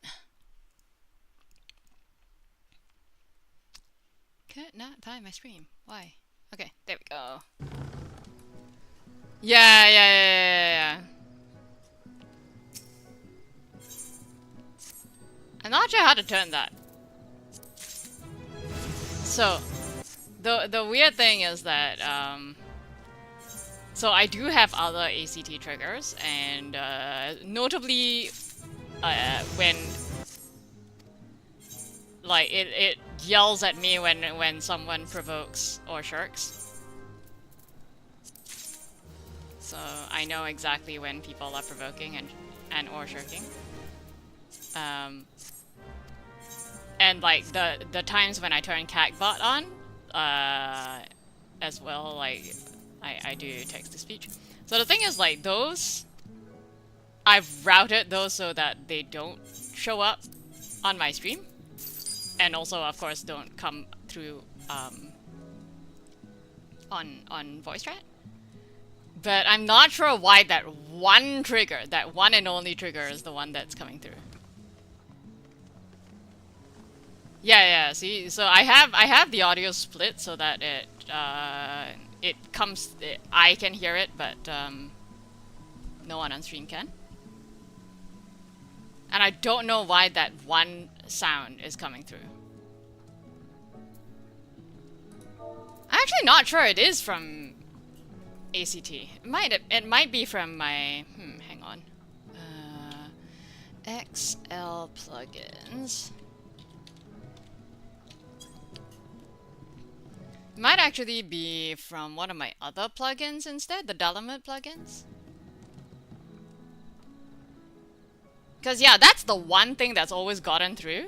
that? Could not find my stream. Why? Okay, there we go. Yeah. I'm not sure how to turn that. So, the weird thing is that, so I do have other ACT triggers, and notably, when like it yells at me when someone provokes or shirks. So I know exactly when people are provoking and or shirking. And like the times when I turn CACbot on, as well, like I do text to speech. So the thing is, like, those I've routed those so that they don't show up on my stream, and also of course don't come through on voice chat. But I'm not sure why that one trigger, that one and only trigger, is the one that's coming through. Yeah. See, so I have the audio split so that it comes. I can hear it, but no one on stream can. And I don't know why that one sound is coming through. I'm actually not sure it is from ACT. It might be from my hang on. XL plugins. It might actually be from one of my other plugins instead, the Dalamet plugins. Because yeah, that's the one thing that's always gotten through.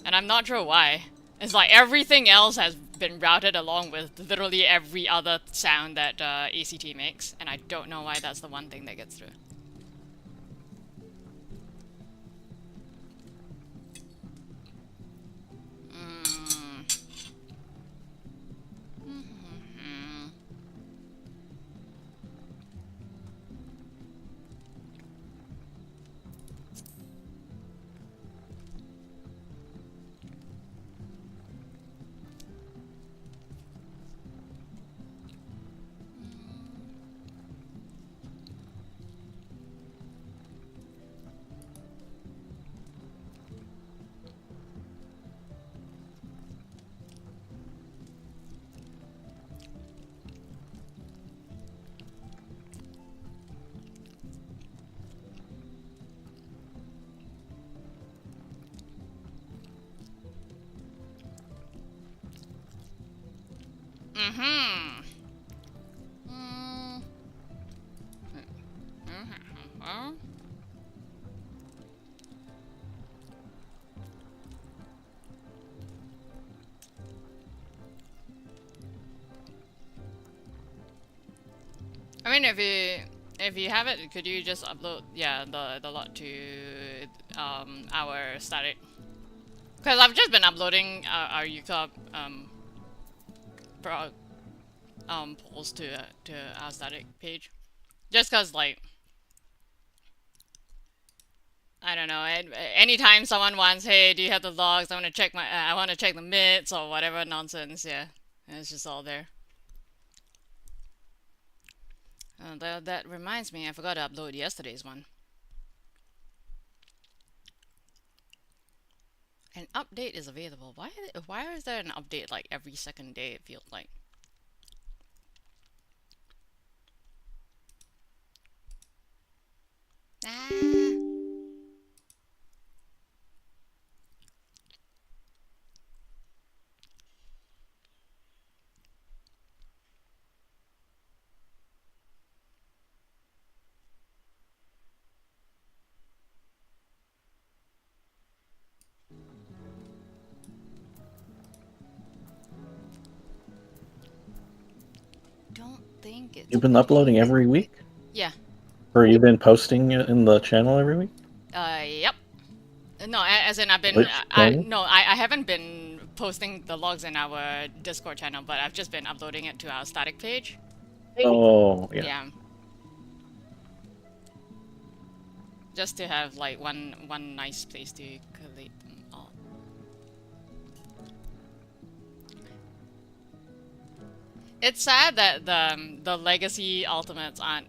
And I'm not sure why. It's like everything else has been routed along with literally every other sound that ACT makes, and I don't know why that's the one thing that gets through. I mean, if you have it, could you just upload the lot to our static? Because I've just been uploading our UCOP pro polls to our static page, just cause like I don't know. Anytime someone wants, hey, do you have the logs? I want to check the mids or whatever nonsense. Yeah, it's just all there. That reminds me, I forgot to upload yesterday's one. An update is available. Why is there an update like every second day? It feels like. Ah. Don't think it's. You've been uploading every week? Yeah. Or you've been posting it in the channel every week? Yep. No, as in I've been. Which channel? I haven't been posting the logs in our Discord channel, but I've just been uploading it to our static page. Oh, yeah. Yeah. just to have like one nice place to collate them all. It's sad that the legacy ultimates aren't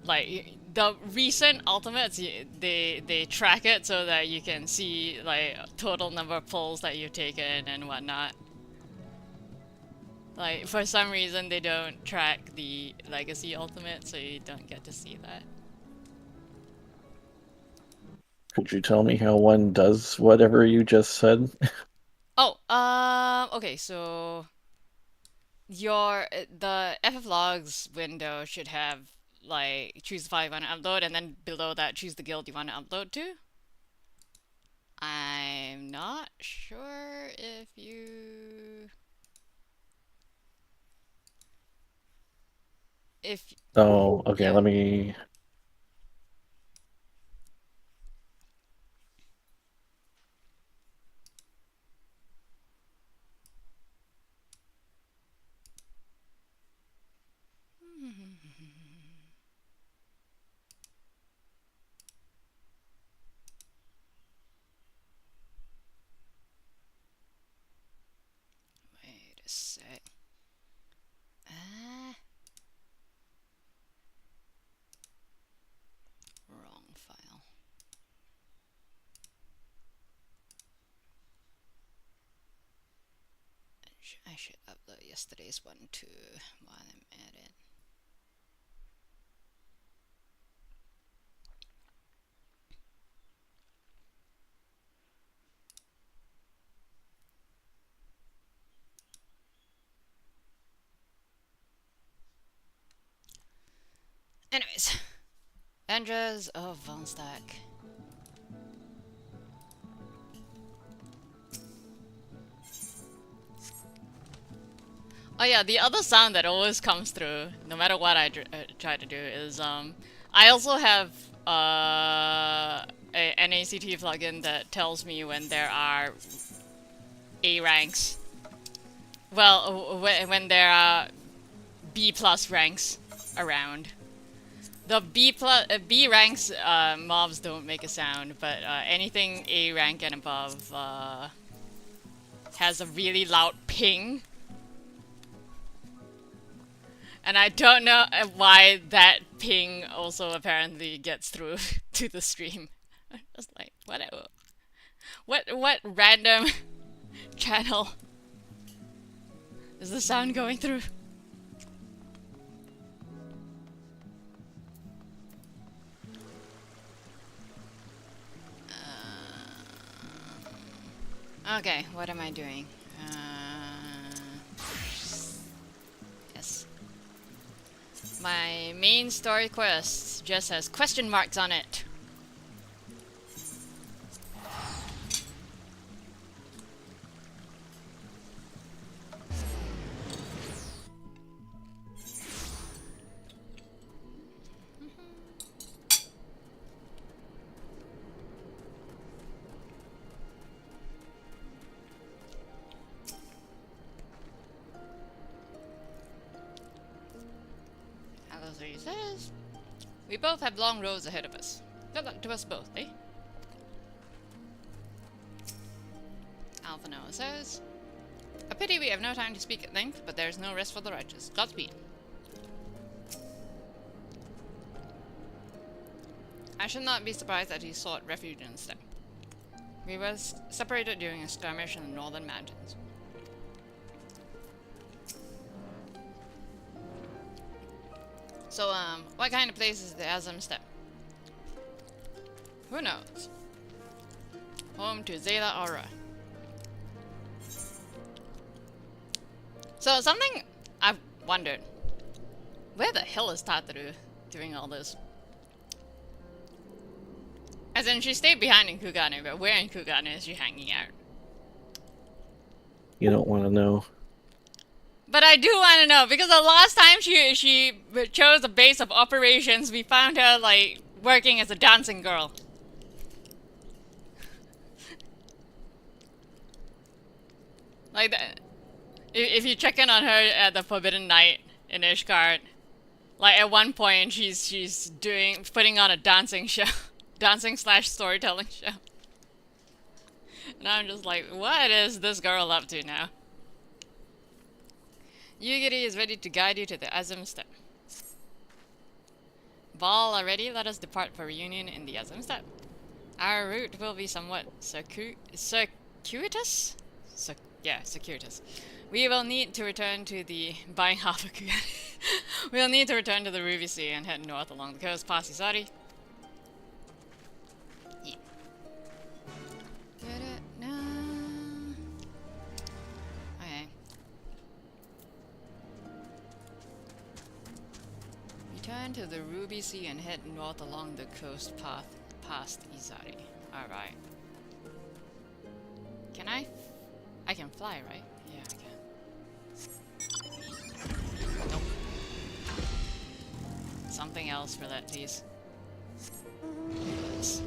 like the recent ultimates. They track it so that you can see like total number of pulls that you've taken and whatnot. Like for some reason they don't track the legacy ultimate, so you don't get to see that. Could you tell me how one does whatever you just said? Oh, okay, so the FF logs window should have like choose the file you want to upload, and then below that choose the guild you want to upload to. I'm not sure if you Oh, okay, yeah. let me... Wait a sec. Ah, wrong file. I should upload yesterday's one too while I'm at it. Anyways, Andres of Vulnstack. Oh yeah, the other sound that always comes through, no matter what I try to do, is I also have a NACT plugin that tells me when there are A ranks. Well, when there are B plus ranks around. The B ranks mobs don't make a sound, but anything A rank and above has a really loud ping. And I don't know why that ping also apparently gets through to the stream. I'm just like, whatever. What random channel is the sound going through? Okay, what am I doing? Yes. My main story quest just has question marks on it. He says, we both have long roads ahead of us. Good luck to us both, eh? Alpha Noah says, a pity we have no time to speak at length, but there is no rest for the righteous. Godspeed. I should not be surprised that he sought refuge in the steppe. We were separated during a skirmish in the northern mountains. So, what kind of place is the Azam Steppe? Who knows? Home to Zayla Aura. So, something I've wondered. Where the hell is Tataru doing all this? As in, she stayed behind in Kugane, but where in Kugane is she hanging out? You don't want to know. But I do want to know, because the last time she chose a base of operations, we found her, like, working as a dancing girl. Like, if you check in on her at the Forbidden Night in Ishgard, like, at one point, she's putting on a dancing show. dancing slash storytelling show. And I'm just like, what is this girl up to now? Yugiri is ready to guide you to the Azim Step. Ball already, let us depart for reunion in the Azim Step. Our route will be somewhat circuitous? Circuitous. We will need to return to the buying half a We'll need to return to the Ruby Sea and head north along the coast past Isari. Yeah. Okay. Return to the Ruby Sea and head north along the coast path past Isari. Alright. Can I? I can fly, right? Yeah, I can. Nope. Something else for that, please. Yes.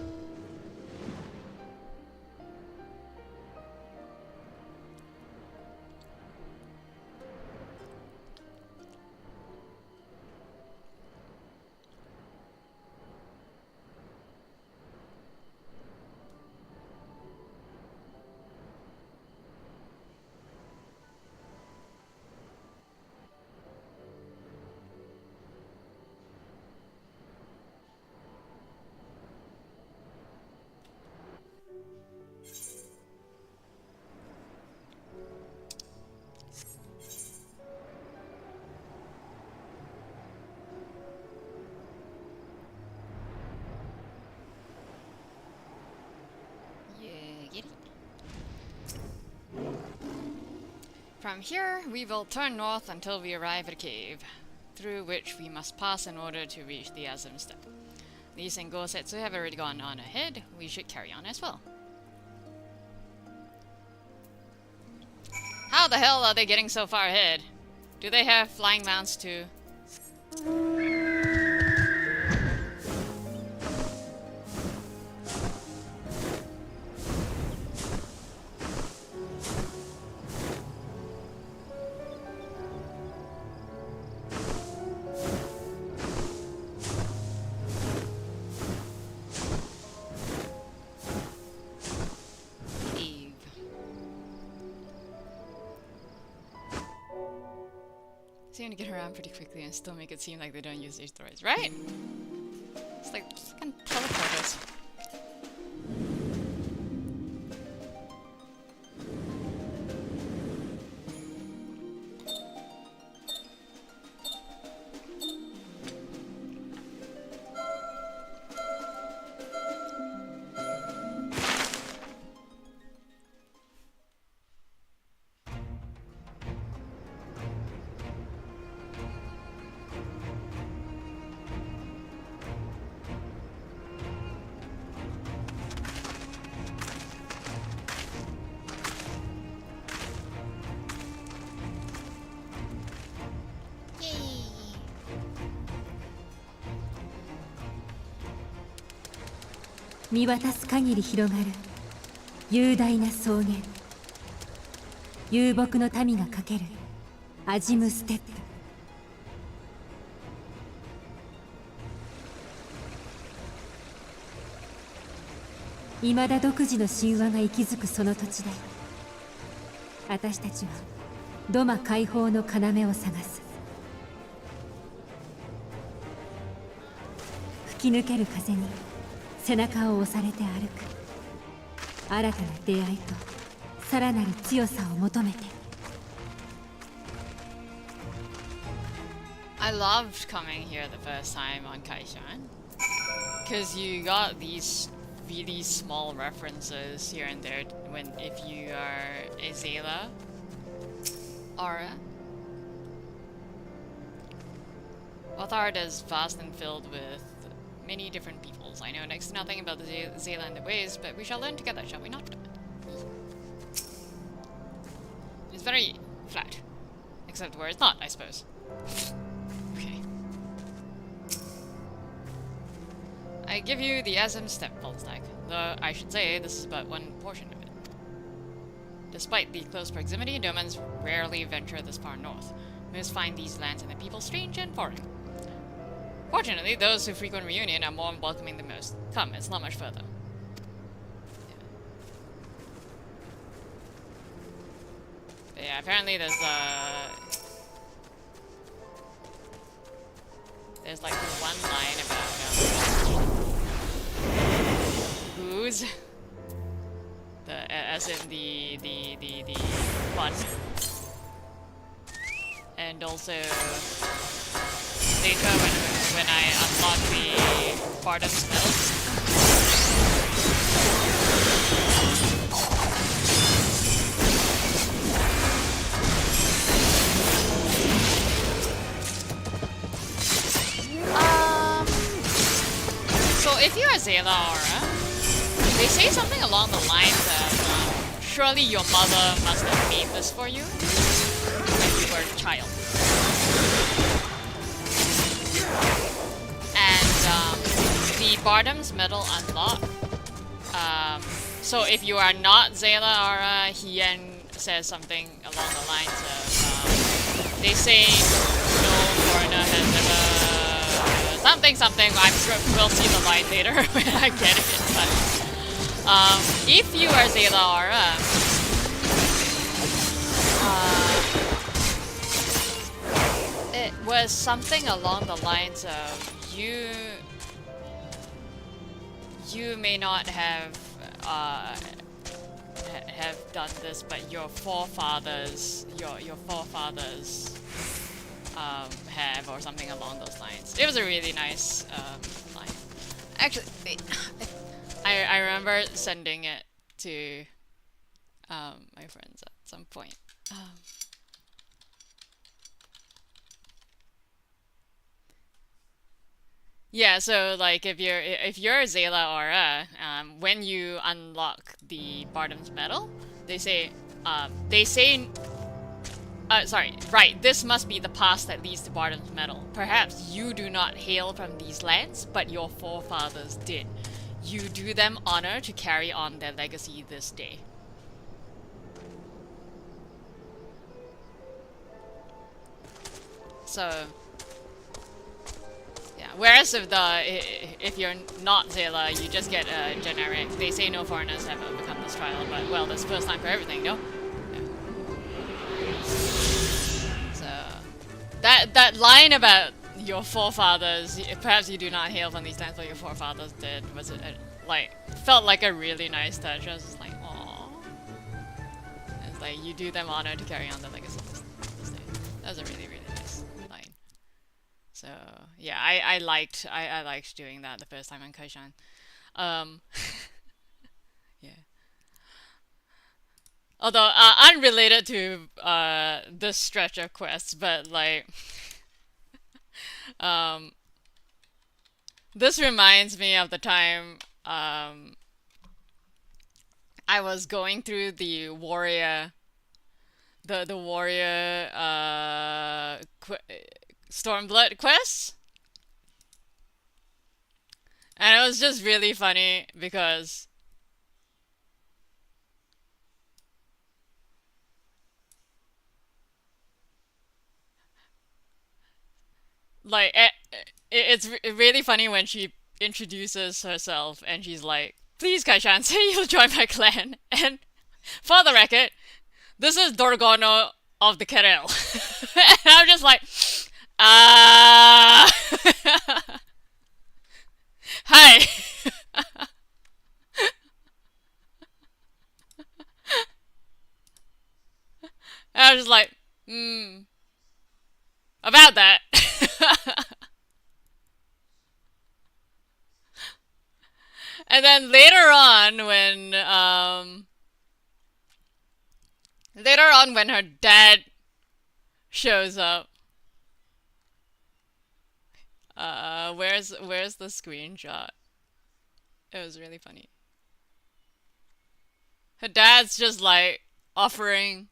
From here, we will turn north until we arrive at a cave, through which we must pass in order to reach the Azim Step. These and Gosetsu have already gone on ahead, we should carry on as well. How the hell are they getting so far ahead? Do they have flying mounts too? Seem to get around pretty quickly and still make it seem like they don't use their stories, right? It's like fucking teleporters.「見渡す限り広がる雄大な草原」「遊牧の民がかけるアジムステップ」「未だ独自の神話が息づくその土地で私たちはドマ解放の要を探す」「吹き抜ける風に背中を押されて歩く」「新たな出会いとさらなる強さを求めて」I loved coming here the first time on Kaishan, because you got these really small references here and there when if you are a Zayla Aura. Lothard is vast and filled with many different peoples. I know next to nothing about the Zayla and their ways, but we shall learn together, shall we not? It's very flat. Except where it's not, I suppose. Okay. I give you the Azim Step Vulnstack, though I should say this is but one portion of it. Despite the close proximity, Domans rarely venture this far north. Most find these lands and the people strange and foreign. Fortunately, those who frequent reunion are more welcoming the most. Come, it's not much further. But yeah, apparently there's like one line about booze. As in the fun. And also later when I unlock the Bardam's medals. So if you're Zayla Aura, they say something along the lines of, surely your mother must have made this for you when you were a child. And the Bardam's medal unlock. So if you are not Zayla Aura, Hien says something along the lines of, they say no foreigner has ever something. I'm sure we'll see the line later when I get it. But if you are Zayla Aura, it was something along the lines of you may not have done this, but your forefathers have, or something along those lines. It was a really nice line. Actually, I remember sending it to my friends at some point. Yeah, so like if you're Zayla Aura, when you unlock the Bardam's medal, they say sorry, right, this must be the path that leads to Bardam's medal. Perhaps you do not hail from these lands, but your forefathers did. You do them honor to carry on their legacy this day. So yeah, whereas if you're not Zayla, you just get a generic. They say no foreigners have overcome this trial, but well, there's first time for everything, no? Yeah. So that line about your forefathers, perhaps you do not hail from these lands, but your forefathers did, was like felt like a really nice touch. I was just like, aww. It's like you do them honor to carry on the legacy this day. That was a really nice line. So yeah, I liked doing that the first time on Kaishan. Yeah. Although unrelated to this stretch of quests, but like this reminds me of the time I was going through the warrior Stormblood quests. And it was just really funny because like it's really funny when she introduces herself and she's like, "Please, Kaishan, say you'll join my clan." And for the record, this is Dorgono of the Kerel. And I'm just like, hi. And I was just like, about that. And then later on when her dad shows up, where's the screenshot? It was really funny. Her dad's just like offering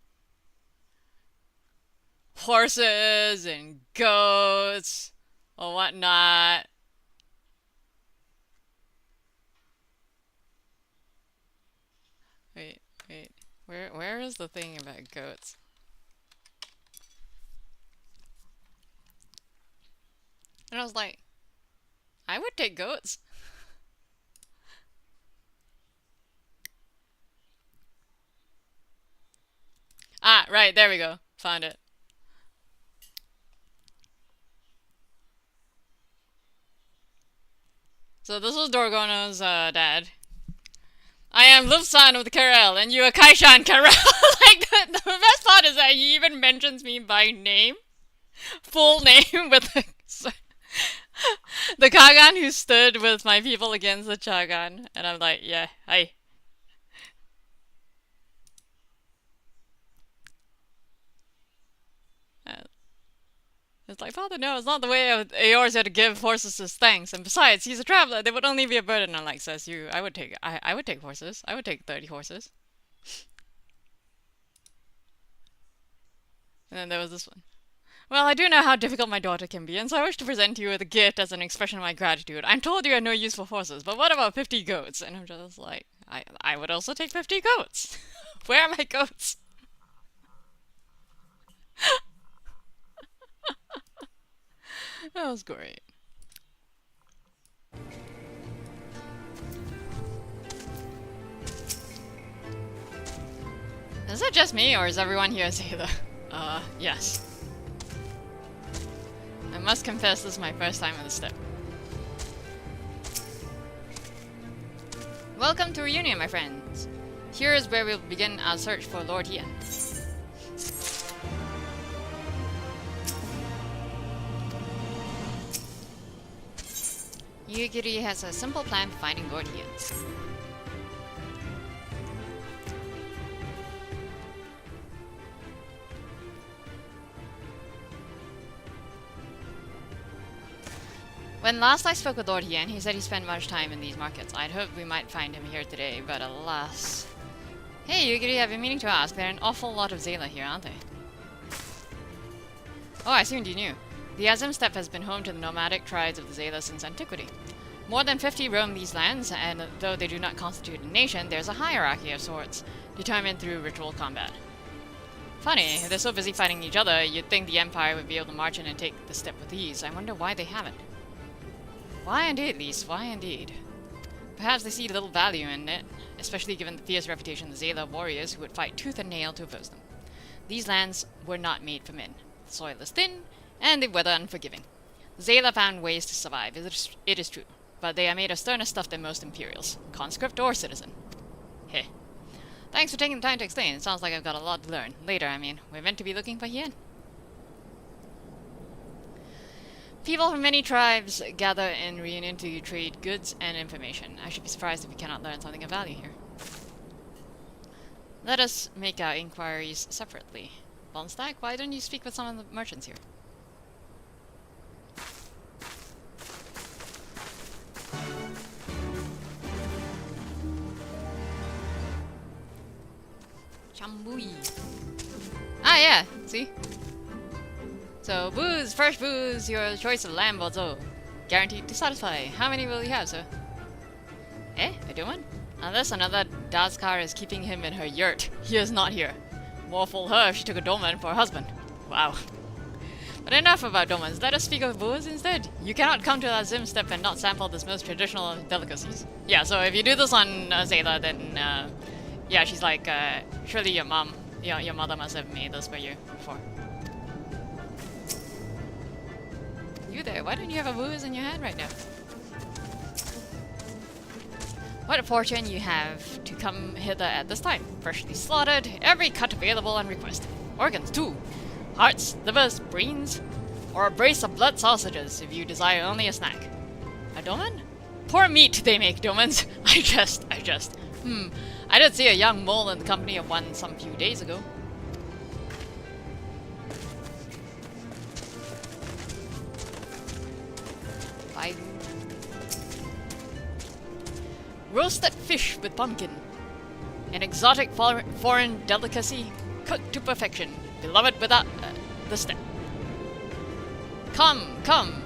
horses and goats or whatnot. Wait. Where is the thing about goats? And I was like, I would take goats. Ah, right, there we go. Found it. So this was Dorgono's dad. I am Lufsan of the Karel, and you are Kaishan Karel. Like, the best part is that he even mentions me by name. Full name with the Kagan who stood with my people against the Chagan. And I'm like, yeah, hi. It's like, Father, no, it's not the way of Eorzea to give horses his thanks. And besides, he's a traveler. They would only be a burden. I'm like, says you. I would take horses. I would take 30 horses. And then there was this one. Well, I do know how difficult my daughter can be, and so I wish to present you with a gift as an expression of my gratitude. I'm told you are no use for horses, but what about 50 goats? And I'm just like, I would also take 50 goats. Where are my goats? That was great. Is it just me, or is everyone here Zayla? Yes. I must confess this is my first time on the step. Welcome to Reunion, my friends. Here is where we'll begin our search for Lord Hien. Yugiri has a simple plan for finding Lord Hien. When last I spoke with Lord Hien, he said he spent much time in these markets. I'd hoped we might find him here today, but alas. Hey Yugiri, I've been meaning to ask. There are an awful lot of Zayla here, aren't they? Oh, I assumed you knew. The Azim Steppe has been home to the nomadic tribes of the Zayla since antiquity. More than 50 roam these lands, and though they do not constitute a nation, there's a hierarchy of sorts, determined through ritual combat. Funny, if they're so busy fighting each other, you'd think the Empire would be able to march in and take the steppe with ease. I wonder why they haven't. Why indeed, Lise, why indeed? Perhaps they see little value in it, especially given the fierce reputation of the Zayla warriors who would fight tooth and nail to oppose them. These lands were not made for men. The soil is thin, and the weather unforgiving. The Zayla found ways to survive, it is true, but they are made of sterner stuff than most Imperials, conscript or citizen. Heh. Thanks for taking the time to explain. It sounds like I've got a lot to learn. Later, I mean. We're meant to be looking for Hien. People from many tribes gather in Reunion to trade goods and information. I should be surprised if we cannot learn something of value here. Let us make our inquiries separately. Vulnstack, why don't you speak with some of the merchants here? Chambui. Ah, yeah, see? So, booze, fresh booze, your choice of lamb or zo. Guaranteed to satisfy. How many will you have, sir? Eh? A doman? Unless another Dazkar is keeping him in her yurt. He is not here. More fool her if she took a doman for a husband. Wow. But enough about domans. Let us speak of booze instead. You cannot come to the Azim Steppe and not sample this most traditional of delicacies. Yeah, so if you do this on Zayla, then, yeah, she's like, surely your mother must have made this for you before. You there, why don't you have a booze in your hand right now? What a fortune you have to come hither at this time. Freshly slaughtered, every cut available on request. Organs too. Hearts, livers, brains, or a brace of blood sausages if you desire only a snack. A doman? Poor meat they make, domans. I did see a young mole in the company of one some few days ago. Roasted fish with pumpkin. An exotic foreign delicacy cooked to perfection. Beloved without the steppe. Come.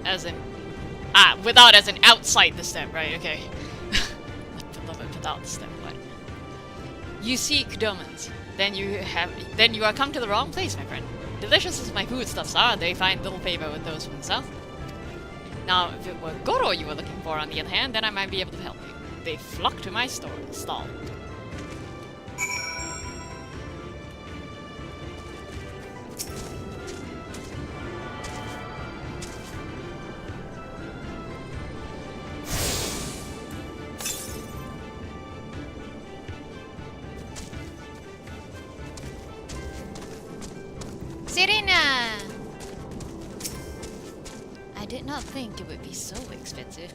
As in... without as in outside the steppe, right, okay. Beloved without the steppe, what? You seek domans. Then you are come to the wrong place, my friend. Delicious as my foodstuffs are, they find little favor with those from the south. Now, if it were Goro you were looking for, on the other hand, then I might be able to help you. They flock to my stall. Serena! I did not think it would be so expensive.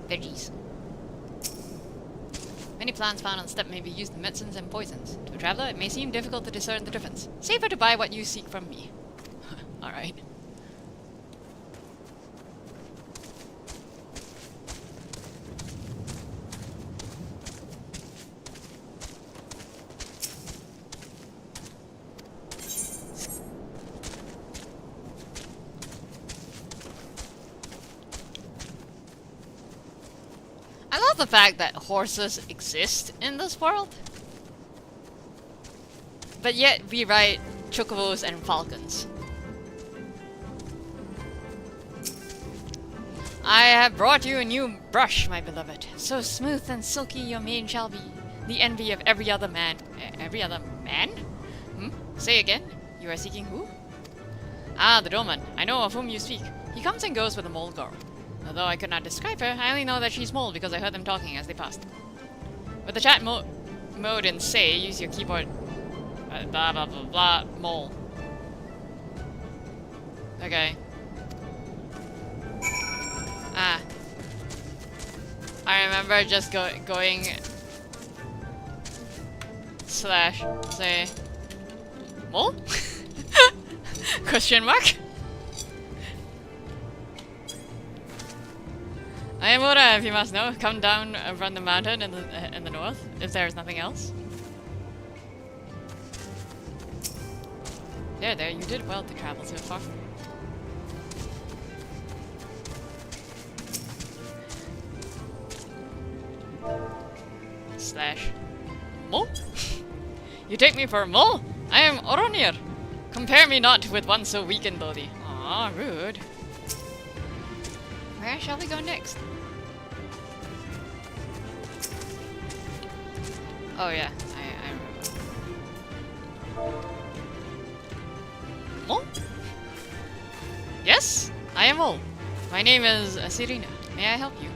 Veggies. Many plants found on the steppe may be used in medicines and poisons. To a traveler, it may seem difficult to discern the difference. Safer to buy what you seek from me. Alright. I love the fact that horses exist in this world, but yet we ride chocobos and falcons. I have brought you a new brush, my beloved. So smooth and silky your mane shall be, the envy of every other man. Every other man? Say again. You are seeking who? Ah, the Dolman. I know of whom you speak. He comes and goes with a mole girl. Although I could not describe her, I only know that she's mole because I heard them talking as they passed. With the chat mode in say, use your keyboard. Blah blah blah blah. Mole. Okay. Ah. I remember just going slash say mole? Question mark? I am Ura, if you must know. Come down run the mountain in the north, if there is nothing else. There, you did well to travel so far. Slash mole? You take me for a mole? I am Oronir. Compare me not with one so weak in body. Aw, rude. Where shall we go next? Oh yeah, I remember. Mole? Yes, I am Mole. My name is Serena. May I help you?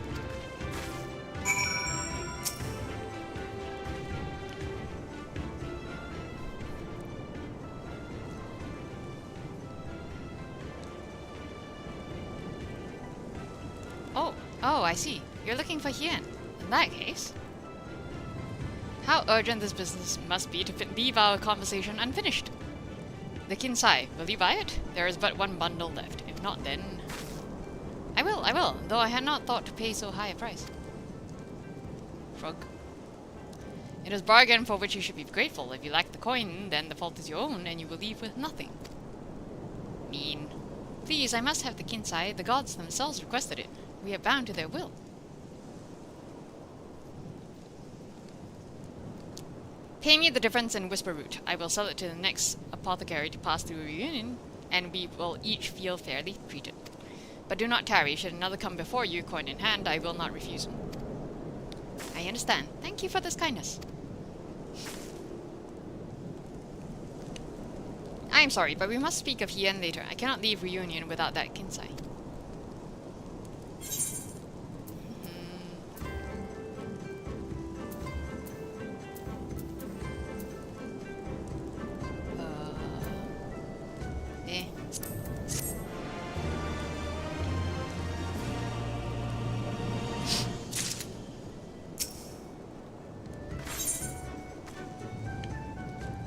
Oh, I see. You're looking for Hien. In that case... How urgent this business must be to leave our conversation unfinished. The Kinsai, will you buy it? There is but one bundle left. If not, then... I will, though I had not thought to pay so high a price. Shrug. It is bargain for which you should be grateful. If you lack the coin, then the fault is your own, and you will leave with nothing. Mean. Please, I must have the Kinsai. The gods themselves requested it. We are bound to their will. Pay me the difference in whisper root. I will sell it to the next apothecary to pass through reunion, and we will each feel fairly treated. But do not tarry. Should another come before you, coin in hand, I will not refuse him. I understand. Thank you for this kindness. I am sorry, but we must speak of Hien later. I cannot leave reunion without that Kinsai.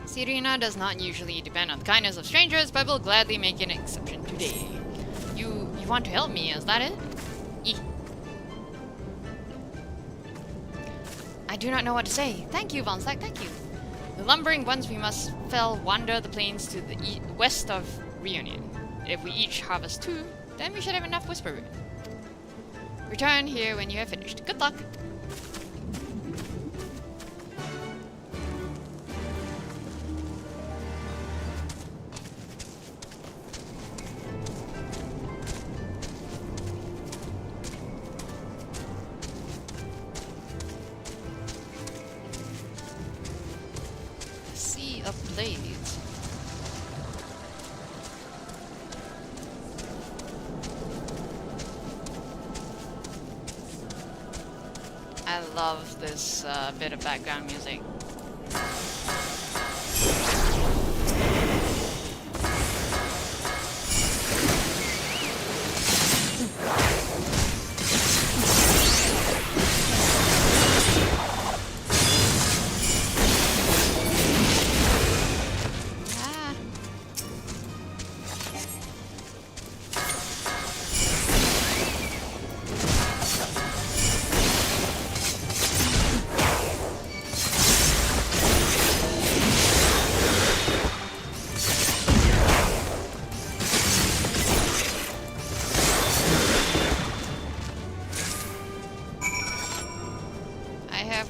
Serena does not usually depend on the kindness of strangers, but will gladly make an exception today. You want to help me, is that it? I do not know what to say. Thank you, Vulnstack, thank you. The lumbering ones we must fell wander the plains to the west of Reunion. If we each harvest 2, then we should have enough whisper root. Return here when you have finished. Good luck! I love this bit of background music.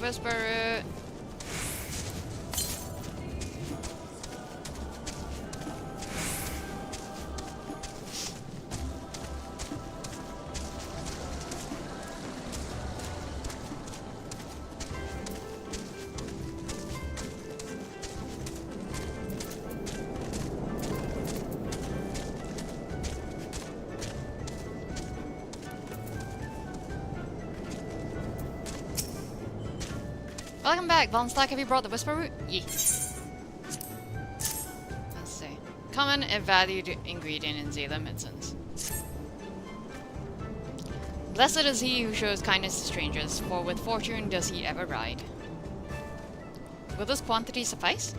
Whisper root. Welcome back, Vulnstack. Have you brought the Whisper root? Yes. Let's see. Common and valued ingredient in Zayla medicines. Blessed is he who shows kindness to strangers, for with fortune does he ever ride. Will this quantity suffice?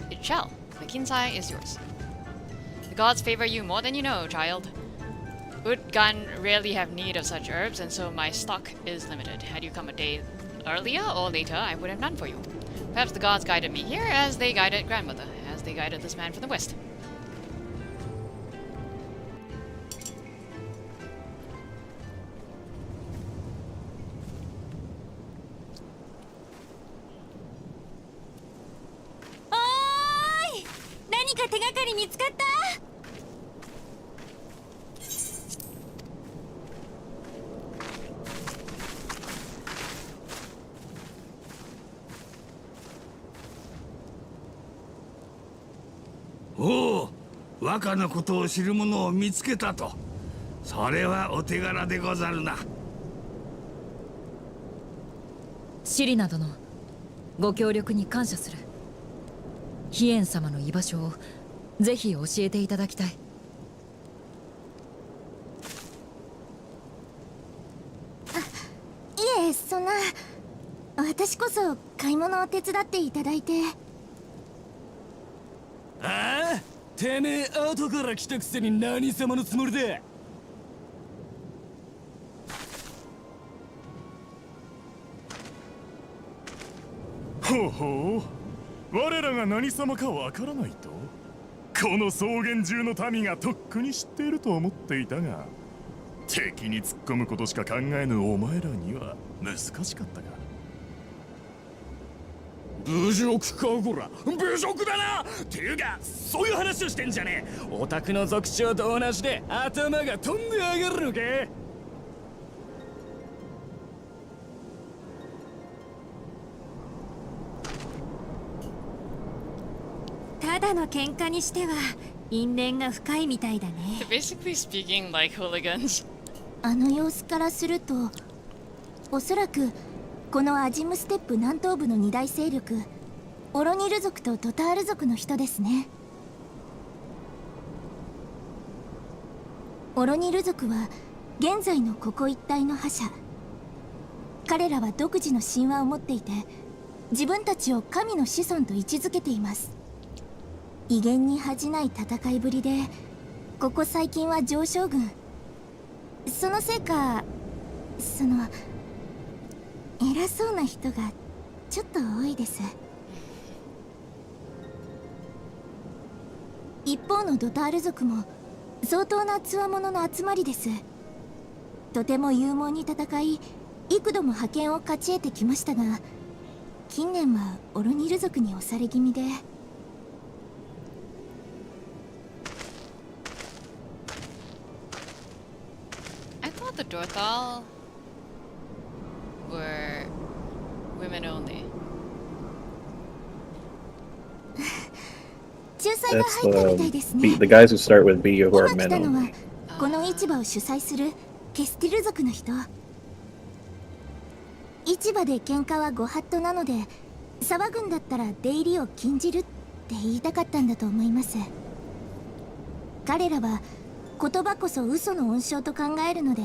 It shall. The Kinsai is yours. The gods favor you more than you know, child. Utgan rarely have need of such herbs, and so my stock is limited. Had you come a day earlier or later, I would have none for you. Perhaps the gods guided me here as they guided grandmother, as they guided this man from the west. Oi! 何か手がかり見つかった？おお、和歌のことを知る者を見つけたと。それはお手柄でござるな。シリナ殿、ご協力に感謝する。飛燕様の居場所をぜひ教えていただきたい。いえ、そんな。私こそ買い物を手伝っていただいて。ああ、てめえ後から来たくせに何様のつもりだ。ほうほう、我らが何様かわからないと。この草原中の民がとっくに知っていると思っていたが、敵に突っ込むことしか考えぬお前らには難しかったか。侮辱かこら、侮辱だな。ていうかそういう話をしてんじゃねえ。オタクの族長と同じで頭が飛んで上がるのか。ただの喧嘩にしては因縁が深いみたいだね。 They're basically speaking like hooligans. あの様子からすると、おそらくこのアジムステップ南東部の二大勢力、オロニル族とドタール族の人ですね。オロニル族は現在のここ一帯の覇者。彼らは独自の神話を持っていて、自分たちを神の子孫と位置づけています。威厳に恥じない戦いぶりで、ここ最近は上将軍。そのせいか、偉そうな人がちょっと多いです。一方のドタール族も相当な強者の集まりです。とても勇猛に戦い、幾度も覇権を勝ち得てきましたが、近年はオロニル族に押され気味で。I thought the Dorthal were women only. 仲裁が That's 入ったみたいですね。 the guys who start with B who are 今来 men たの only. はこの市場を主催するケスティル族の人。市場で喧嘩はご法度なので、騒ぐんだったら出入りを禁じるって言いたかったんだと思います。彼らは言葉こそ嘘の温床と考えるので、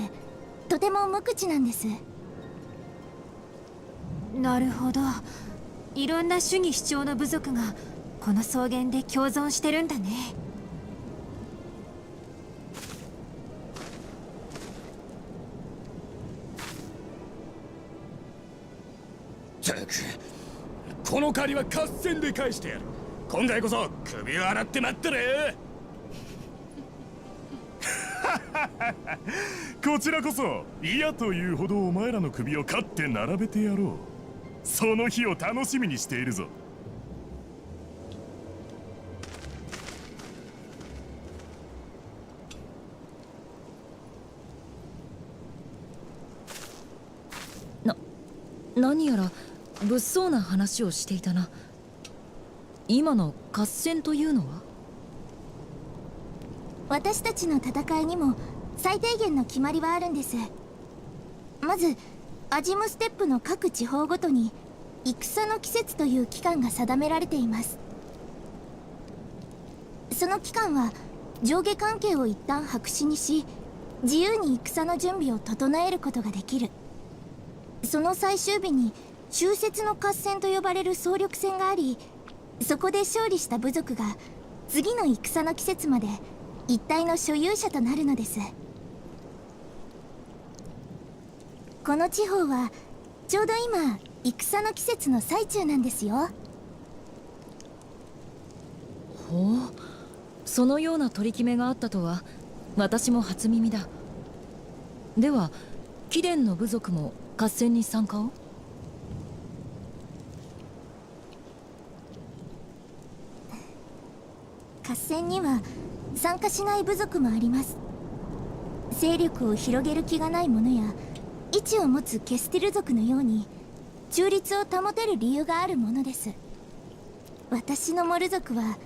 とても無口なんです。なるほど。いろんな主義主張の部族がこの草原で共存してるんだね。ったく、この借りは合戦で返してやる。今回こそ首を洗って待ってれ。こちらこそ嫌というほどお前らの首を刈って並べてやろう。その日を楽しみにしているぞ。何やら物騒な話をしていたな。今の合戦というのは？私たちの戦いにも最低限の決まりはあるんです。まずアジムステップの各地方ごとに戦の季節という期間が定められています。その期間は上下関係を一旦白紙にし、自由に戦の準備を整えることができる。その最終日に終節の合戦と呼ばれる総力戦があり、そこで勝利した部族が次の戦の季節まで一帯の所有者となるのです。この地方はちょうど今戦の季節の最中なんですよ。ほう、そのような取り決めがあったとは私も初耳だ。では貴殿の部族も合戦に参加を？合戦には参加しない部族もあります。勢力を広げる気がない者や位置を持つケスティル族のように中立を保てる理由があるものです。私のモル族は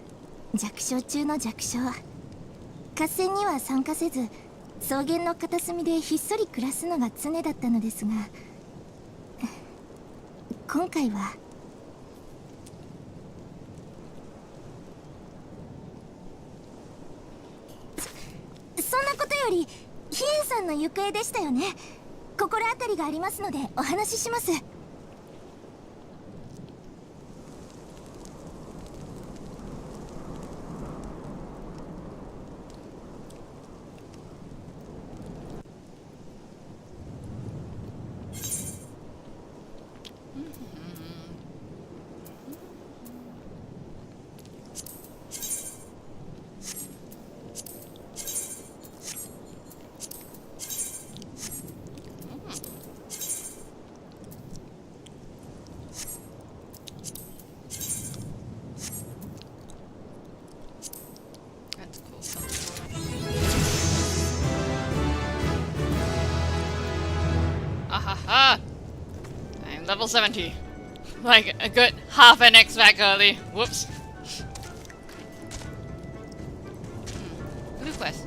弱小中の弱小。合戦には参加せず、草原の片隅でひっそり暮らすのが常だったのですが、今回はそんなことよりヒエンさんの行方でしたよね。心当たりがありますのでお話しします。Ahaha! I'm level 70. Like a good half an X back early. Whoops. Blue quest.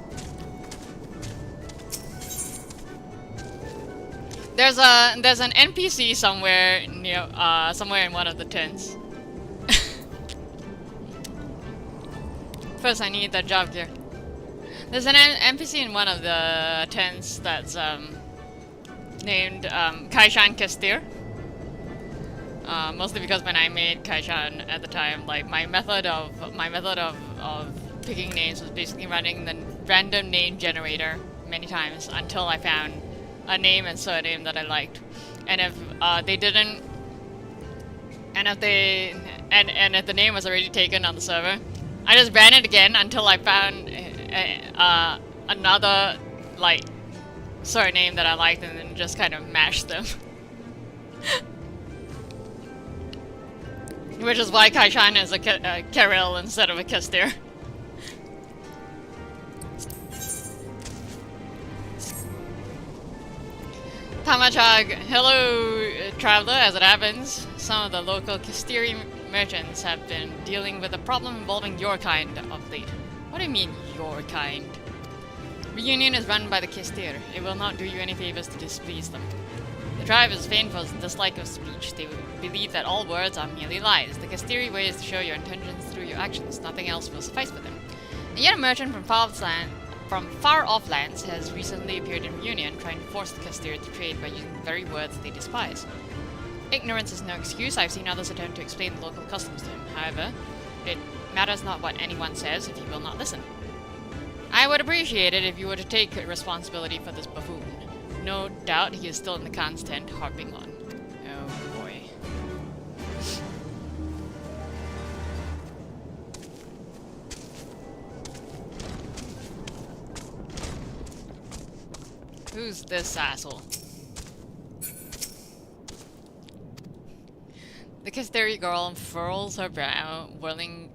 There's an NPC somewhere near somewhere in one of the tents. First I need the job gear. There's an NPC in one of the tents that's named Kaishan Kestir. Mostly because when I made Kaishan at the time, like my method of picking names was basically running the random name generator many times until I found a name and surname that I liked. And if they didn't, and if the name was already taken on the server, I just ran it again until I found another like surname that I liked, and then just kind of mashed them. Which is why Kaishan is a Karel instead of a Kestir. Tamachag, hello traveler. As it happens, some of the local Kestiri merchants have been dealing with a problem involving your kind of late. What do you mean, your kind? Reunion is run by the Kestir. It will not do you any favors to displease them. The tribe is famed for its dislike of speech. They believe that all words are merely lies. The Kastiri way is to show your intentions through your actions. Nothing else will suffice for them. And yet a merchant from far-off lands has recently appeared in Reunion, trying to force the Kastiri to trade by using the very words they despise. Ignorance is no excuse. I've seen others attempt to explain the local customs to him. However, it matters not what anyone says if he will not listen. I would appreciate it if you were to take responsibility for this buffoon. No doubt he is still in the Khan's tent, harping on. Oh boy. Who's this asshole? The Kastiri girl furrows her brow, willing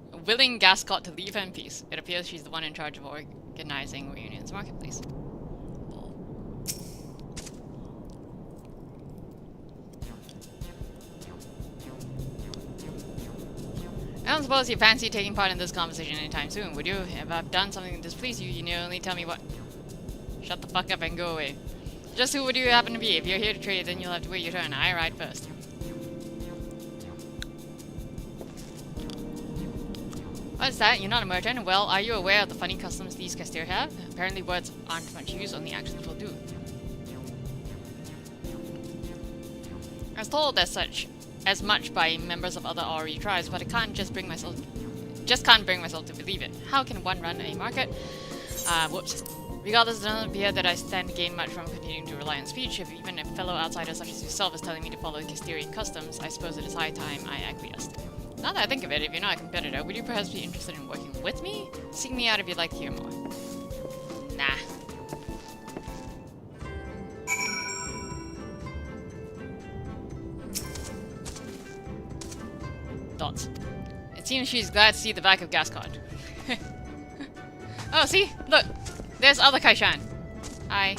Gascot to leave her in peace. It appears she's the one in charge of organizing Reunion's marketplace. I don't suppose you fancy taking part in this conversation anytime soon, would you? If I've done something to displease you, you need only tell me what. Shut the fuck up and go away. Just who would you happen to be? If you're here to trade, then you'll have to wait your turn. I ride first. What's that? You're not a merchant? Well, are you aware of the funny customs these Kastiri have? Apparently words aren't much use, only actions will do. I was told as much by members of other RE tribes, but I can't bring myself to believe it. How can one run a market? Whoops. Regardless, it doesn't appear that I stand to gain much from continuing to rely on speech. If even a fellow outsider such as yourself is telling me to follow Kastiri customs, I suppose it is high time I acquiesced. Now that I think of it, if you're not a competitor, would you perhaps be interested in working with me? Seek me out if you'd like to hear more. Nah. Dots. It seems she's glad to see the back of Gascon. Oh, see? Look! There's other Kaishan. Hi.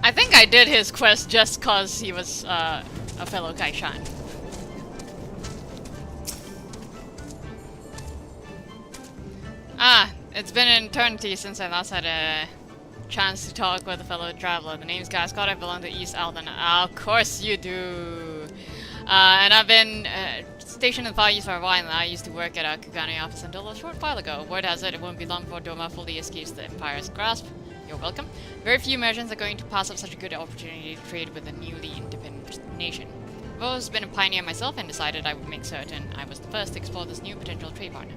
I think I did his quest just cause he was a fellow Kaishan. Ah, it's been an eternity since I last had a chance to talk with a fellow traveler. The name's Gascot. I belong to East Alden. Of course you do. And I've been stationed in the Far East for a while now. I used to work at a Kugane office until a short while ago. Word has it won't be long before Doma fully escapes the Empire's grasp. You're welcome. Very few merchants are going to pass up such a good opportunity to trade with a newly independent nation. I've always been a pioneer myself and decided I would make certain I was the first to explore this new potential trade partner.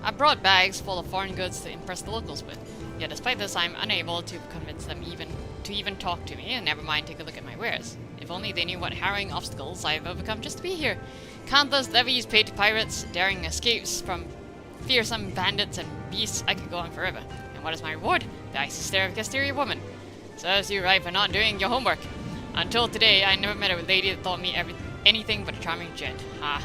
I brought bags full of foreign goods to impress the locals with. Yet despite this, I'm unable to convince them to even talk to me, and never mind take a look at my wares. If only they knew what harrowing obstacles I've overcome just to be here. Countless levies paid to pirates, daring escapes from fearsome bandits and beasts. I could go on forever. And what is my reward? The icy stare of a Kastiri woman. Serves you right for not doing your homework. Until today, I never met a lady that thought me anything but a charming gent. Ha.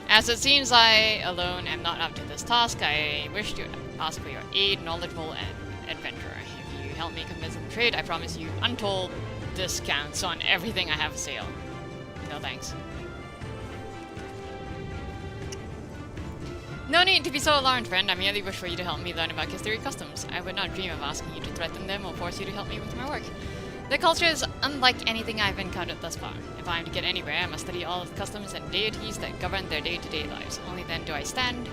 As it seems I alone am not up to this task, I wish to ask for your aid, knowledgeable and adventurer. If you help me convince them to trade, I promise you untold discounts on everything I have for sale. No thanks. No need to be so alarmed, friend. I merely wish for you to help me learn about Kastiri customs. I would not dream of asking you to threaten them or force you to help me with my work. Their culture is unlike anything I've encountered thus far. If I am to get anywhere, I must study all of the customs and deities that govern their day-to-day lives. Only then do I stand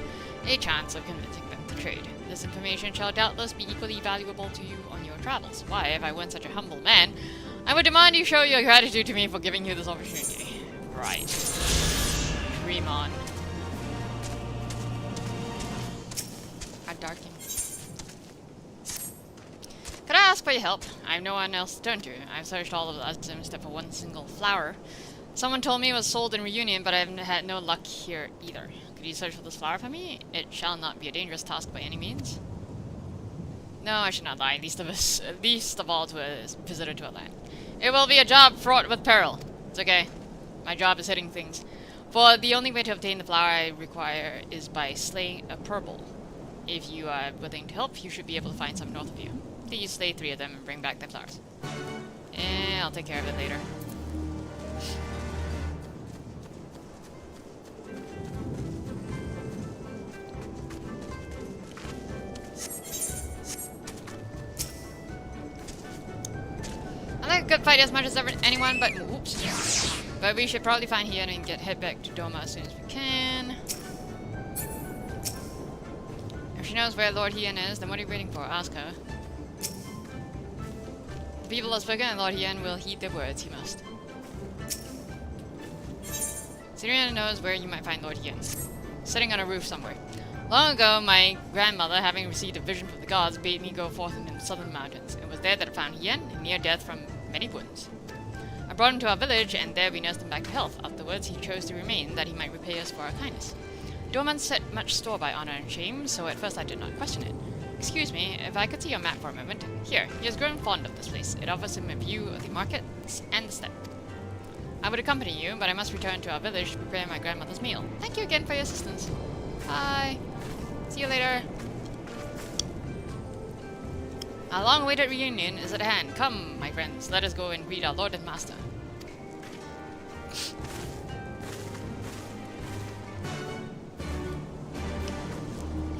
a chance of convincing them to trade. This information shall doubtless be equally valuable to you on your travels. Why, if I weren't such a humble man, I would demand you show your gratitude to me for giving you this opportunity. Right. Dream on. How dark. Could I ask for your help? I have no one else to turn to. I've searched all of the Azim except for one single flower. Someone told me it was sold in Reunion, but I've had no luck here either. Could you search for this flower for me? It shall not be a dangerous task by any means. No, I should not lie. Least of all to a visitor to a land. It will be a job fraught with peril. It's okay. My job is hitting things. For the only way to obtain the flower I require is by slaying a purple. If you are willing to help, you should be able to find some north of you. Please slay 3 of them and bring back the flowers. I'll take care of it later. could fight as much as anyone, but oops. But we should probably find Hien and head back to Doma as soon as we can. If she knows where Lord Hien is, then what are you waiting for? Ask her. The people have spoken, and Lord Hien will heed their words. He must. Siriana knows where you might find Lord Hien. Sitting on a roof somewhere. Long ago, my grandmother, having received a vision from the gods, bade me go forth into the southern mountains. It was there that I found Hien, near death from many wounds. I brought him to our village, and there we nursed him back to health. Afterwards, he chose to remain, that he might repay us for our kindness. Dorman set much store by honor and shame, so at first I did not question it. Excuse me, if I could see your map for a moment. Here, he has grown fond of this place. It offers him a view of the market and the steppe. I would accompany you, but I must return to our village to prepare my grandmother's meal. Thank you again for your assistance. Bye. See you later. Our long-awaited reunion is at hand. Come, my friends, let us go and greet our Lord and Master.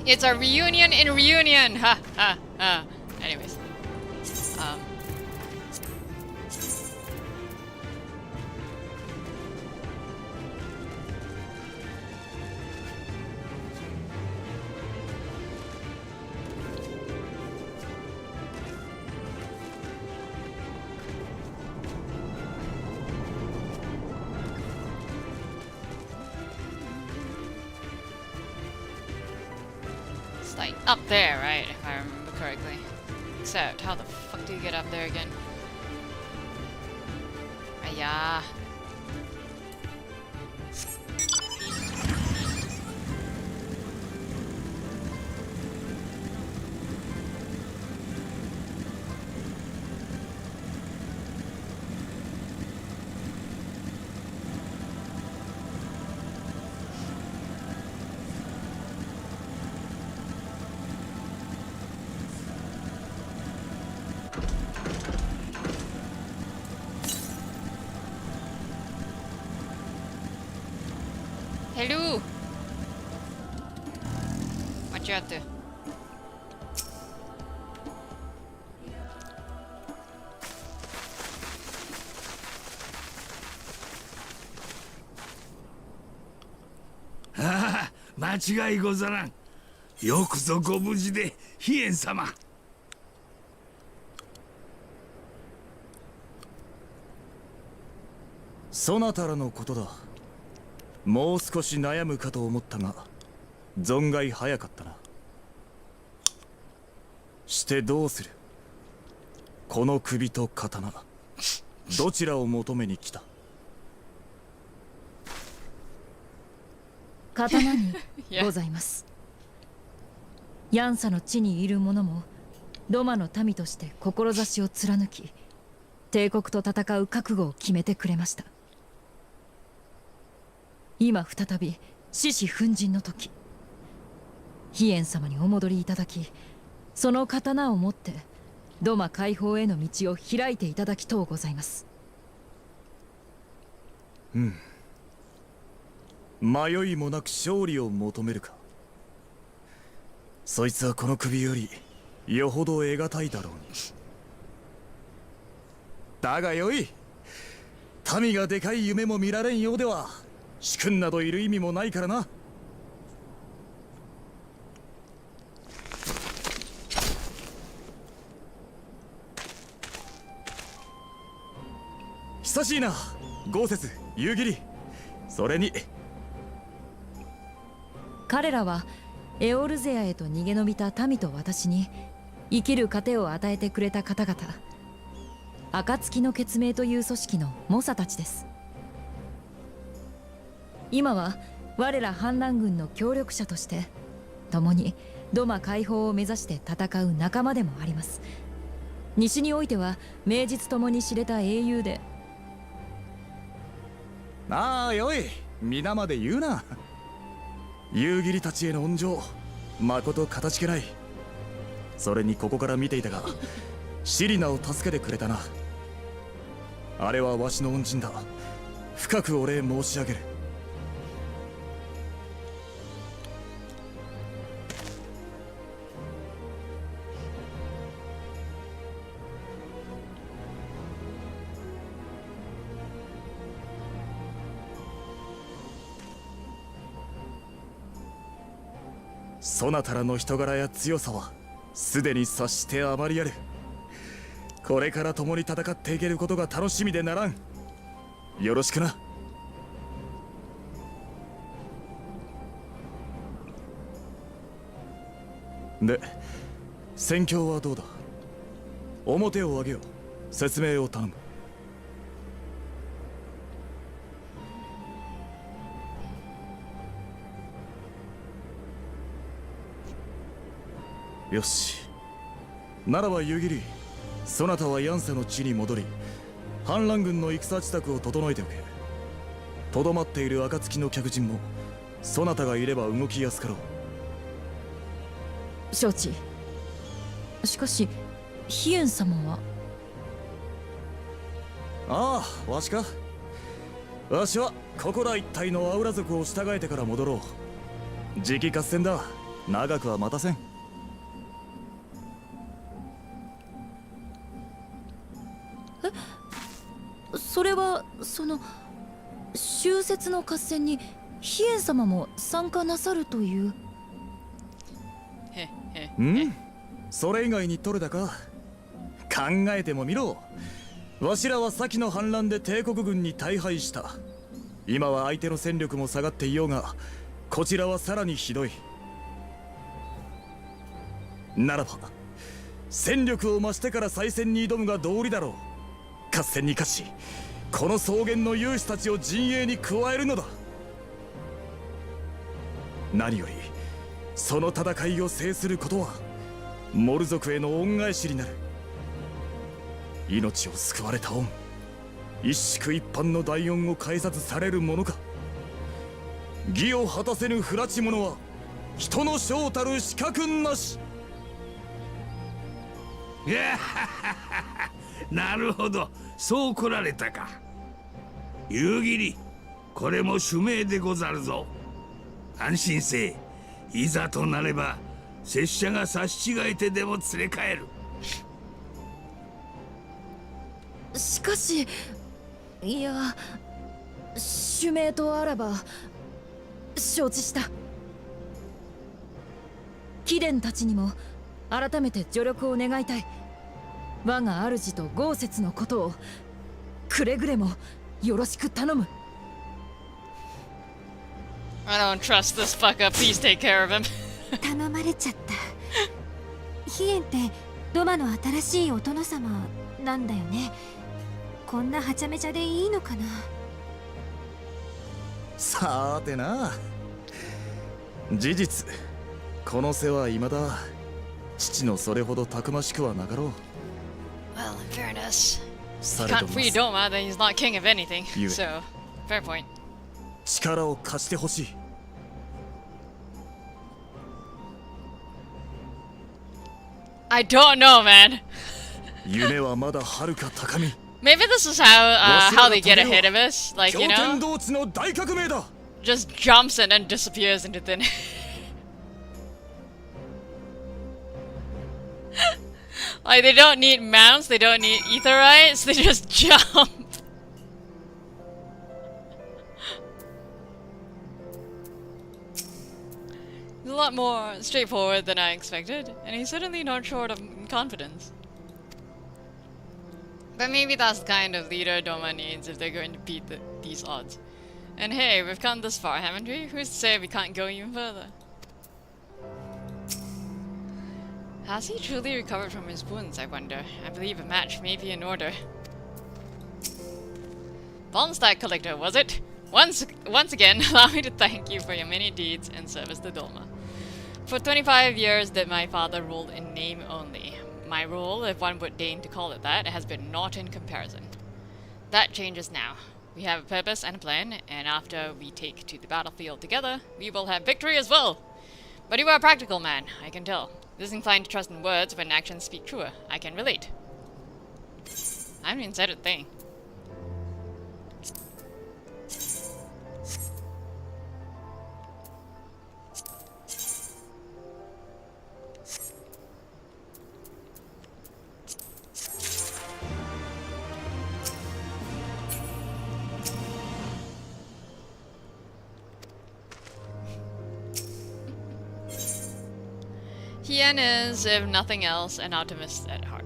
It's a reunion in reunion! Ha ha ha. Anyways. It's like up there, right? If I remember correctly. Except, how the fuck do you get up there again? Ayah. Hello! Watch out there.ああ、間違いござらん。よくぞご無事で、ヒエン様。そなたらのことだ。もう少し悩むかと思ったが、存外早かったな。してどうする？この首と刀、どちらを求めに来た？刀にございます。ヤンサの地にいる者もロマの民として志を貫き、帝国と戦う覚悟を決めてくれました。今再び獅子奮陣の時、ヒエン様にお戻りいただき、その刀を持ってドマ解放への道を開いていただきとうございます。迷いもなく勝利を求めるか。そいつはこの首よりよほど得難いだろうに。だがよい、民がでかい夢も見られんようでは主君などいる意味もないからな。久しいな、豪雪、夕霧。それに彼らはエオルゼアへと逃げ延びた民と私に生きる糧を与えてくれた方々、暁の血盟という組織の猛者たちです。今は我ら反乱軍の協力者として共にドマ解放を目指して戦う仲間でもあります。西においては名実ともに知れた英雄で。ああ、よい、皆まで言うな。夕霧たちへの恩情、まことかたじけない。それにここから見ていたが、シリナを助けてくれたな。あれはわしの恩人だ。深くお礼申し上げる。そなたらの人柄や強さはすでに察してあまりある。これから共に戦っていけることが楽しみでならん。よろしくな。で、戦況はどうだ。表を上げよう。説明を頼む。よし。ならば夕霧、そなたはヤンセの地に戻り、反乱軍の戦支度を整えておけ。とどまっている暁の客人もそなたがいれば動きやすかろう。承知。しかしヒエン様は。ああ、わしか。わしはここら一帯のアウラ族を従えてから戻ろう。時期合戦だ。長くは待たせん。それはその終節の合戦にヒエン様も参加なさるという。それ以外に取れたか。考えてもみろ。わしらは先の反乱で帝国軍に大敗した。今は相手の戦力も下がっていようが、こちらはさらにひどい。ならば戦力を増してから再戦に挑むが道理だろう。合戦に勝ち、この草原の勇士たちを陣営に加えるのだ。何よりその戦いを制することはモル族への恩返しになる。命を救われた恩、一宿一般の大恩を返さずされるものか。義を果たせぬ不埒者は人の将たる資格なし。いやなるほど、そう来られたか。夕霧、これも主命でござるぞ。安心せえ。いざとなれば拙者が差し違えてでも連れ帰る。しかし、いや、主命とあらば承知した。貴殿たちにも改めて助力を願いたい。我が主と豪雪のことをくれぐれもよろしく頼む。 I don't trust this fucker. Please take care of him. 頼まれちゃった。ヒエンってドマの新しいお殿様なんだよね。こんなはちゃめちゃでいいのかな。さーてな。事実この世は未だ父のそれほどたくましくはなかろう。 Well, in fairness, さ he れ can't ども free Doma, then he's not king of anything. You- So, fair point. 力を貸してほしい。I don't know, man. 夢はまだ遥か高み。 Maybe this is how they get ahead of us. Like, 驚 you 天 know, 動地の大革命だ。 just jumps and then disappears into thin air. Like, they don't need mounts, they don't need etherites, they just jump. He's a lot more straightforward than I expected, and he's certainly not short of confidence. But maybe that's the kind of leader Doma needs if they're going to beat these odds. And hey, we've come this far, haven't we? Who's to say we can't go even further? Has he truly recovered from his wounds, I wonder? I believe a match may be in order. Vulnstack Collector, was it? Once again, allow me to thank you for your many deeds and service to Dolma. For 25 years did my father rule in name only. My rule, if one would deign to call it that, has been naught in comparison. That changes now. We have a purpose and a plan, and after we take to the battlefield together, we will have victory as well. But you are a practical man, I can tell. Disinclined to trust in words when actions speak truer. I can relate. I haven't even said a thing. Tien is, if nothing else, an optimist at heart.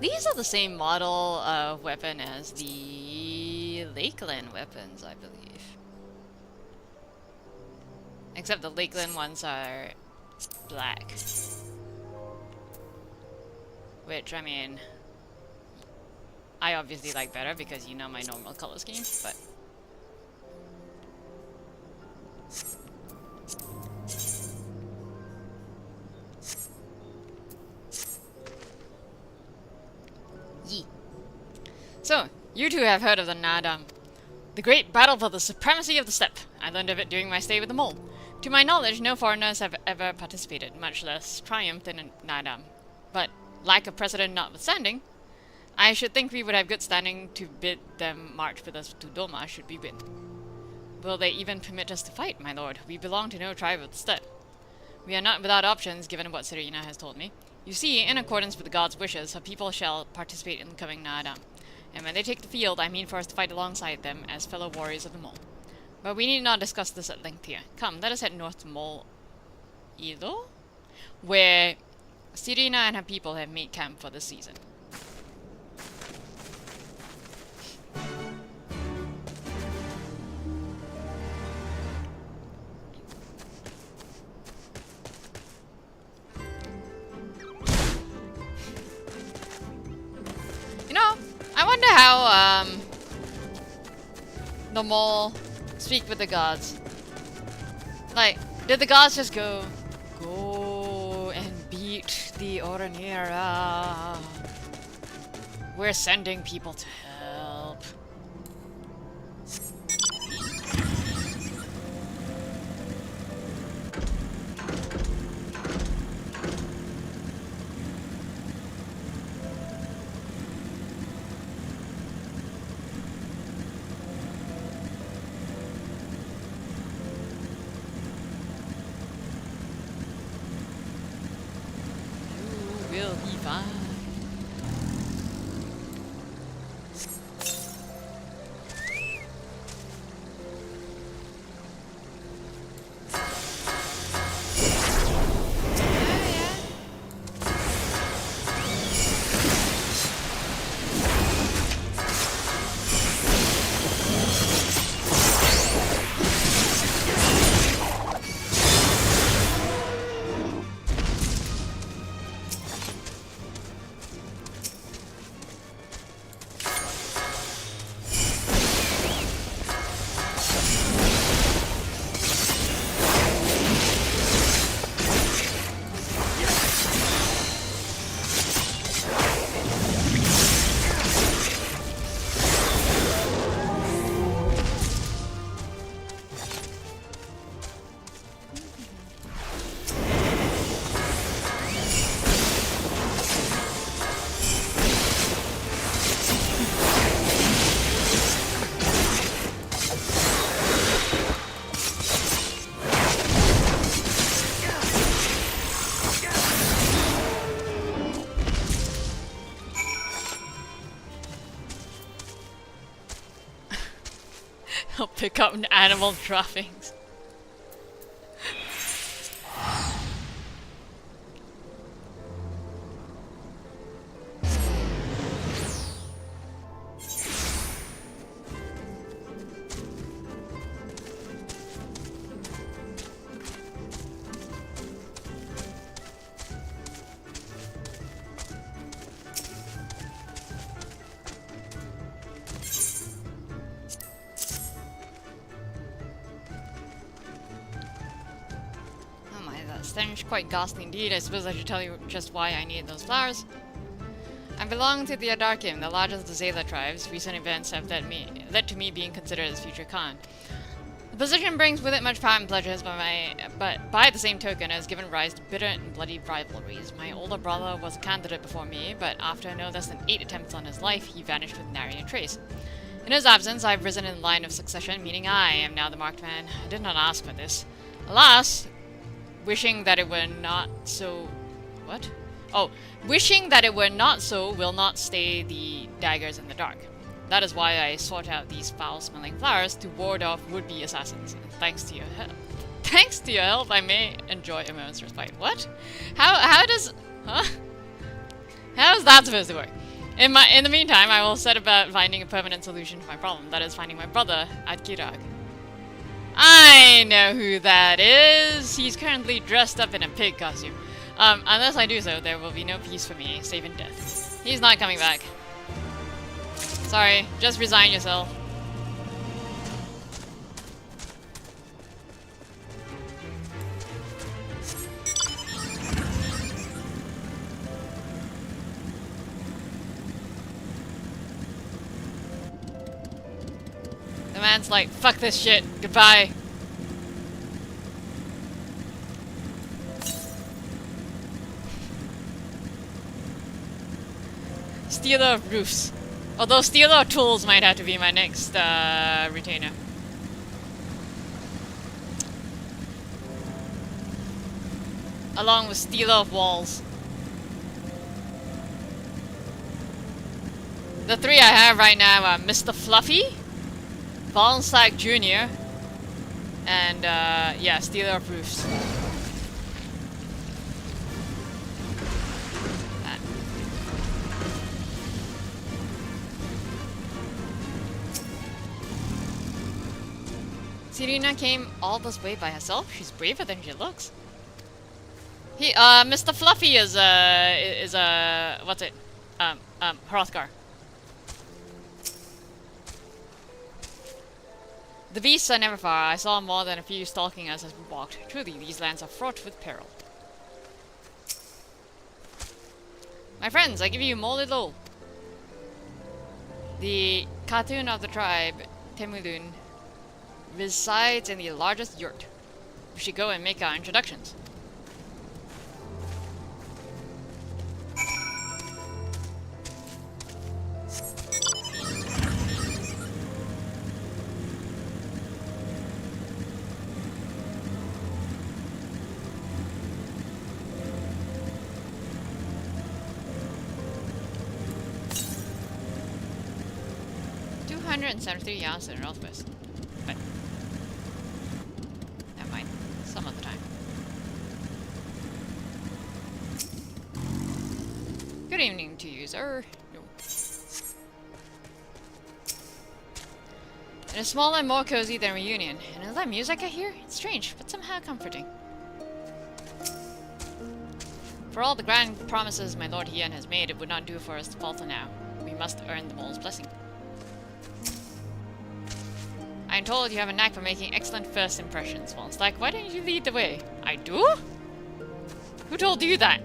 These are the same model of weapon as the Lakeland weapons, I believe. Except the Lakeland ones are black. Which, I mean, I obviously like better because you know my normal color scheme, but... Yee. So, you two have heard of the Nadam. The great battle for the supremacy of the steppe. I learned of it during my stay with the mole. To my knowledge, no foreigners have ever participated, much less triumphed in Nadam. But, lack of precedent notwithstanding, I should think we would have good standing to bid them march with us to Doma should we win. Will they even permit us to fight, my lord? We belong to no tribe of the steppe. We are not without options, given what Serena has told me. You see, in accordance with the god's wishes, her people shall participate in the coming Nadam. And when they take the field, I mean for us to fight alongside them as fellow warriors of the mole. But we need not discuss this at length here. Come, let us head north to Mole Ido, where Serena and her people have made camp for the season. You know, I wonder how the mole speak with the gods. Like, did the gods just go and beat the Oranera? We're sending people to help. Will be fine. I'll pick up animal droppings. Stench quite ghastly indeed. I suppose I should tell you just why I needed those flowers. I belong to the Adarkim, the largest of the Zayla tribes. Recent events have led to me being considered as future Khan. The position brings with it much power and pleasures, but by the same token has given rise to bitter and bloody rivalries. My older brother was a candidate before me, but after no less than 8 attempts on his life, he vanished with nary a trace. In his absence, I have risen in line of succession, meaning I am now the marked man. I did not ask for this. Alas, wishing that it were not so... What? Oh, wishing that it were not so will not stay the daggers in the dark. That is why I sought out these foul-smelling flowers to ward off would-be assassins. And thanks to your help, I may enjoy a moment's respite. What? How does... Huh? How is that supposed to work? In the meantime, I will set about finding a permanent solution to my problem. That is finding my brother at Kirag. I know who that is. He's currently dressed up in a pig costume. Unless I do so, there will be no peace for me, save in death. He's not coming back. Sorry, just resign yourself. The man's like, fuck this shit, goodbye. Stealer of roofs. Although stealer of tools might have to be my next retainer. Along with stealer of walls. The three I have right now are Mr. Fluffy, Vulnstack Jr., and yeah, stealer of roofs. Serena came all this way by herself. She's braver than she looks. Mr. Fluffy is what's it? Hrothgar. The beasts are never far. I saw more than a few stalking us as we walked. Truly, these lands are fraught with peril. My friends, I give you Molilol. The cartoon of the tribe, Temulun, resides in the largest yurt. We should go and make our introductions. $273 yards to the northwest. But never mind. Some other time. Good evening to you, sir. No. It is smaller and more cozy than Reunion. And all that music I hear? It's strange, but somehow comforting. For all the grand promises my Lord Hien has made, it would not do for us to falter now. We must earn the mole's blessing. I am told you have a knack for making excellent first impressions, Vulnstack. Why don't you lead the way? I do? Who told you that?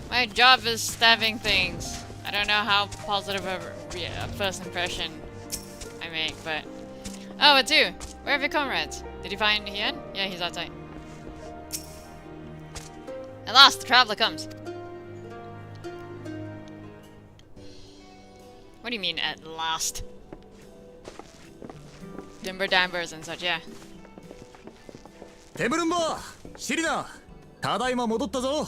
My job is stabbing things. I don't know how positive a first impression I make, but... Oh, it's you! Where have your comrades? Did you find Hien? Yeah, he's outside. At last, the traveler comes. What do you mean, at last? Dimber Dambers and such, yeah. テムルンバーシリナただいま戻ったぞ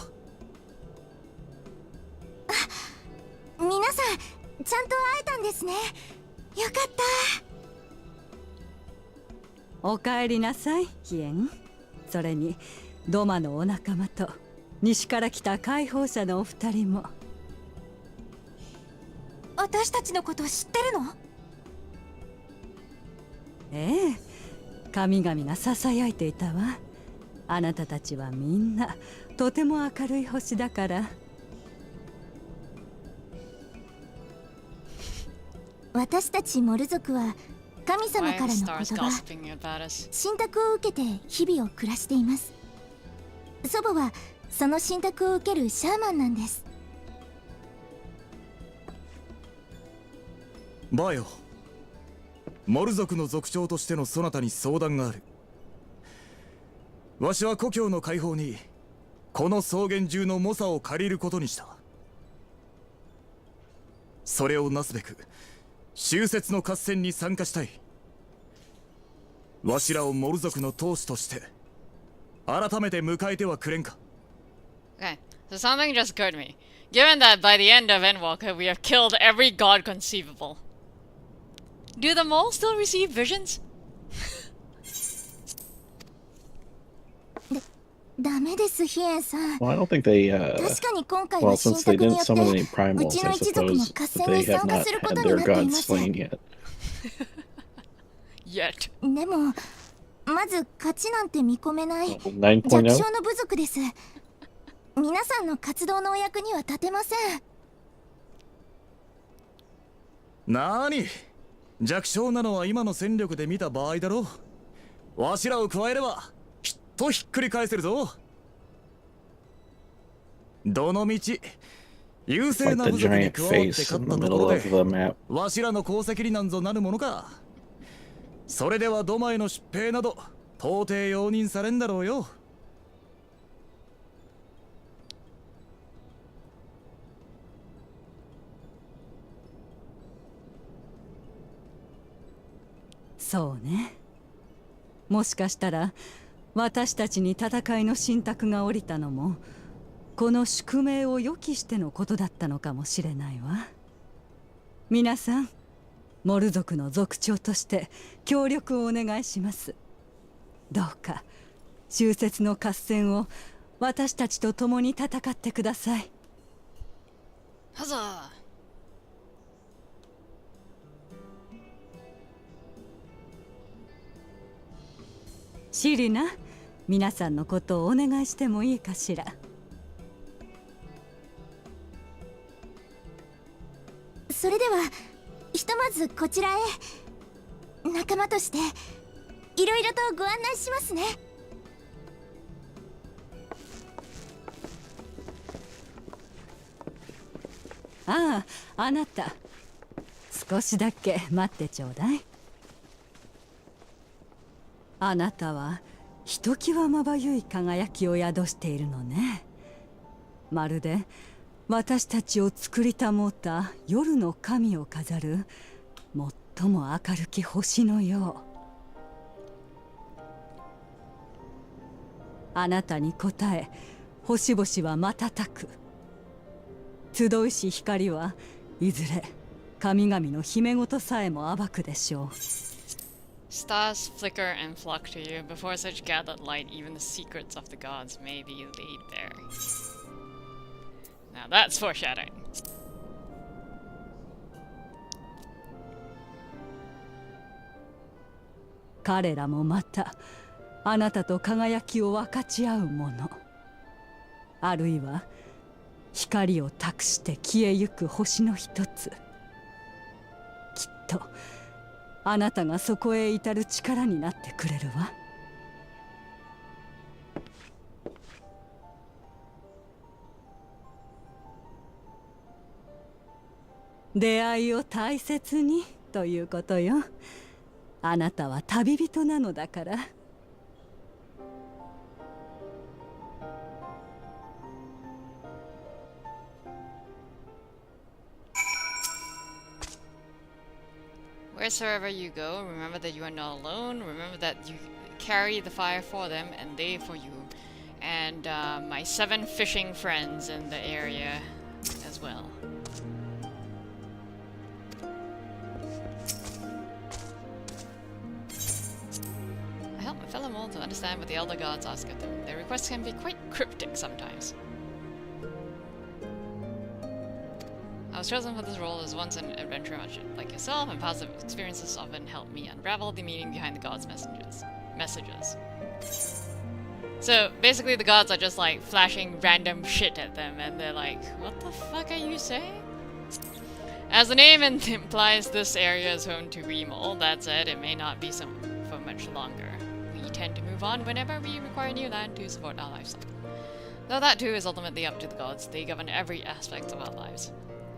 皆さんちゃんと会えたんですね。よかった。おかえりなさい、ヒエン。それにドマのお仲間と西から来た解放者のお二人も。私たちのこと知ってるの？ええ、神々がささやいていたわ。あなたたちはみんなとても明るい星だから。私たちモル族は神様からの言葉、信託を受けて日々を暮らしています。祖母はその信託を受けるシャーマンなんです。バヨ、モル族の族長としてのそなたに相談がある。わしは故郷の解放にこの草原中の猛者を借りることにした。それをなすべく終節の合戦に参加したい。わしらをモル族の当主として改めて迎えてはくれんか。 Okay. So something just occurred to me. Given that by the end of Endwalker we have killed every god conceivable, do the mole still receive visions? ダメですヒエンさん。 Well, I don't think they. 確かに今回 Well, は since 神 they 格に didn't よって summon any う primals, ちの I 一族も suppose 合 that 戦 they に have 参加 not するこ had とに their なってい gods ます。 slain yet. Yet. でもまず勝ちなんて見込めない弱 9.0? 小の部族です。皆さんの活動のお役には立てません。なーに、弱小なのは今の戦力で見た場合だろ。わしらを加えればきっとひっくり返せるぞ。どのみち優勢 Like な the 部族に giant 加わって face 勝 in った the とこ middle ろ of で the map. わしらの功績になんぞなるものか。それではドマへの出兵など到底容認されんだろうよ。そうね。もしかしたら私たちに戦いの信託が下りたのもこの宿命を予期してのことだったのかもしれないわ。皆さん、モル族の族長として協力をお願いします。どうか終節の合戦を私たちと共に戦ってください。 Huzzah! シリナ、皆さんのことをお願いしてもいいかしら。それではひとまずこちらへ仲間としていろいろとご案内しますね。ああ、あなた少しだけ待ってちょうだい。あなたはひときわまばゆい輝きを宿しているのね。まるで私たちを作りたもうた夜の神を飾る最も明るき星のよう。あなたに応え星々は瞬く。集いし光はいずれ神々の秘め事さえも暴くでしょう。 Stars flicker and flock to you. Before such gathered light, even the secrets of the gods may be laid bare. Now that's foreshadowing. 彼らもまたあなたと輝きを分かち合うもの、あるいは光を託して消えゆく星の一つ。きっとあなたがそこへ至る力になってくれるわ。出会いを大切にということよ。あなたは旅人なのだから。Wheresoever you go, remember that you are not alone. Remember that you carry the fire for them and they for you. And my 7 fishing friends in the area as well. I help my fellow mole to understand what the elder gods ask of them. Their requests can be quite cryptic sometimes. I was chosen for this role as once an adventurer like yourself, and past experiences often helped me unravel the meaning behind the gods' messages. So basically the gods are just like flashing random shit at them and they're like, what the fuck are you saying? As the name implies, this area is home to Remol. That said, it may not be so for much longer. We tend to move on whenever we require new land to support our lifestyle. Though that too is ultimately up to the gods, they govern every aspect of our lives.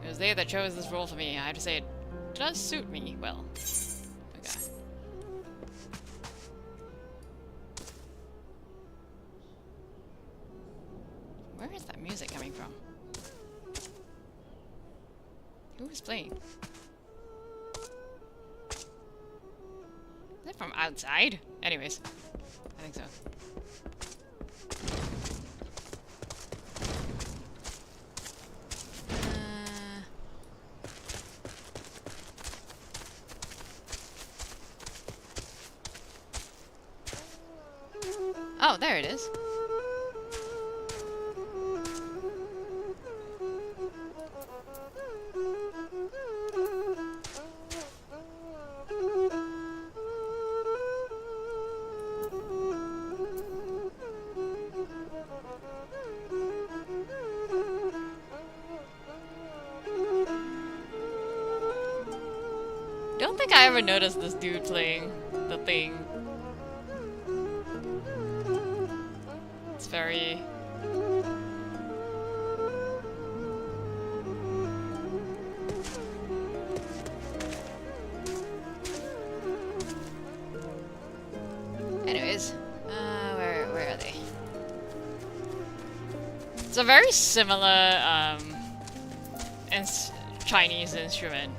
It was they that chose this role for me. I have to say it does suit me well. Okay. Where is that music coming from? Who is playing? Is it from outside? Anyways, I think so. Oh, there it is. Don't think I ever noticed this dude playing the thing. It's very... Anyways, where are they? It's a very similar Chinese instrument.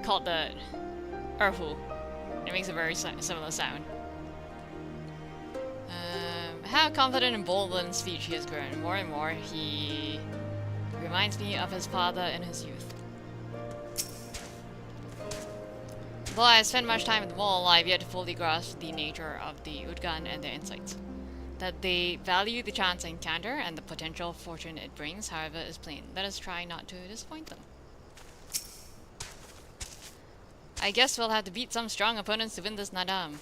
Called the erhu. It makes a very similar sound. How confident and bold in speech he has grown. More and more, he reminds me of his father in his youth. Though I have spent much time at the mall, I have yet to fully grasp the nature of the Udgan and their insights. That they value the chance encounter and the potential fortune it brings, however, is plain. Let us try not to disappoint them. I guess we'll have to beat some strong opponents to win this Nadam.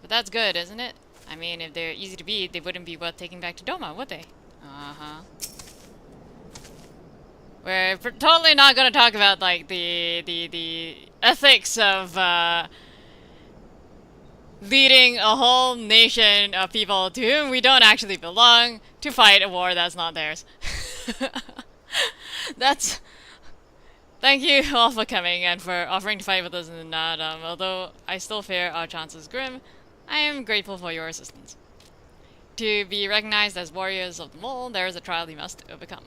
But that's good, isn't it? I mean, if they're easy to beat, they wouldn't be worth taking back to Doma, would they? Uh-huh. We're totally not gonna talk about, like, the ethics of, leading a whole nation of people to whom we don't actually belong to fight a war that's not theirs. That's... Thank you all for coming and for offering to fight with us in the Nadam. Although I still fear our chances grim, I am grateful for your assistance. To be recognized as warriors of the mole, there is a trial you must overcome.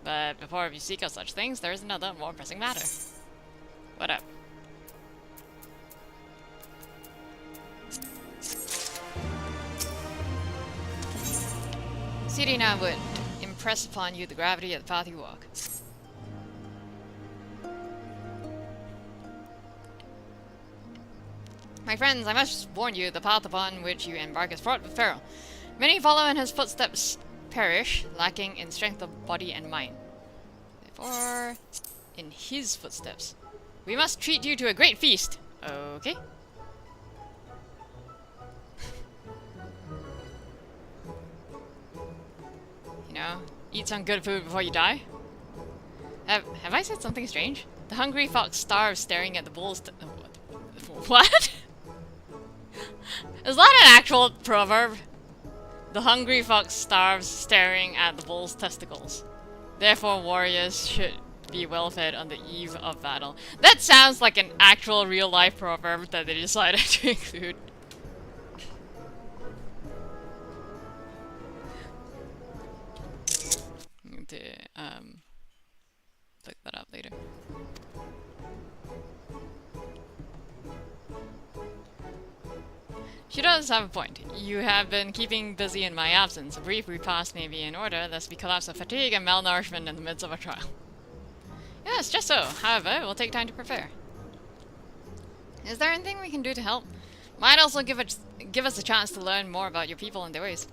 But before you seek out such things, there is another more pressing matter. What up? Sirina would impress upon you the gravity of the path you walk. My friends, I must warn you, the path upon which you embark is fraught with peril. Many follow in his footsteps perish, lacking in strength of body and mind. Therefore, in his footsteps, we must treat you to a great feast. Okay? You know, eat some good food before you die. Have I said something strange? The hungry fox starves staring at the bull's... What? Is that an actual proverb? The hungry fox starves staring at the bull's testicles. Therefore, warriors should be well fed on the eve of battle. That sounds like an actual real-life proverb that they decided to include. I need to look that up later. She does have a point. You have been keeping busy in my absence. A brief repast may be in order, lest we collapse of fatigue and malnourishment in the midst of a trial. Yes, just so. However, it will take time to prepare. Is there anything we can do to help? Might also give us a chance to learn more about your people and their ways.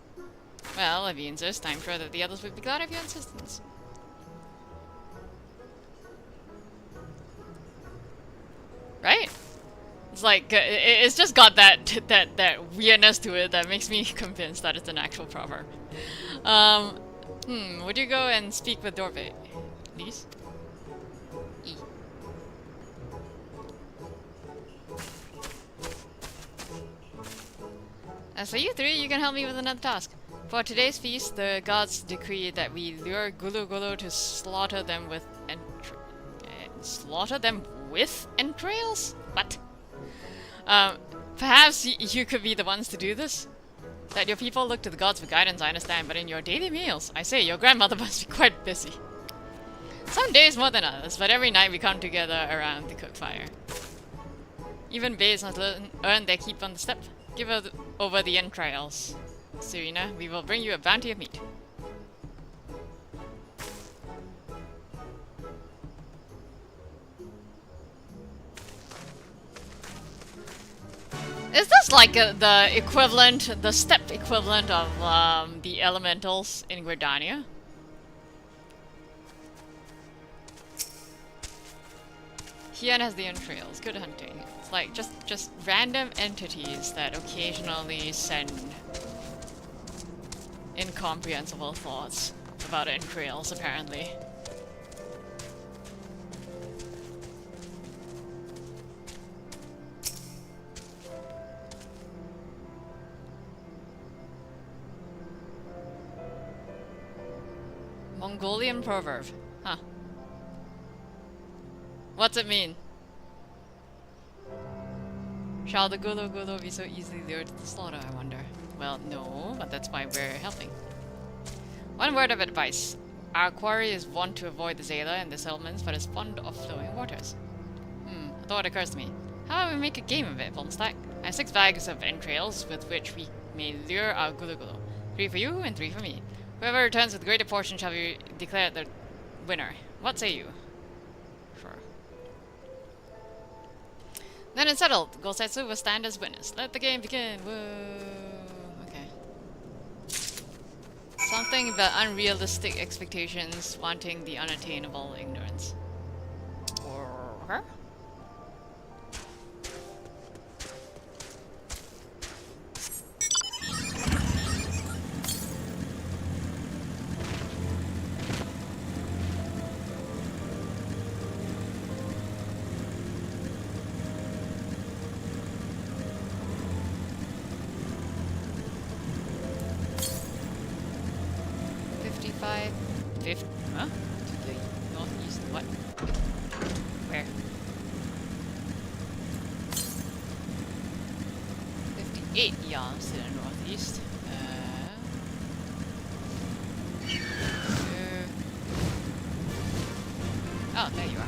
Well, if you insist, I'm sure that the others would be glad of your insistence. Right? It's like, it's just got that weirdness to it that makes me convinced that it's an actual proverb. Would you go and speak with Dorbe, please? E. As for you three, you can help me with another task. For today's feast, the gods decree that we lure Gulu Gulu to slaughter them with entrails? What? Perhaps you could be the ones to do this? That your people look to the gods for guidance, I understand, but in your daily meals, I say, your grandmother must be quite busy. Some days more than others, but every night we come together around the cook fire. Even babes must earn their keep on the step. Give over the entrails. Serena, we will bring you a bounty of meat. Is this like the equivalent, the step equivalent of the elementals in Gridania? Hien has the entrails. Good hunting. It's like just random entities that occasionally send incomprehensible thoughts about entrails, apparently. Mongolian proverb. Huh. What's it mean? Shall the Gulu Gulu be so easily lured to the slaughter, I wonder? Well, no, but that's why we're helping. One word of advice. Our quarry is wont to avoid the Zayla and the settlements, but is fond of flowing waters. A thought occurs to me. How about we make a game of it, Vulnstack? I have 6 bags of entrails with which we may lure our Gulu Gulu. 3 for you and 3 for me. Whoever returns with greater portion shall be declared the winner. What say you? Sure. Then it's settled. Gosetsu will stand as witness. Let the game begin. Whoa. Okay. Something about unrealistic expectations, wanting the unattainable ignorance. Or her? Huh? To the northeast, what? Where? 58 yards to the northeast. Oh, there you are.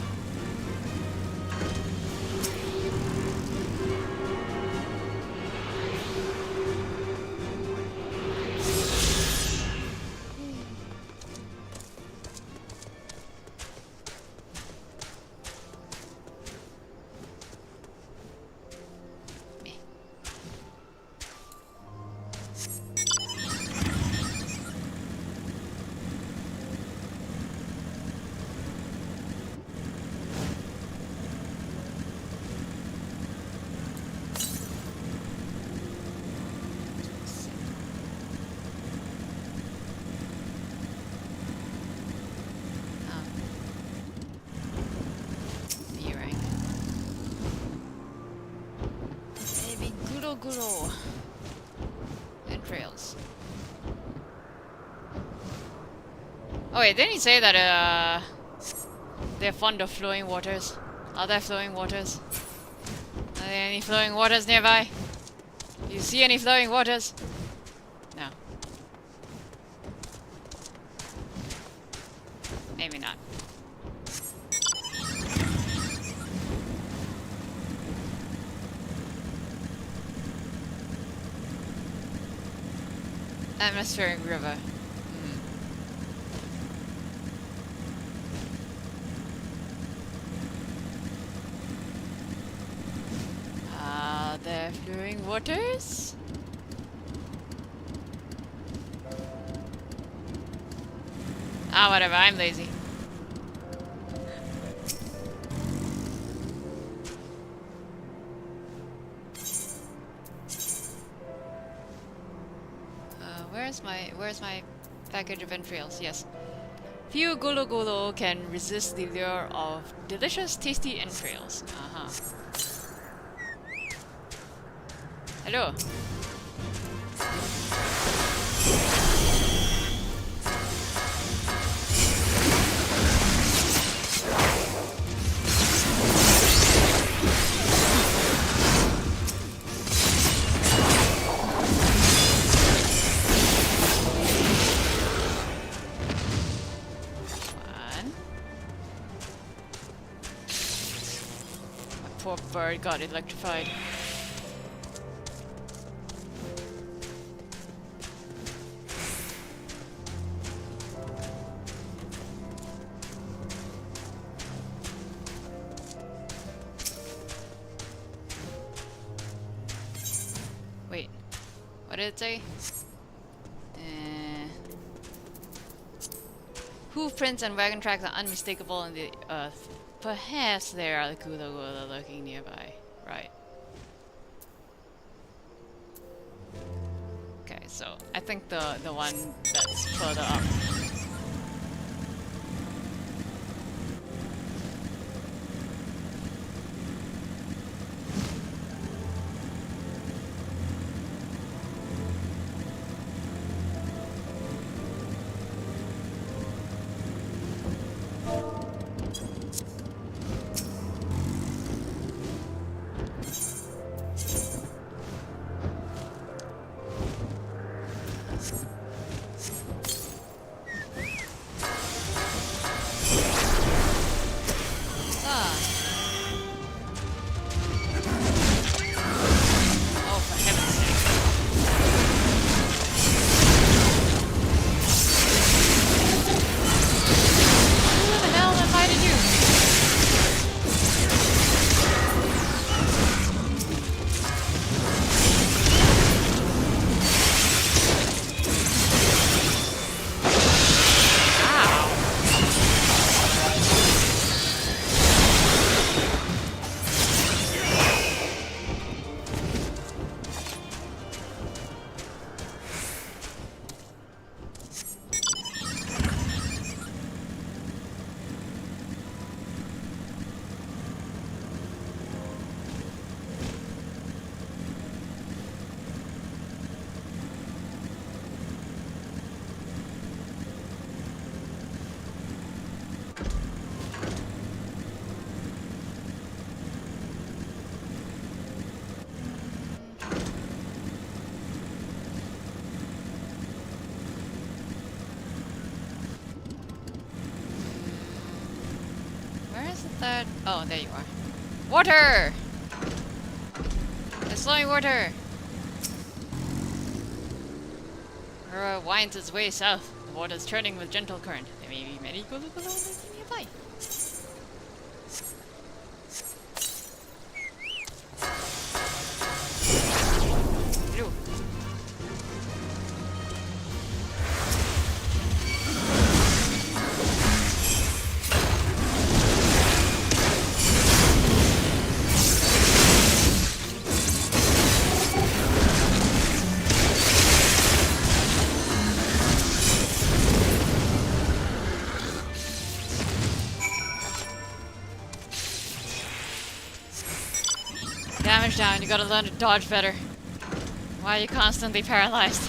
Guro entrails. Oh wait, didn't he say that they're fond of flowing waters? Are there flowing waters? Are there any flowing waters nearby? Do you see any flowing waters? No. Maybe not. Atmospheric river. Are there flowing waters? Ah, whatever, I'm lazy. Where's my package of entrails? Yes. Few Gulu Gulu can resist the lure of delicious, tasty entrails. Hello. Poor bird got electrified. did it say? Hoof prints and wagon tracks are unmistakable in the earth. Perhaps there are the Gula Gula lurking nearby. Right. Okay, so I think the one that's further up. That? Oh, there you are. Water! It's flowing water! Rura winds its way south. The water is churning with gentle current. There may be many Gulu Gulu lurking nearby. Hello. Damagedown, you gotta learn to dodge better. Why are you constantly paralyzed?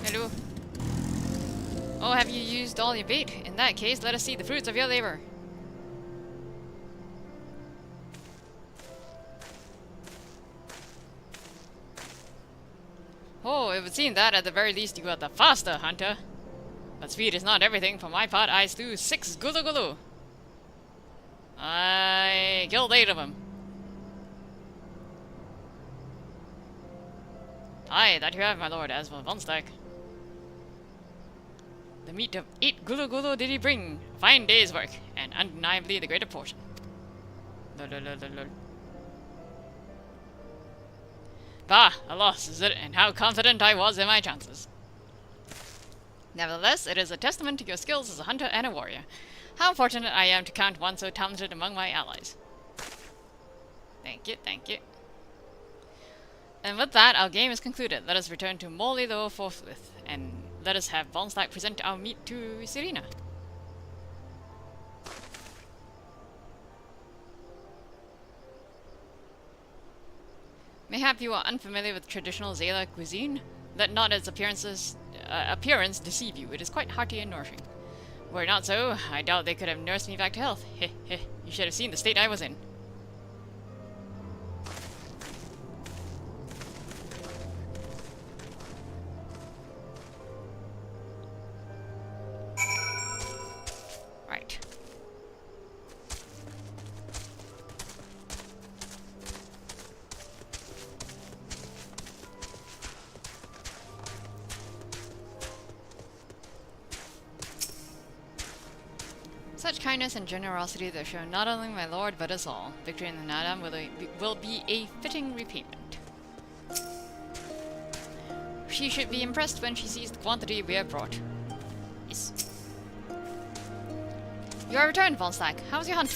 Hello. Oh, have you used all your bait? In that case, let us see the fruits of your labor. Oh, it would seem that at the very least you are the faster hunter. But speed is not everything. For my part, I slew 6 Gulu Gulu. I killed 8 of them. Aye, that you have, my lord, as for Vulnstack. The meat of 8 Gulu Gulu did he bring. A fine day's work, and undeniably the greater portion. Lol. Bah, a loss, is it? And how confident I was in my chances. Nevertheless, it is a testament to your skills as a hunter and a warrior. How fortunate I am to count one so talented among my allies. Thank you, thank you. And with that, our game is concluded. Let us return to Molilo forthwith, and let us have Vulnstack present our meat to Serena. Mayhap you are unfamiliar with traditional Zayla cuisine? Let not its appearances appearance deceive you. It is quite hearty and nourishing. Were it not so, I doubt they could have nursed me back to health. Heh heh. You should have seen the state I was in. Right. Such kindness and generosity that shown not only my lord but us all. Victory in the Nadam will be a fitting repayment. She should be impressed when she sees the quantity we have brought. Yes. You are returned, Vulnstack. How was your hunt?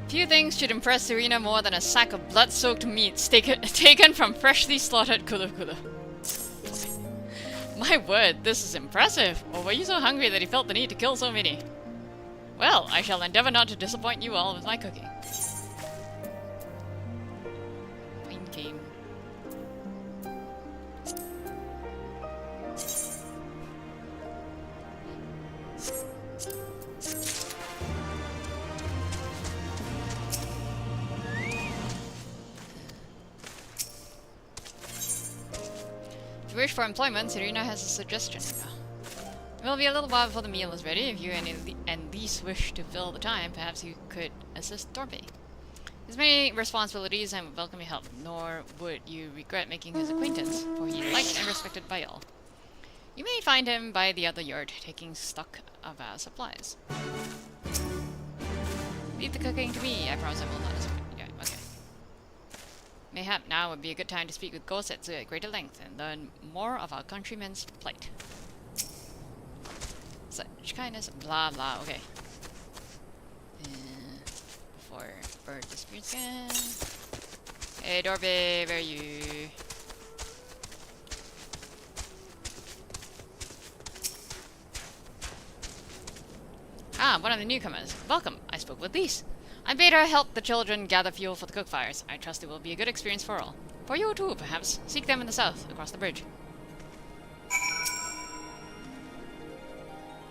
Few things should impress Serena more than a sack of blood-soaked meats taken from freshly slaughtered Kulu Kulu. My word, this is impressive. Or were you so hungry that he felt the need to kill so many? Well, I shall endeavor not to disappoint you all with my cooking. Fine game. If you wish for employment, Serena has a suggestion. It will be a little while before the meal is ready. If you and Lise wish to fill the time, perhaps you could assist Dorby. His many responsibilities and would welcome your help, nor would you regret making his acquaintance, for he is liked and respected by all. You may find him by the other yard, taking stock of our supplies. Leave the cooking to me, I promise I will not disappoint. Yeah, okay. Mayhap now would be a good time to speak with Gosetsu at greater length and learn more of our countrymen's plight. Such kindness, blah blah, okay. Before bird disappears again. Hey Dorby, where are you? Ah, one of the newcomers. Welcome, I spoke with Lise. I bade her help the children gather fuel for the cook fires. I trust it will be a good experience for all. For you too, perhaps. Seek them in the south, across the bridge.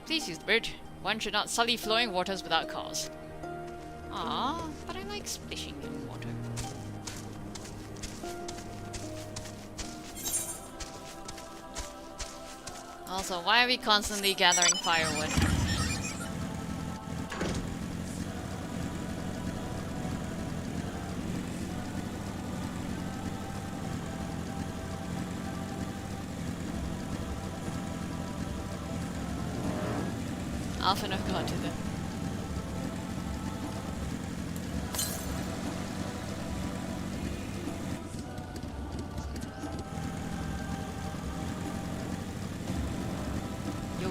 Please use the bridge. One should not sully flowing waters without cause. Ah, but I like splishing in water. Also, why are we constantly gathering firewood? Often I've got to them. Yo.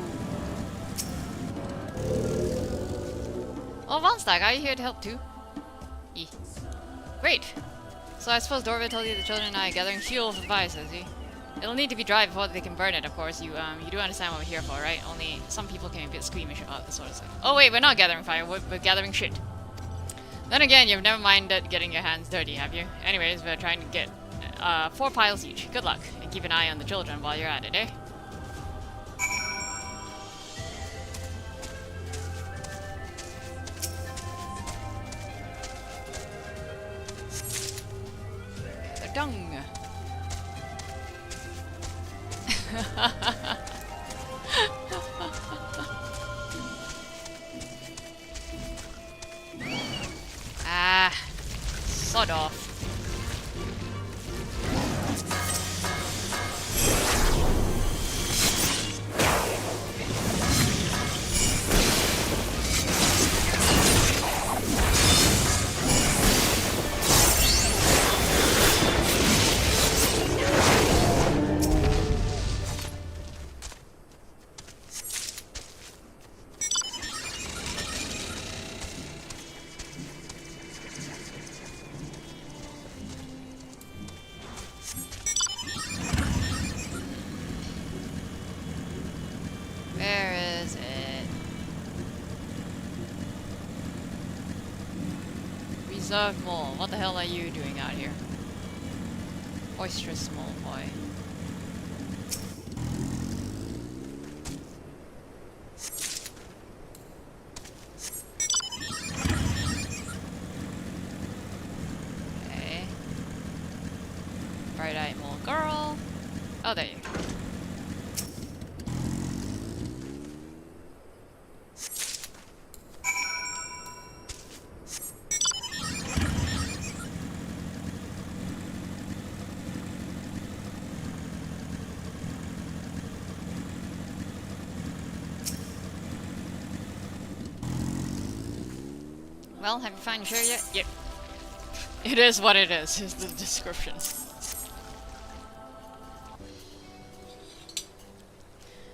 Oh, Vulnstack, are you here to help too? Great! So I suppose Dorva told you the children and I are gathering fuel for the fire, says he. It'll need to be dry before they can burn it, of course. You do understand what we're here for, right? Only some people can be a bit squeamish about this sort of stuff. Oh wait, we're not gathering firewood, we're gathering shit. Then again, you've never minded getting your hands dirty, have you? Anyways, we're trying to get 4 piles each. Good luck, and keep an eye on the children while you're at it, eh? The dung. Ah, sod off. Where is it? Reserved mole. What the hell are you doing out here? Boisterous mole boy. Bright-eyed mole girl. Oh, there you go. Well, have you found your shirt yet? Yep. It is what it is the description.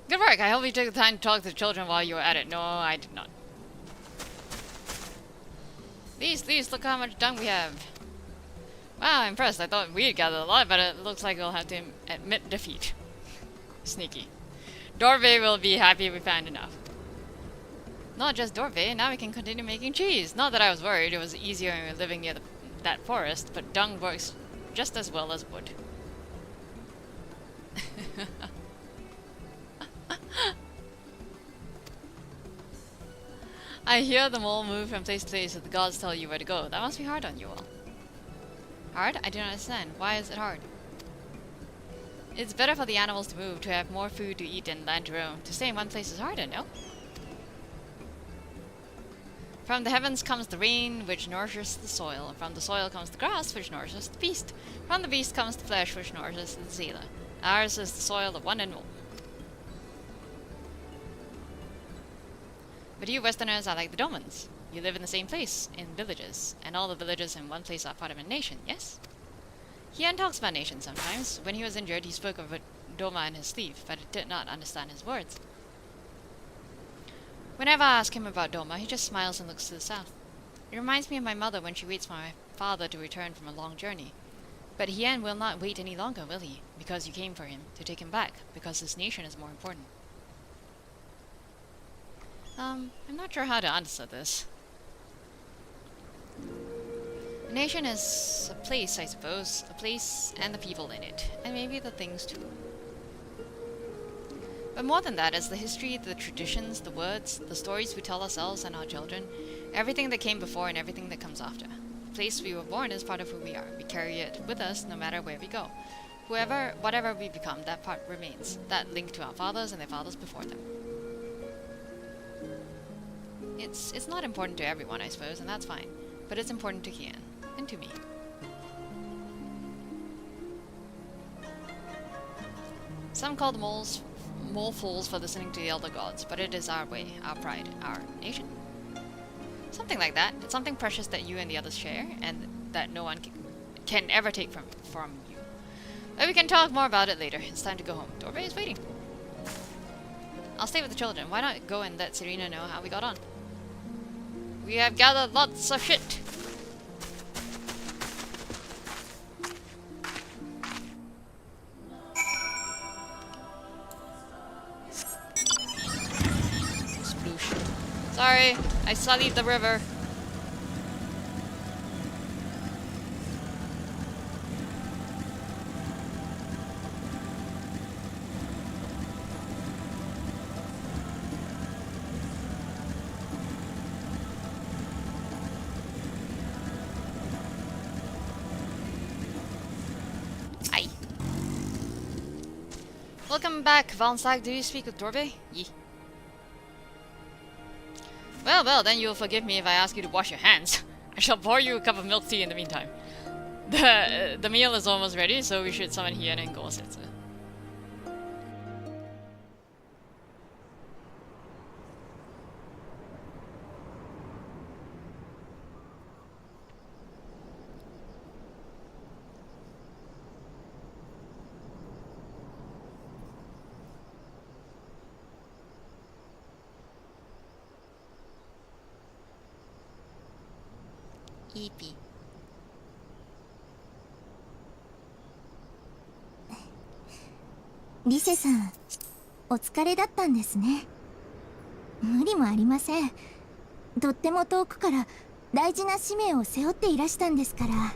Good work! I hope you took the time to talk to the children while you were at it. No, I did not. These, look how much dung we have. Wow, I'm impressed. I thought we'd gathered a lot, but it looks like we'll have to admit defeat. Sneaky. Dorve will be happy we found enough. Not just Dorve, now we can continue making cheese. Not that I was worried, it was easier when we were living near that forest, but dung works just as well as wood. I hear them all move from place to place if the gods tell you where to go. That must be hard on you all. Hard? I do not understand. Why is it hard? It's better for the animals to move, to have more food to eat and land to roam. To stay in one place is harder, no? From the heavens comes the rain, which nourishes the soil. And from the soil comes the grass, which nourishes the beast. From the beast comes the flesh, which nourishes the sailor. Ours is the soil of one and all. But you Westerners are like the Domans. You live in the same place, in villages. And all the villages in one place are part of a nation, yes? Hien talks about nations sometimes. When he was injured, he spoke of a Doma in his sleeve, but I did not understand his words. Whenever I ask him about Doma, he just smiles and looks to the south. It reminds me of my mother when she waits for my father to return from a long journey. But Hien will not wait any longer, will he? Because you came for him, to take him back, because this nation is more important. I'm not sure how to answer this. A nation is a place, I suppose. A place and the people in it. And maybe the things too. But more than that, it's the history, the traditions, the words, the stories we tell ourselves and our children, everything that came before and everything that comes after. The place we were born is part of who we are. We carry it with us no matter where we go. Whatever we become, that part remains. That link to our fathers and their fathers before them. It's not important to everyone, I suppose, and that's fine. But it's important to Hien, and to me. Some call the mole fools for listening to the elder gods, but it is our way, our pride, our nation. Something like that. It's something precious that you and the others share, and that no one can ever take from you. But we can talk more about it later. It's time to go home. Dorve is waiting. I'll stay with the children. Why not go and let Serena know how we got on? We have gathered lots of shit. Sploosh. Sorry, I sullied the river. Welcome back, Vulnstack. Do you speak with Dorve? Yee. Well, then you'll forgive me if I ask you to wash your hands. I shall pour you a cup of milk tea in the meantime. The meal is almost ready, so we should summon Hien and go sit. EP。リセさん、お疲れだったんですね。無理もありません。とっても遠くから大事な使命を背負っていらしたんですから。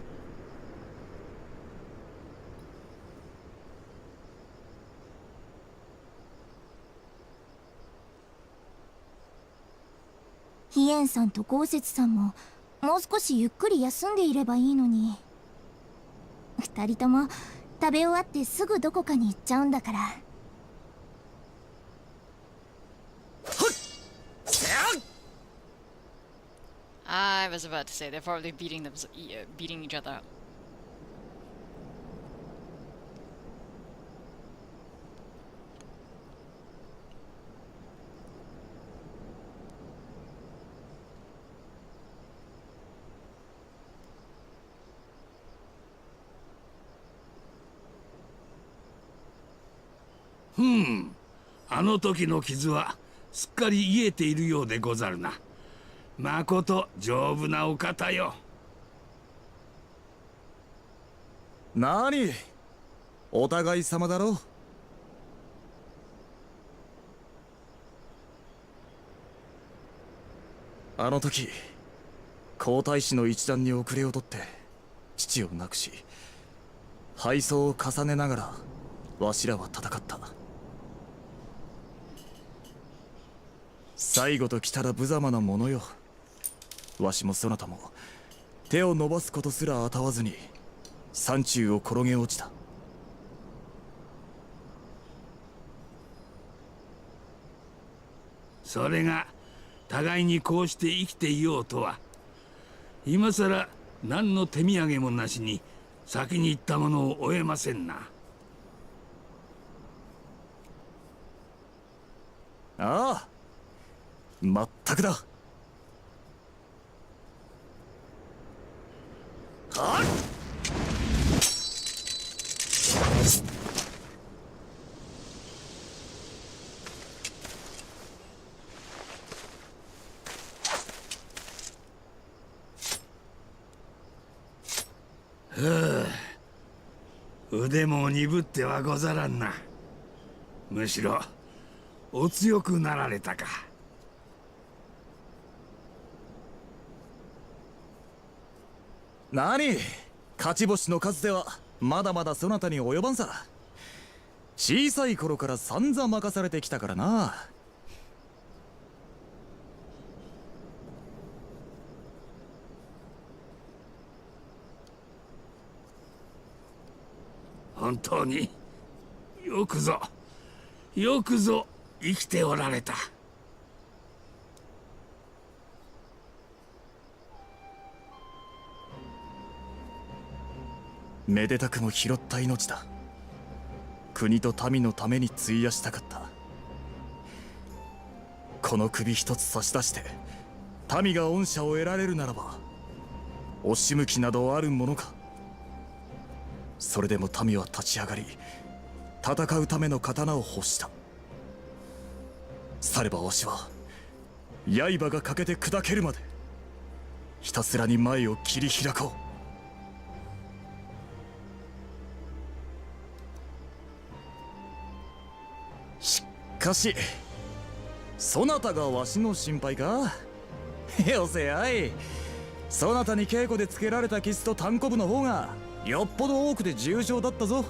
ヒエンさんと豪雪さんももう少しゆっくり休んでいればいいのに。二人とも食べ終わってすぐどこかに行っちゃうんだから。I was about to say they're probably beating each other up. .あの時の傷はすっかり癒えているようでござるな。まこと丈夫なお方よ。なに、お互い様だろ。あの時皇太子の一団に遅れをとって父を亡くし、敗走を重ねながらわしらは戦った。最後ときたら無様なものよ。わしもそなたも手を伸ばすことすらあたわずに山中を転げ落ちた。それが互いにこうして生きていようとは、今さら何の手土産もなしに先に行ったものを追えませんな。ああ、まったくだ。はっ！腕も鈍ってはござらんな。むしろお強くなられたか。なに、勝ち星の数ではまだまだそなたに及ばんさ。小さい頃から散々任されてきたからな。本当によくぞよくぞ生きておられた。めでたくも拾った命だ。国と民のために費やしたかった。この首一つ差し出して民が恩赦を得られるならば、惜しむ気などあるものか。それでも民は立ち上がり、戦うための刀を欲した。さればわしは刃が欠けて砕けるまでひたすらに前を切り開こう。しかしそなたがわしの心配か。よせやい。そなたに稽古でつけられた傷と単行部の方がよっぽど多くて重傷だったぞ。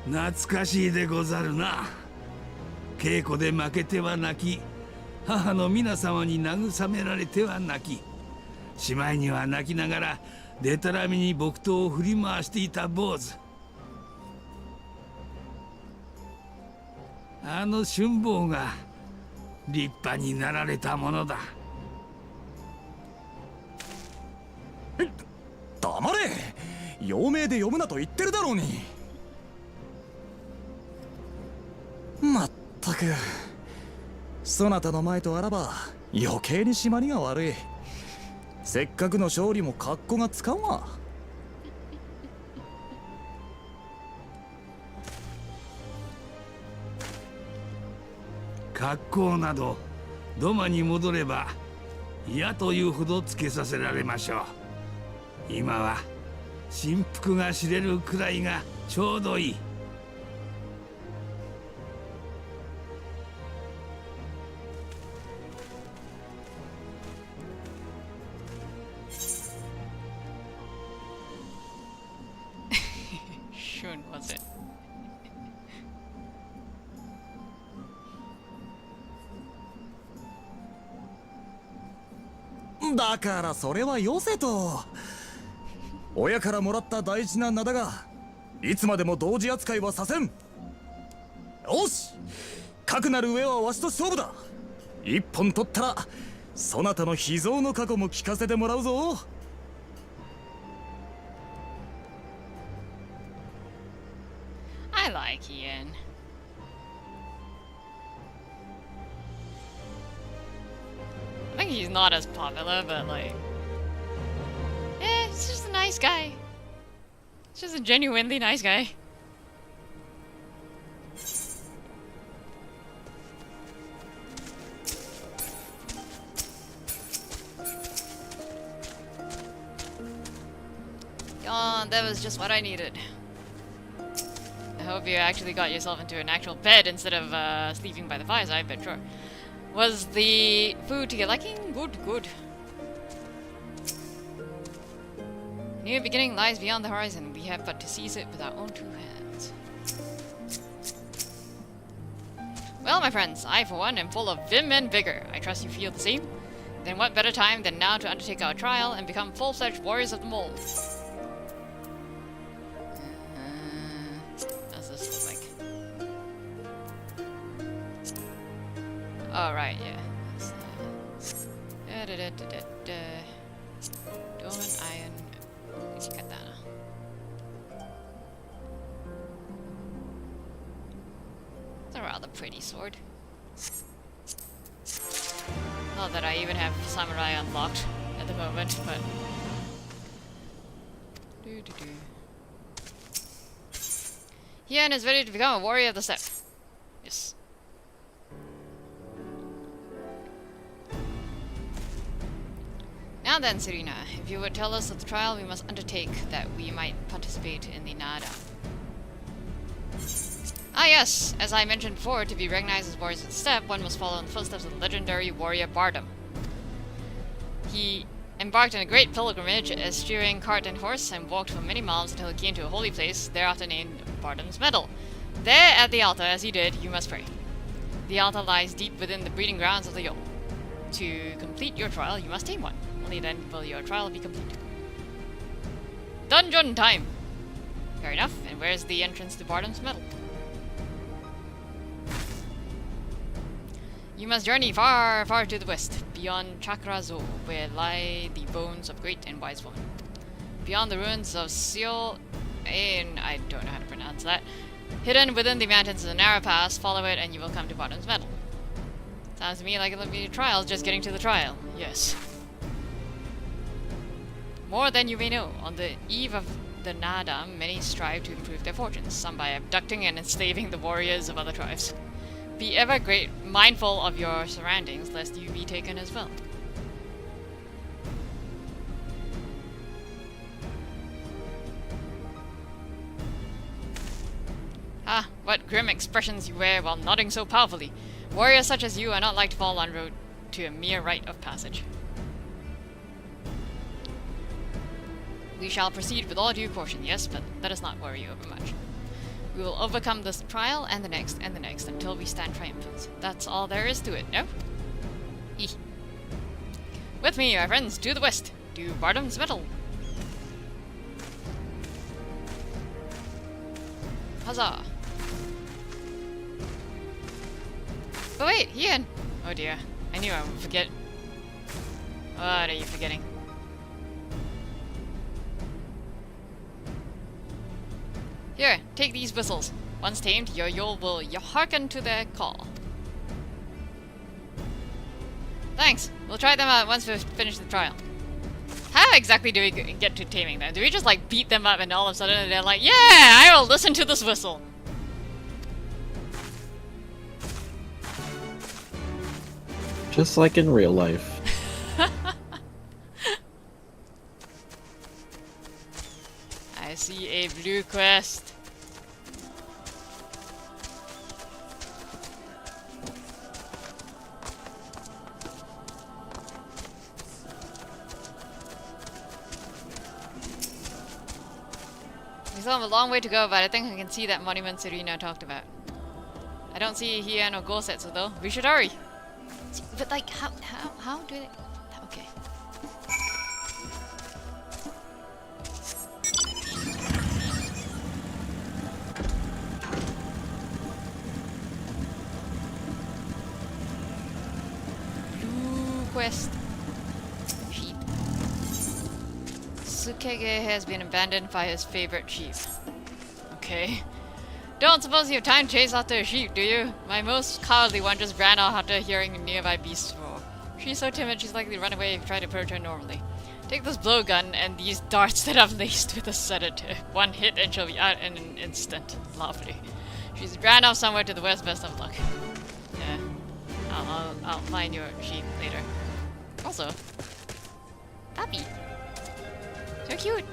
懐かしいでござるな。稽古で負けては泣き、母の皆様に慰められては泣き、しまいには泣きながらでたらめに木刀を振り回していた坊主。あの春坊が立派になられたものだ。黙れ。陽明で読むなと言ってるだろうに。まったくそなたの前とあらば余計に締まりが悪い。せっかくの勝利も格好がつかんわ。格好など土間に戻れば嫌というほどつけさせられましょう。今は振幅が知れるくらいがちょうどいい。Shun was it? だからそれはよせと。親からもらった大事な名だが、いつまでも同時扱いはさせん。よし、かくなる上はわしと勝負だ。一本取ったらそなたの秘蔵の過去も聞かせてもらうぞ。I like Ian. I think he's not as popular, but like, he's just a nice guy. He's just a genuinely nice guy. Oh, that was just what I needed. I hope you actually got yourself into an actual bed instead of sleeping by the fireside, but sure. Was the food to your liking? Good, good. A new beginning lies beyond the horizon. We have but to seize it with our own two hands. Well, my friends, I for one am full of vim and vigor. I trust you feel the same. Then what better time than now to undertake our trial and become full-fledged warriors of the mold? How's this look like? Alright, yeah. Dormant iron. Katana. It's a rather pretty sword. Not that I even have samurai unlocked at the moment, but Hien is ready to become a warrior of the steppe. Yes. Now then, Serena, if you would tell us of the trial we must undertake that we might participate in the Nada. Ah yes, as I mentioned before, to be recognized as warriors of the steppe, one must follow in the footsteps of the legendary warrior Bardam. He embarked on a great pilgrimage, steering cart and horse, and walked for many miles until he came to a holy place, thereafter named Bardam's Meadow. There, at the altar, as he did, you must pray. The altar lies deep within the breeding grounds of the Yol. To complete your trial, you must tame one. Only then will your trial be complete. Dungeon time! Fair enough, and where's the entrance to Bardam's Meadow? You must journey far, far to the west, beyond Chakrazo, where lie the bones of great and wise women. Beyond the ruins of Seol, and I don't know how to pronounce that, hidden within the mountains is a narrow pass. Follow it and you will come to Bardam's Meadow. Sounds to me like it'll be a trial, just getting to the trial. Yes. More than you may know, on the eve of the Nada, many strive to improve their fortunes, some by abducting and enslaving the warriors of other tribes. Be ever mindful of your surroundings, lest you be taken as well. Ah, what grim expressions you wear while nodding so powerfully. Warriors such as you are not like to fall on road to a mere rite of passage. We shall proceed with all due caution, yes, but let us not worry over much. We will overcome this trial and the next until we stand triumphant. That's all there is to it, no? Eeh. With me, my friends, to the west, to Bardam's Meadow. Huzzah! But wait, Ian! Oh dear, I knew I would forget. What are you forgetting? Here, take these whistles. Once tamed, your Yol will hearken to their call. Thanks. We'll try them out once we've finished the trial. How exactly do we get to taming them? Do we just like beat them up and all of a sudden they're like, yeah, I will listen to this whistle? Just like in real life. I see a blue quest. We still have a long way to go, but I think I can see that monument Serena talked about. I don't see here no goal sets though. We should hurry. But like, how do they? Okay. quest. Sheep. Tsukege has been abandoned by his favorite sheep. Okay. Don't suppose you have time to chase after a sheep, do you? My most cowardly one just ran off after hearing a nearby beast roar. She's so timid she's likely to run away if you try to approach her normally. Take this blowgun and these darts that I've laced with a sedative. One hit and she'll be out in an instant. Lovely. She's ran off somewhere to the west. Best of luck. Yeah. I'll find your sheep later. Also, puppy. So cute.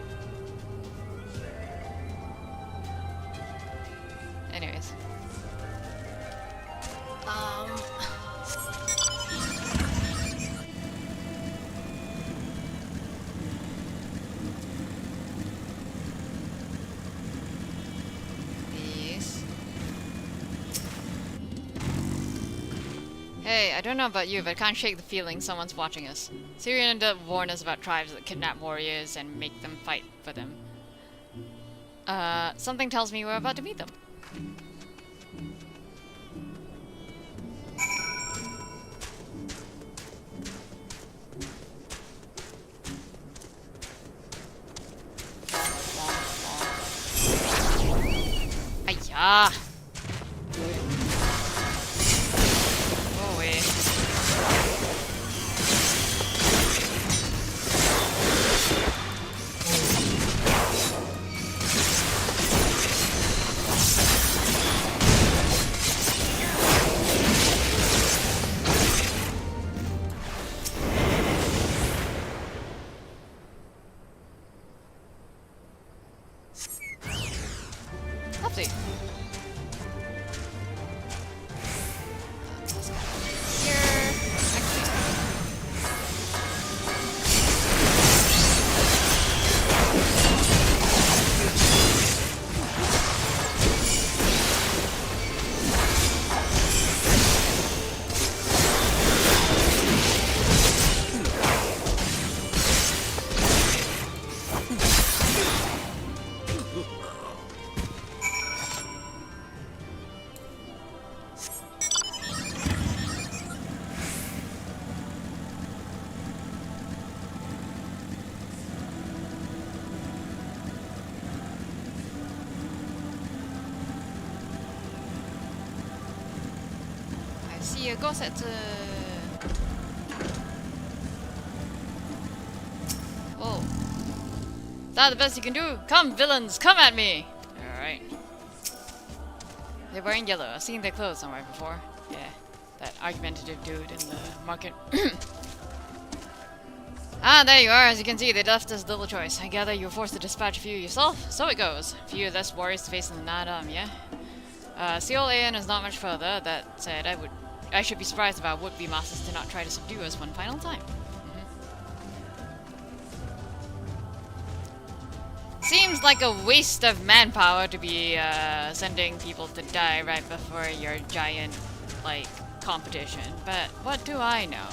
Anyways. These. Hey, I don't know about you, but I can't shake the feeling someone's watching us. Syrian warned us about tribes that kidnap warriors and make them fight for them. Something tells me we're about to meet them. Ayah! Go away. Lovely. Here. See you, go set. Whoa. Is that the best you can do? Come, villains, come at me! Alright. They're wearing yellow. I've seen their clothes somewhere before. Yeah, that argumentative dude in the market. Ah, there you are. As you can see, they left us little choice. I gather you were forced to dispatch a few yourself? So it goes. A few less warriors to face in the Nadam, yeah? Seoul Aeon is not much further. That said, I should be surprised if our would-be masters did not try to subdue us one final time. Seems like a waste of manpower to be sending people to die right before your giant, like, competition. But what do I know?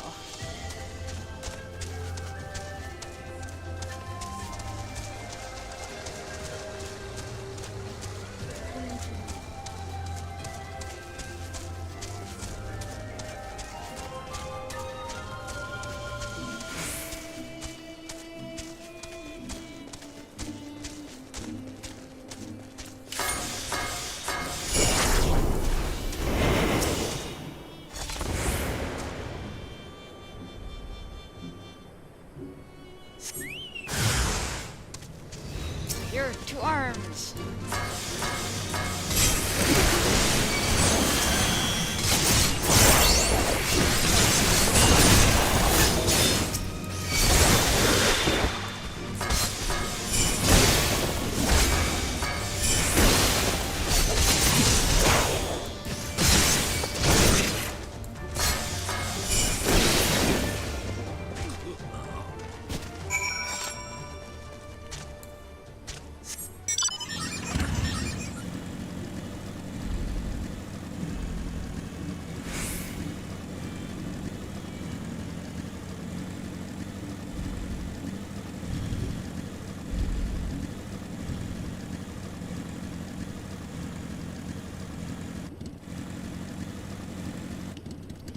Your two arms!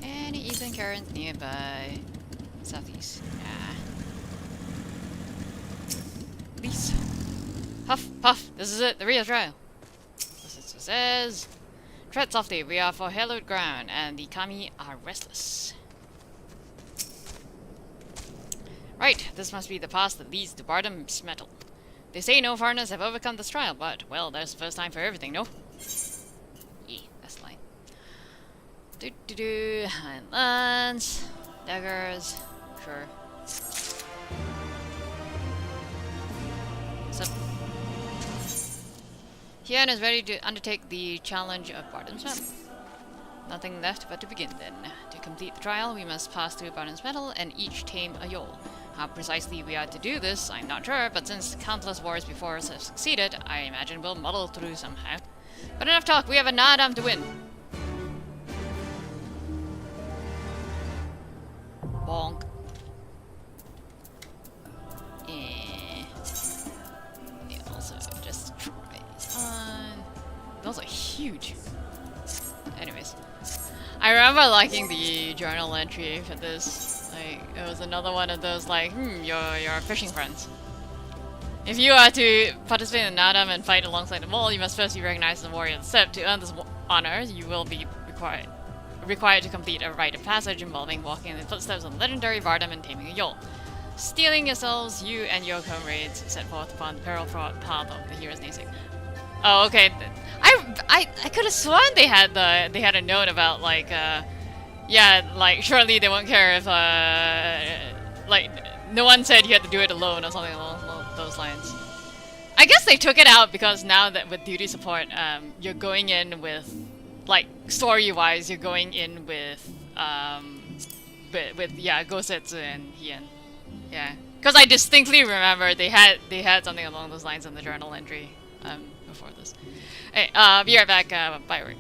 Any Ethan Karens nearby? Southeast. Please. Huff, puff. This is it. The real trial. This says. Tread softly. We are for hallowed ground, and the kami are restless. Right. This must be the pass that leads to Bardam's metal. They say no foreigners have overcome this trial, but, well, there's the first time for everything, no? Yeah, that's the line. Highlands. Daggers. Sure. What's up? Hien is ready to undertake the challenge of Bardam's Metal. Nothing left but to begin then. To complete the trial, we must pass through Bardam's Metal and each tame a Yol. How precisely we are to do this, I'm not sure, but since countless wars before us have succeeded, I imagine we'll muddle through somehow. But enough talk, we have a Nadam to win. Bonk. Also, just try these on. Those are huge. Anyways. I remember liking the journal entry for this. Like, it was another one of those, like, you're fishing friends. If you are to participate in Nadam and fight alongside the mole, you must first be recognized as a warrior of the steppe. To earn this honor, you will be required to complete a rite of passage involving walking in the footsteps of the legendary Vardam and taming a Yol. Stealing yourselves, you and your comrades set forth upon the peril-fraught path of the hero's namesake. Oh, okay. I could have sworn they had a note about like yeah, like surely they won't care if like no one said you had to do it alone or something along those lines. I guess they took it out because now that with duty support, you're going in with like story-wise, you're going in with yeah, Gosetsu and Hien. Yeah, because I distinctly remember they had something along those lines in the journal entry before this. Hey, be right back. Bye, Rick.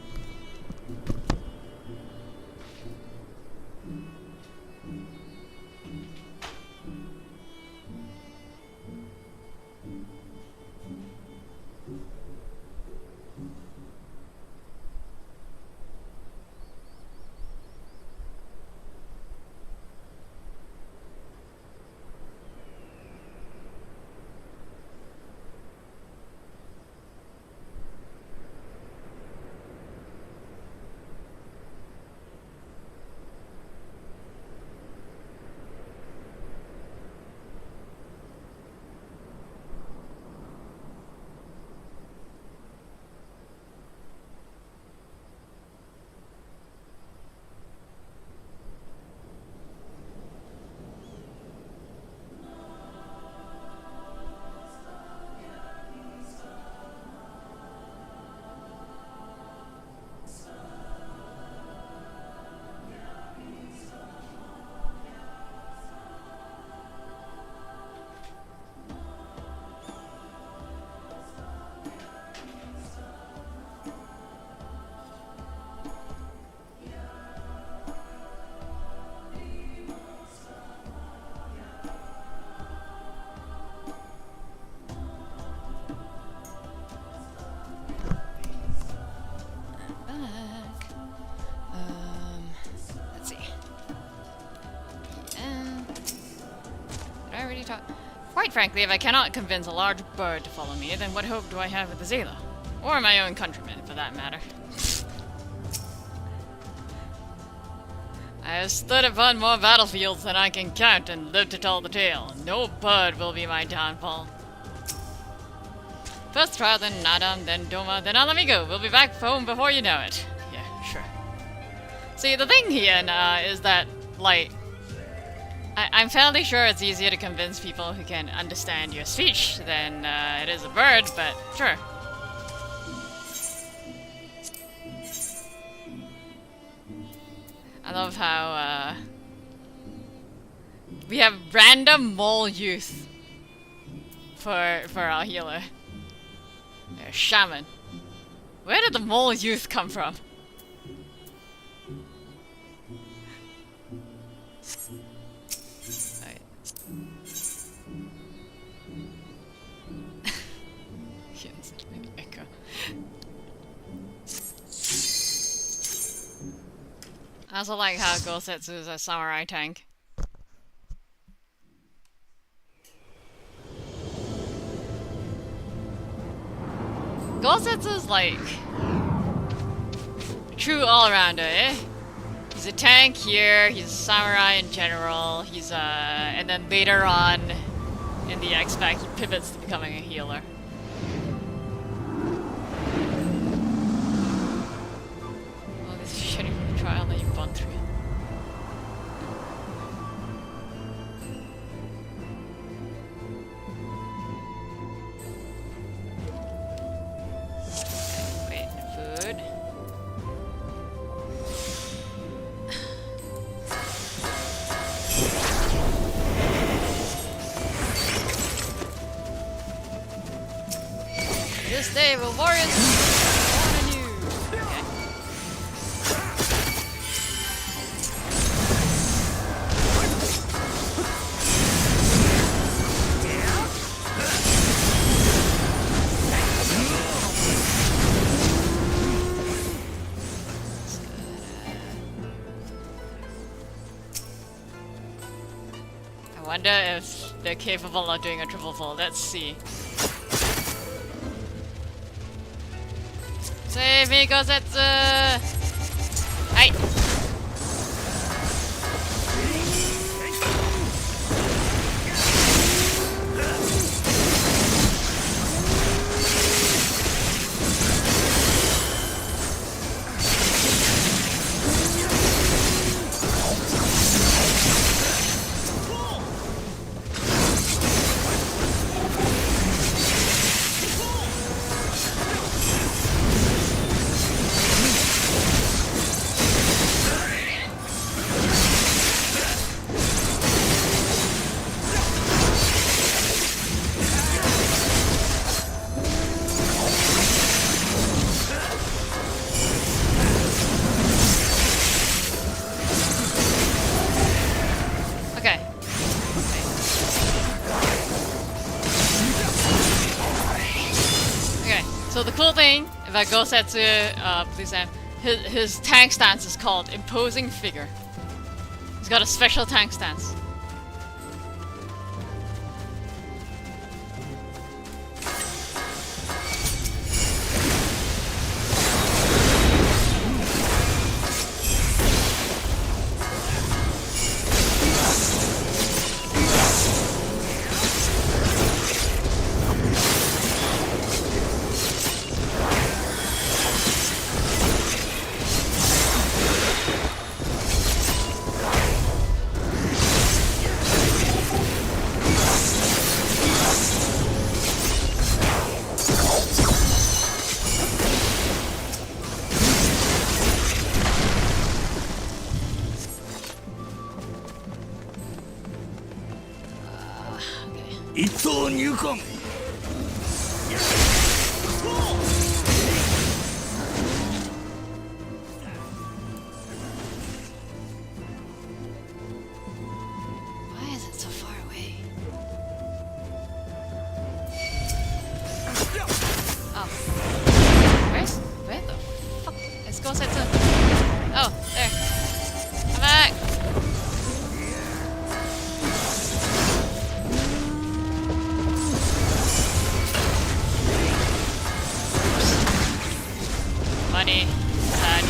Quite frankly, if I cannot convince a large bird to follow me, then what hope do I have with the Zayla? Or my own countrymen, for that matter. I have stood upon more battlefields than I can count and lived to tell the tale. No bird will be my downfall. First trial, then Nadam, then Doma, then Alamigo. We'll be back home before you know it. Yeah, sure. See, the thing here is that, like, I'm fairly sure it's easier to convince people who can understand your speech than it is a bird, but sure. I love how we have random mole youth for our healer. Shaman. Where did the mole youth come from? I also like how Gosetsu is a samurai tank. Gosetsu's like true all-rounder, eh? He's a tank here, he's a samurai in general, he's and then later on in the X-Pack he pivots to becoming a healer. Oh, this is shitty from the trial that you've gone through. Wait, food. This day will warriors born anew. Okay. I wonder if they're capable of doing a triple fold. Let's see. Save me, Gosetsu! Hey! Okay. Okay, so the cool thing about Gosetsu, please Sam, his tank stance is called Imposing Figure. He's got a special tank stance. Okay. 一刀入魂 Why is it so far away? Oh. Where the fuck is Gosetsu? Oh, there. Come back! Money. Sad.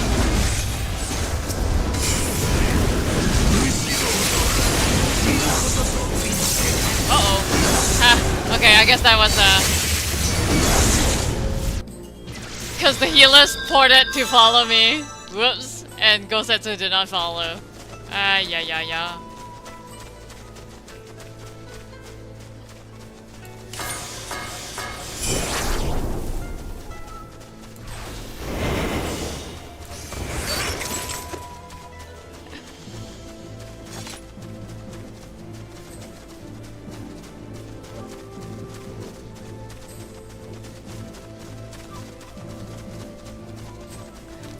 Uh-oh. Ah, okay, I guess that was, because the healers ported to follow me. Whoops. And Gosetsu did not follow. Ah, yeah.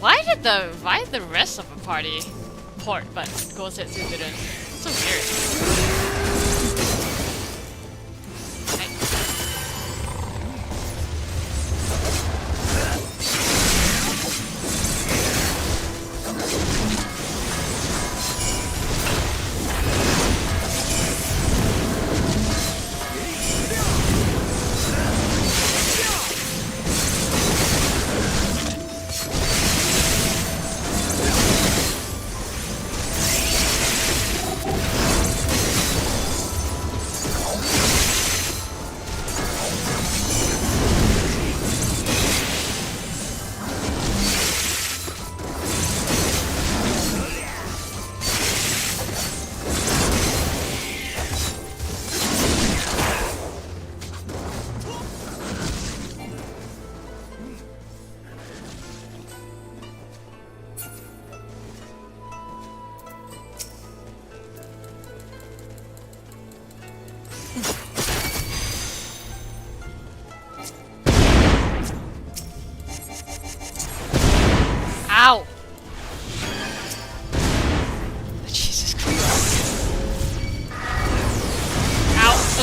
Why did the rest of the party port but Gosetsu didn't? So weird.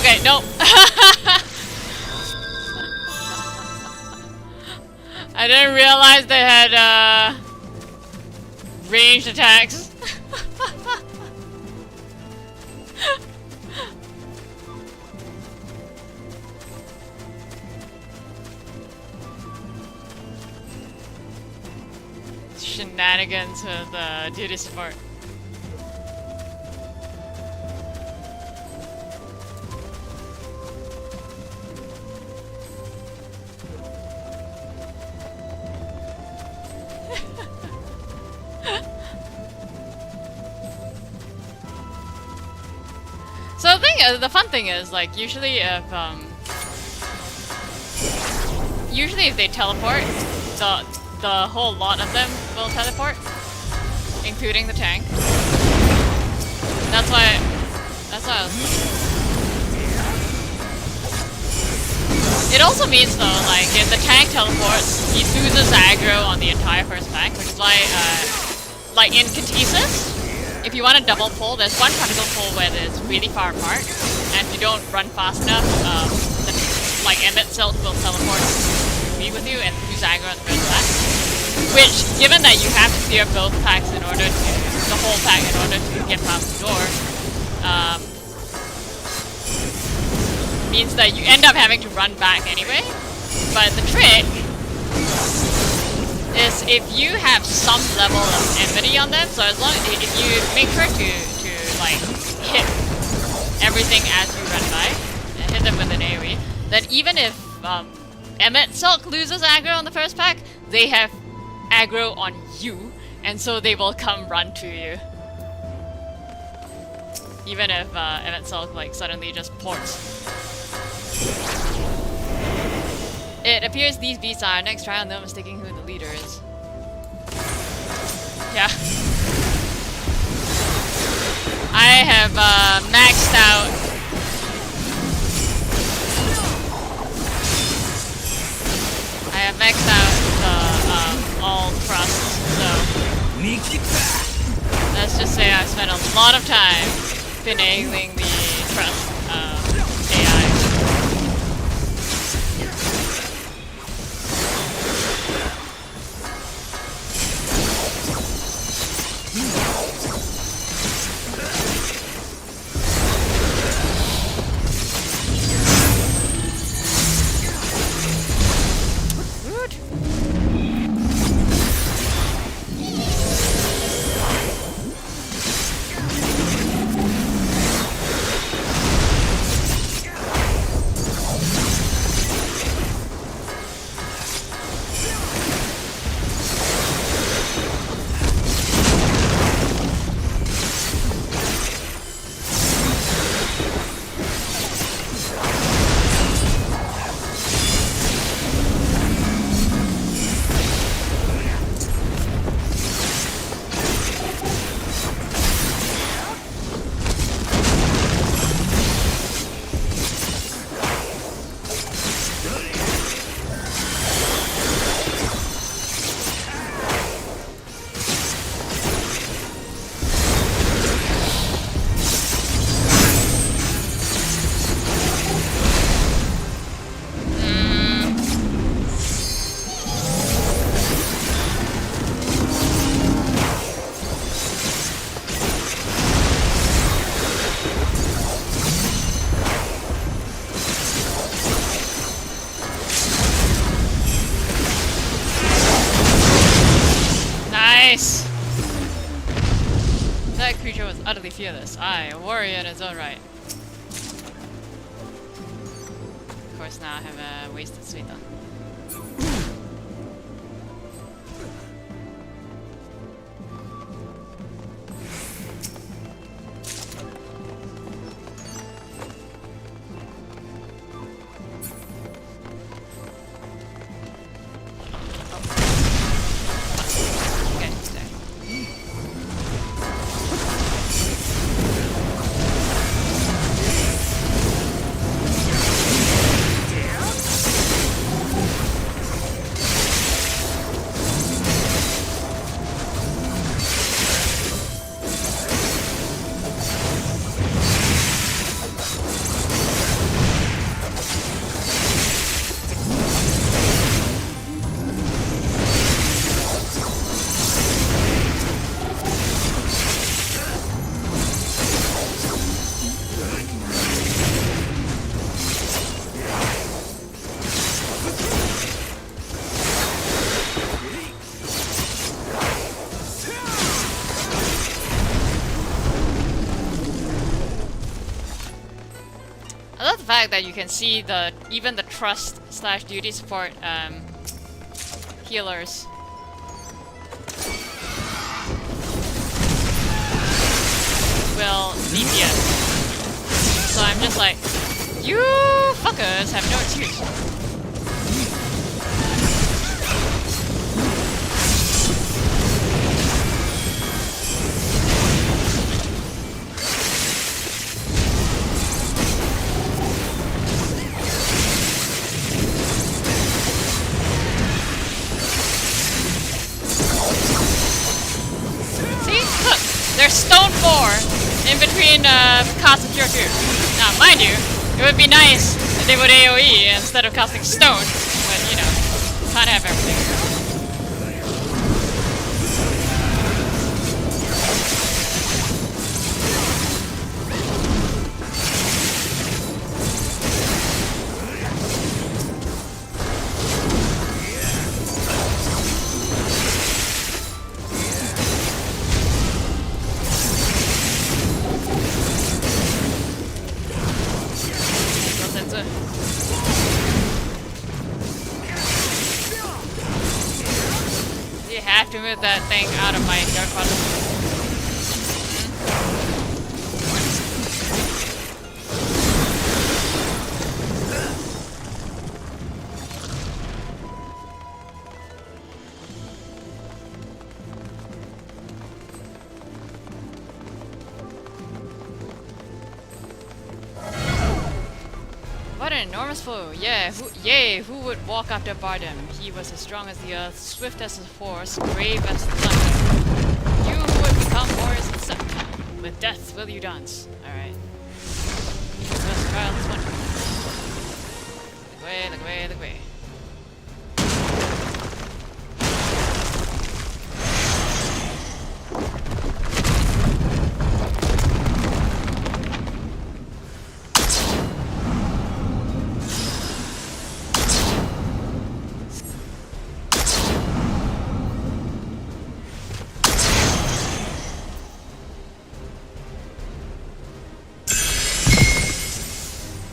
Okay, nope. I didn't realize they had ranged attacks. Shenanigans with duty support. So the fun thing is, like, usually if they teleport, the whole lot of them will teleport, including the tank. That's why I was... It also means though, like, if the tank teleports, he loses aggro on the entire first pack, which is why, like in Catesis, if you want to double pull, there's one particle pull where it's really far apart, and if you don't run fast enough, like Emmett Silk will teleport to be with you and lose aggro on the first pack. Which, given that you have to clear both packs in order to, the whole pack in order to get past the door, means that you end up having to run back anyway. But the trick is if you have some level of enmity on them, so as long if you make sure to like hit everything as you run by and hit them with an AoE, then even if Emmett Silk loses aggro on the first pack, they have aggro on you, and so they will come run to you. Even if Emmett Silk like suddenly just ports. It appears these beasts are our next trial, no mistaking who the leader is. Yeah. I have maxed out. I have maxed out all thrusts, so let's just say I've spent a lot of time finagling the thrust AI. Nice! That creature was utterly fearless. Aye, a warrior in his own right. Of course, now I have a wasted Suita. fact that you can see even the trust / duty support healers. Will DPS. So I'm just like, you fuckers have no excuse. See? Look! There's Stone 4 in between Cast and Cure 2. Now, mind you, it would be nice if they would AoE instead of casting Stone, but you know, can't have everything. You have to move that thing out of my dark bottom. What an enormous foe! Yeah, who would walk after Bardem? He was as strong as the earth, swift as the force, brave as the thunder. You who would become warriors in step. With death will you dance. Alright. Let's try this one. Look away, look away.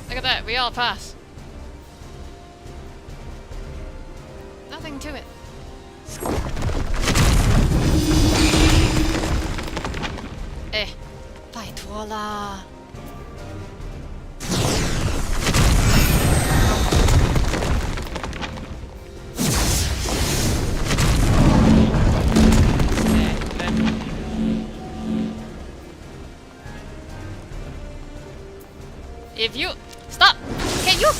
Look at that, we all pass. Nothing to it. Eh, 拜托啦。If you stop, can you?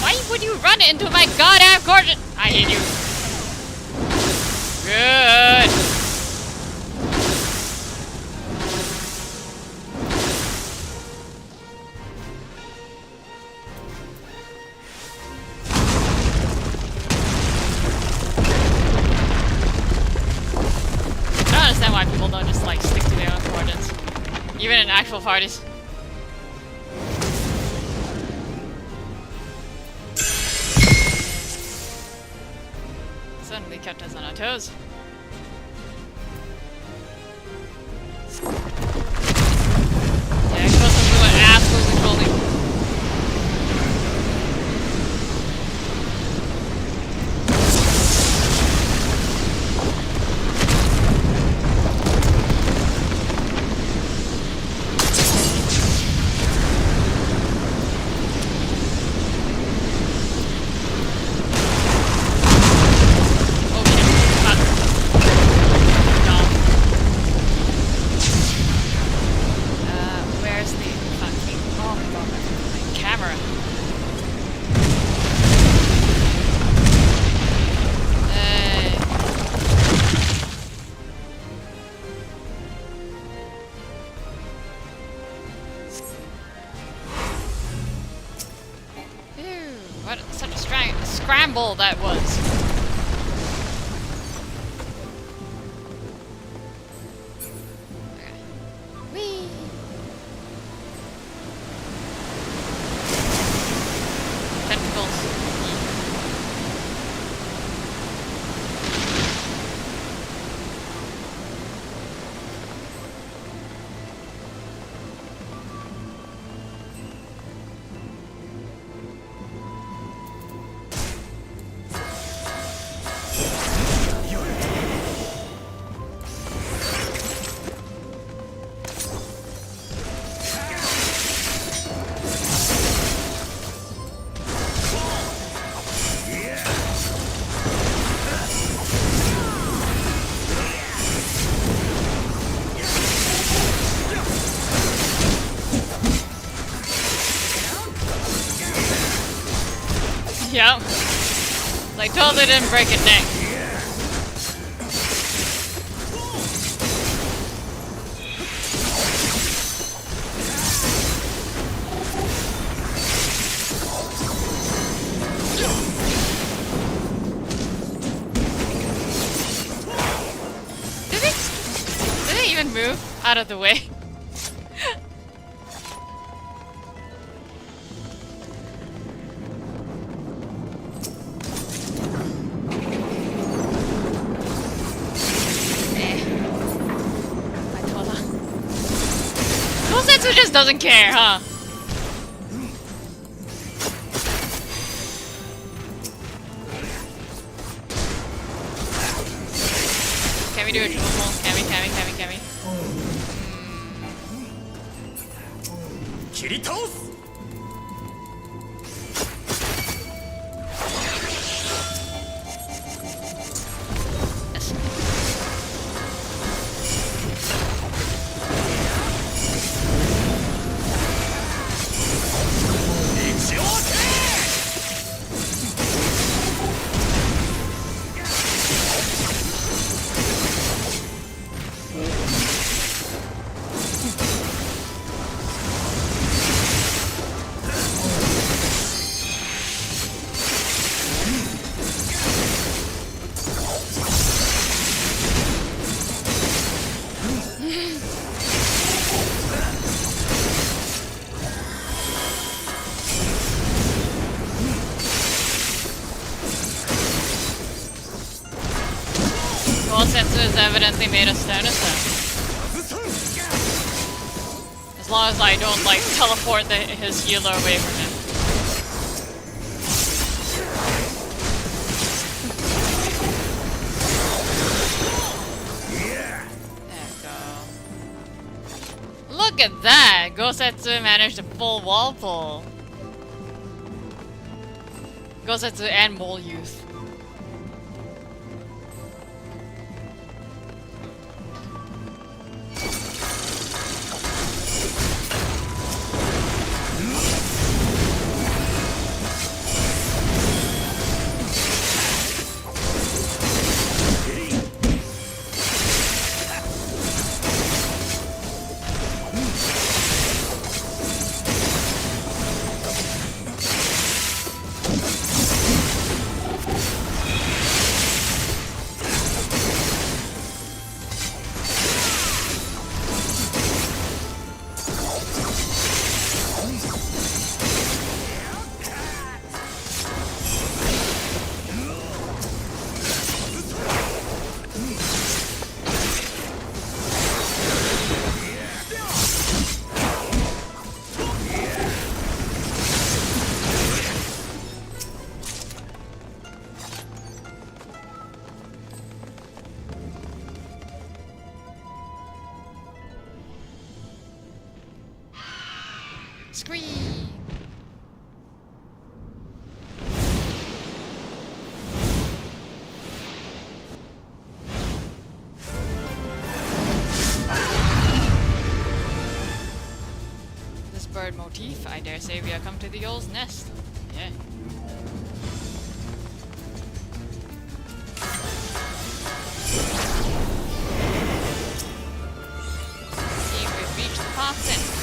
Why would you run into my goddamn coordinate? I hate you. Good. I don't understand why people don't just like stick to their own coordinates, even in actual parties. Suddenly kept us on our toes. Yeah, Crossbows were an absolutely trolling. What such a scramble that was. Okay. Whee! Tentacles. Yep. Like, totally didn't break a neck. Did they even move out of the way? Who just doesn't care, huh? Can we do a triple pull? Can we? 切り倒す Yes. Sensu has evidently made us stone as long as I don't like teleport his healer away from him. There we go. Look at that! Gosetsu managed a full wall pull. Gosetsu and Mole Youth. Scream! This bird motif, I dare say we are come to the owl's nest. Yeah. See if we've reached the coffin.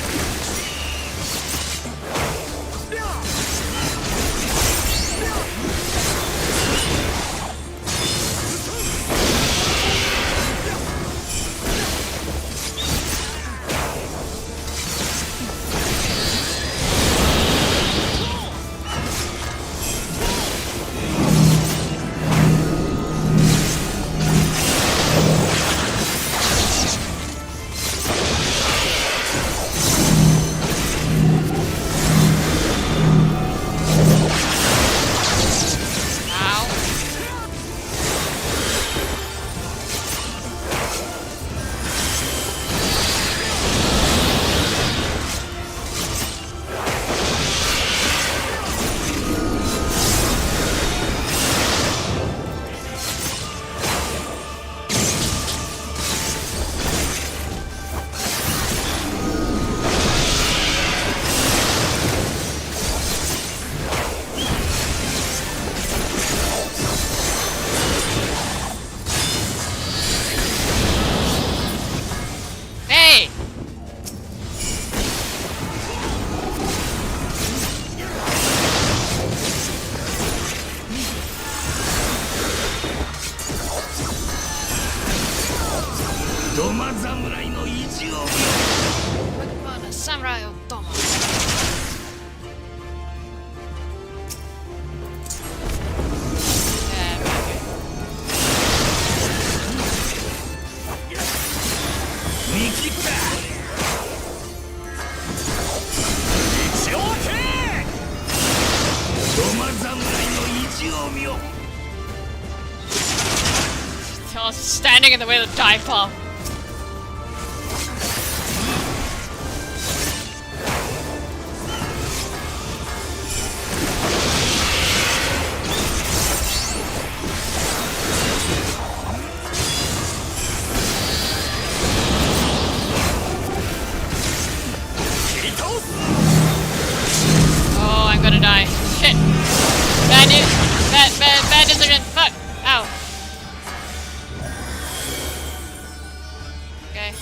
マ侍の意地を見よ。 Pokemon Samurai of Doma. I was standing in the way of the dive bomb. Oh, I'm gonna die. Shit. Bad decision. Fuck. Ow. Okay.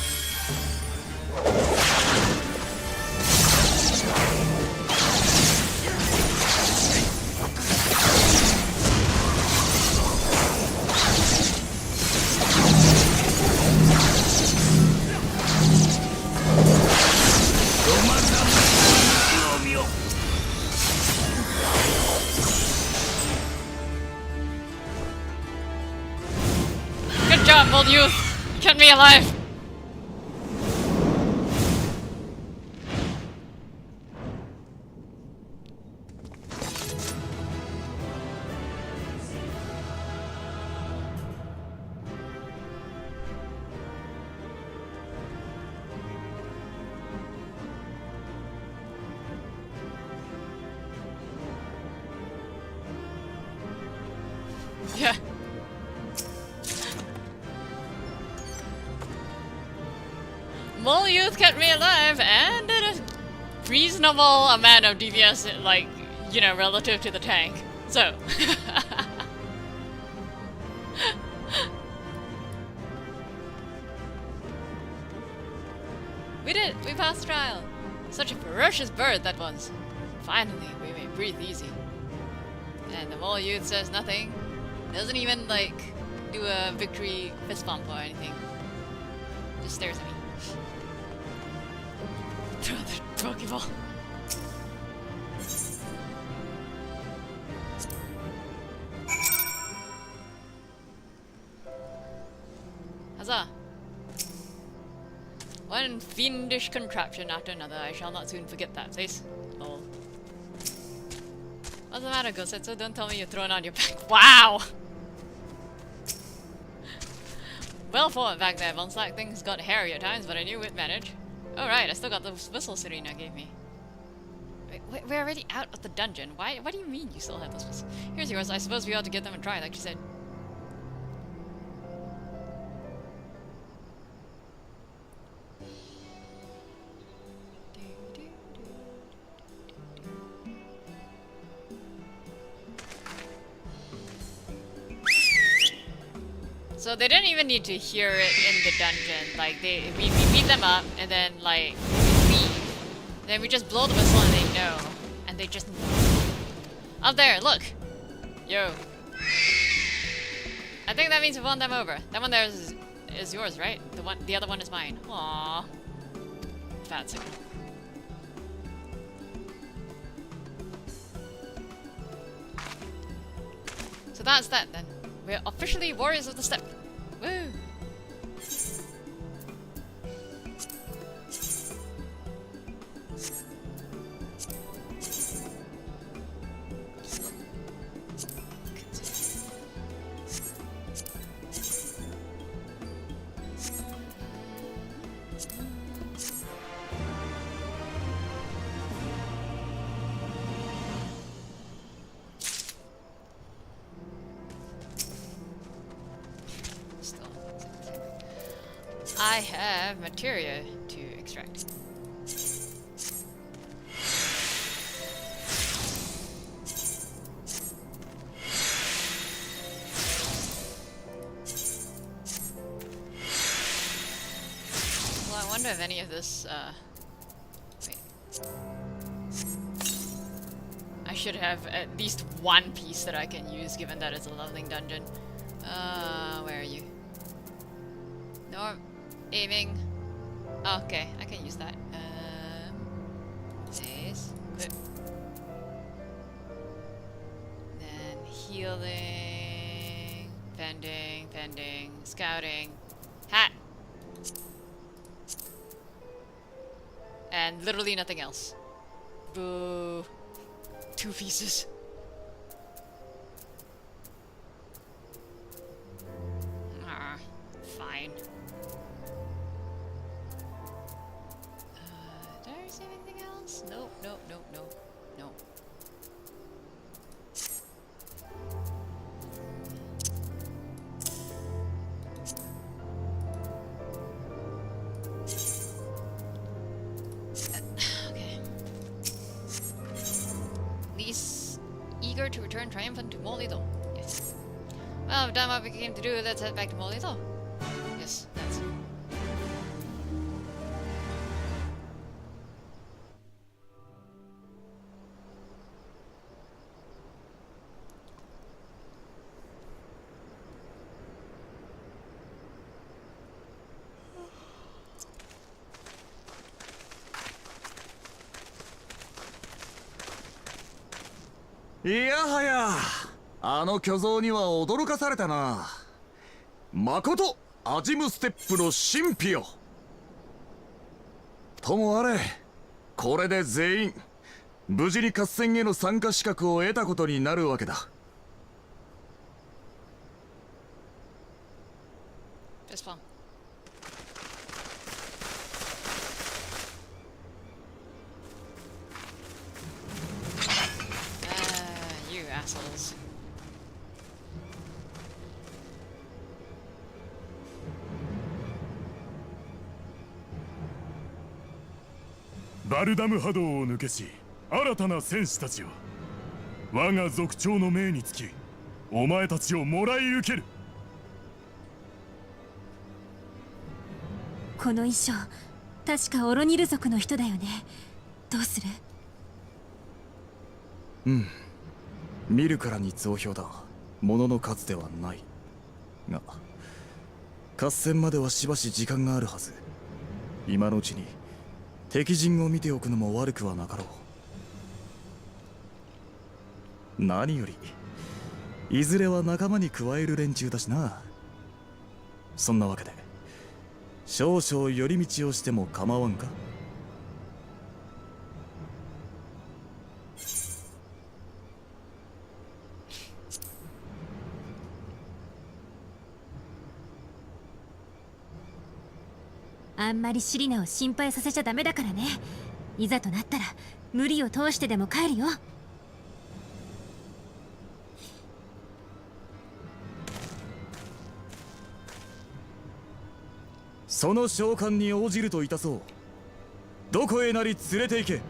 Good job, old youth. Kept me alive. Yeah. Mole youth kept me alive and did a reasonable amount of DPS, like, you know, relative to the tank. So. We did! We passed the trial! Such a ferocious bird that was. Finally, we may breathe easy. And the mole youth says nothing. Doesn't even, like, do a victory fist bump or anything. Just stares at me. Throw the Pokeball. Huzzah! One fiendish contraption after another. I shall not soon forget that face. Lol. What's the matter, Gosetsu? Don't tell me you're thrown on your back. Wow! Well fought back there, Vulnstack. Things got hairy at times, but I knew we'd manage. Oh right, I still got the whistle Serena gave me. Wait, we're already out of the dungeon. Why? What do you mean you still have those whistles? Here's yours. I suppose we ought to give them a try, like you said. So they didn't even need to hear it in the dungeon. Like we beat them up and then like leave. Then we just blow the whistle and they know, and they just know. Up there, look, yo. I think that means we won them over. That one there is yours, right? The other one is mine. Aww. Bad signal. So that's that then. We're officially warriors of the steppe. Woo! I have materia to extract. Well, I wonder if any of this, wait. I should have at least one piece that I can use, given that it's a leveling dungeon. Where are you? Aiming. Oh, okay, I can use that. Says. Equip. Then healing. Pending. Scouting. Hat. And literally nothing else. Boo. 2 pieces. Ah, fine. Did I receive anything else? Nope. Okay. Least eager to return triumphant to Molito. Yes. Well, I've done what we came to do. Let's head back to Molito. Yes, that's.いやはや、あの巨像には驚かされたな。まことアジムステップの神秘よ。ともあれ、これで全員無事に合戦への参加資格を得たことになるわけだ。Fist bump. You assholes.バルダム波動を抜けし、新たな戦士たちよ。我が族長の命につき、お前たちをもらい受ける。この衣装、確かオロニル族の人だよね。どうする？見るからに増票だ。物の数ではないが、合戦まではしばし時間があるはず。今のうちに敵陣を見ておくのも悪くはなかろう。何よりいずれは仲間に加える連中だしな。そんなわけで少々寄り道をしても構わんか。あんまりシリナを心配させちゃダメだからね。いざとなったら無理を通してでも帰るよ。その召喚に応じるといたそう。どこへなり連れて行け。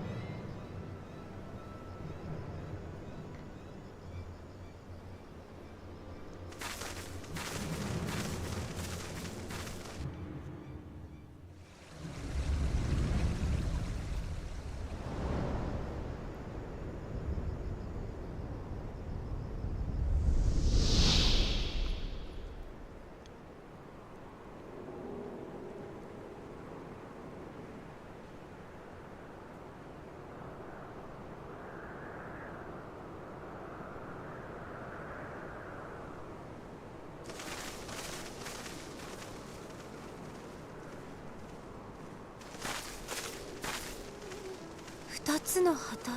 2つの旗、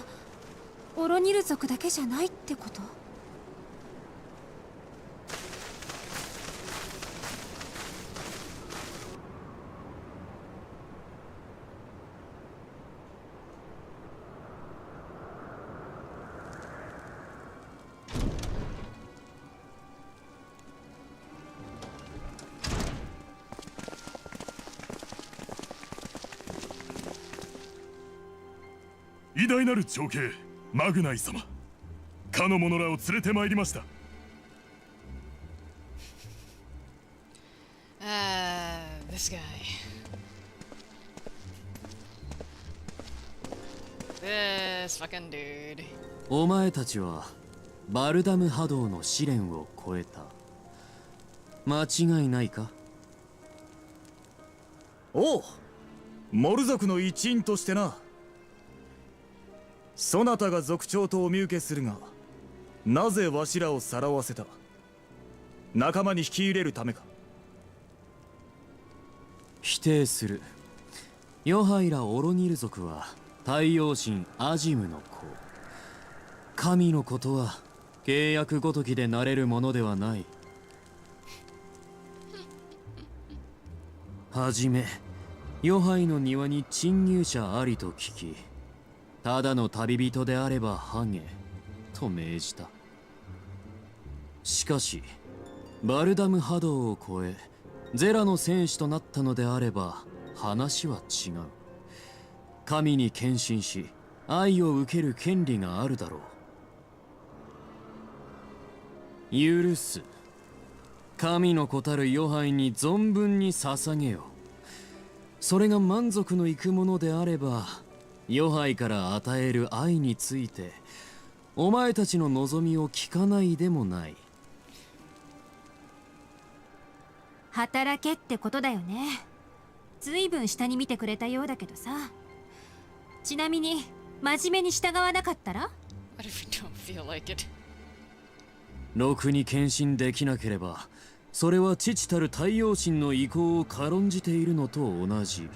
オロニル族だけじゃないってこと？偉大なる長兄マグナイ様、かの者らを連れてまいりました。This guy. This fucking dude. お前たちはバルダム波動の試練を超えた。間違いないか？おう、モル族の一員としてな。そなたが族長とお見受けするが、なぜわしらをさらわせた？仲間に引き入れるためか？否定する。ヨハイラ・オロニル族は太陽神アジムの子。神のことは契約ごときでなれるものではない。はじめヨハイの庭に侵入者ありと聞き、ただの旅人であればハゲと命じた。しかしバルダム波動を超えゼラの戦士となったのであれば話は違う。神に献身し愛を受ける権利があるだろう。許す。神の子たるヨハイに存分に捧げよ。それが満足のいくものであれば、ヨハイから与える愛についてお前たちの望みを聞かないでもない。働けってことだよね。ずいぶん下に見てくれたようだけどさ。ちなみに真面目に従わなかったら？ What if we don't feel like it? ろくに献身できなければ、それは父たる太陽神の意向を軽んじているのと同じ。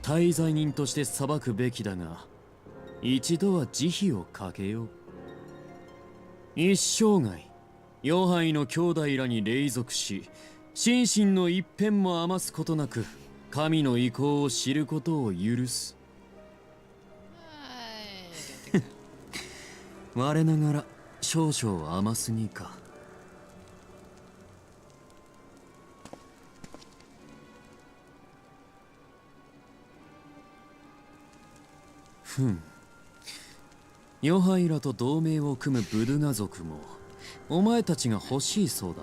大罪人として裁くべきだが、一度は慈悲をかけよう。一生涯ヨハイの兄弟らに隷属し、心身の一片も余すことなく神の意向を知ることを許す。我ながら少々甘すぎか。ヨハイラと同盟を組むブドゥガ族もお前たちが欲しいそうだ。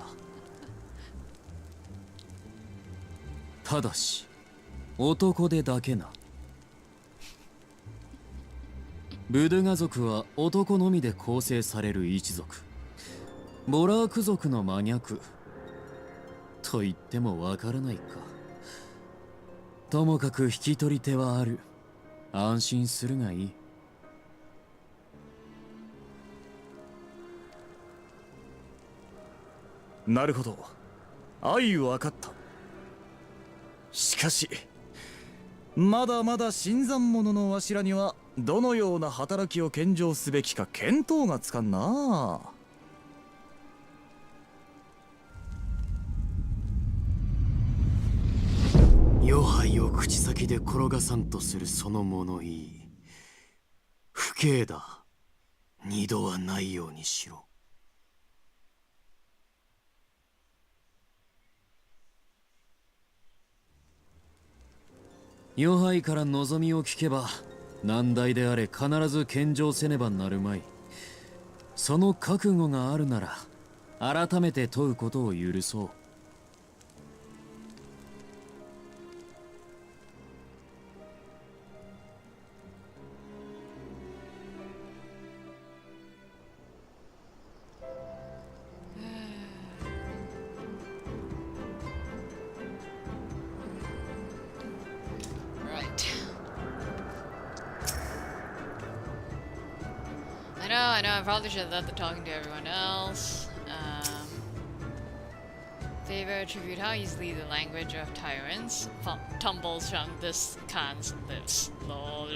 ただし男でだけな。ブドゥガ族は男のみで構成される一族。ボラーク族の真逆と言ってもわからないか。ともかく引き取り手はある。安心するがいい。なるほど、愛分かった。しかしまだまだ新参者のわしらにはどのような働きを献上すべきか見当がつかんな。ヨハイを口先で転がさんとするその物言い、不敬だ。二度はないようにしろ。ヨハイから望みを聞けば難題であれ必ず献上せねばなるまい。その覚悟があるなら改めて問うことを許そう。I know, I probably should have left the talking to everyone else. Favor attribute how easily the language of tyrants tumbles from this Khan's lips. Lol.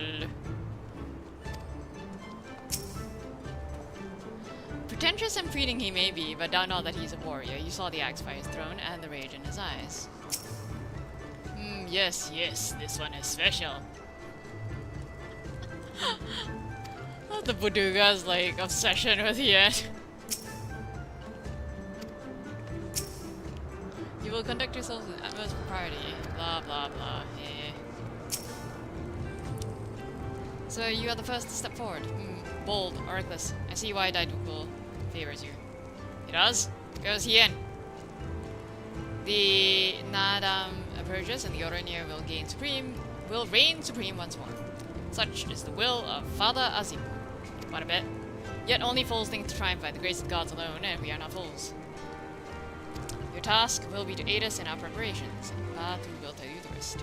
Pretentious and pleading he may be, but doubt not that he's a warrior. You saw the axe by his throne and the rage in his eyes. Yes, this one is special. The Buduga's like obsession with Yen. You will conduct yourselves with utmost propriety. Blah blah blah. So you are the first to step forward. Bold, reckless. I see why Daiduko favors you. He does? Goes Yen. The Nadam approaches and the Oronir will reign supreme once more. Such is the will of Father Azim. What a bit. Yet only fools think to triumph by the grace of gods alone, and we are not fools. Your task will be to aid us in our preparations. Batu will tell you the rest.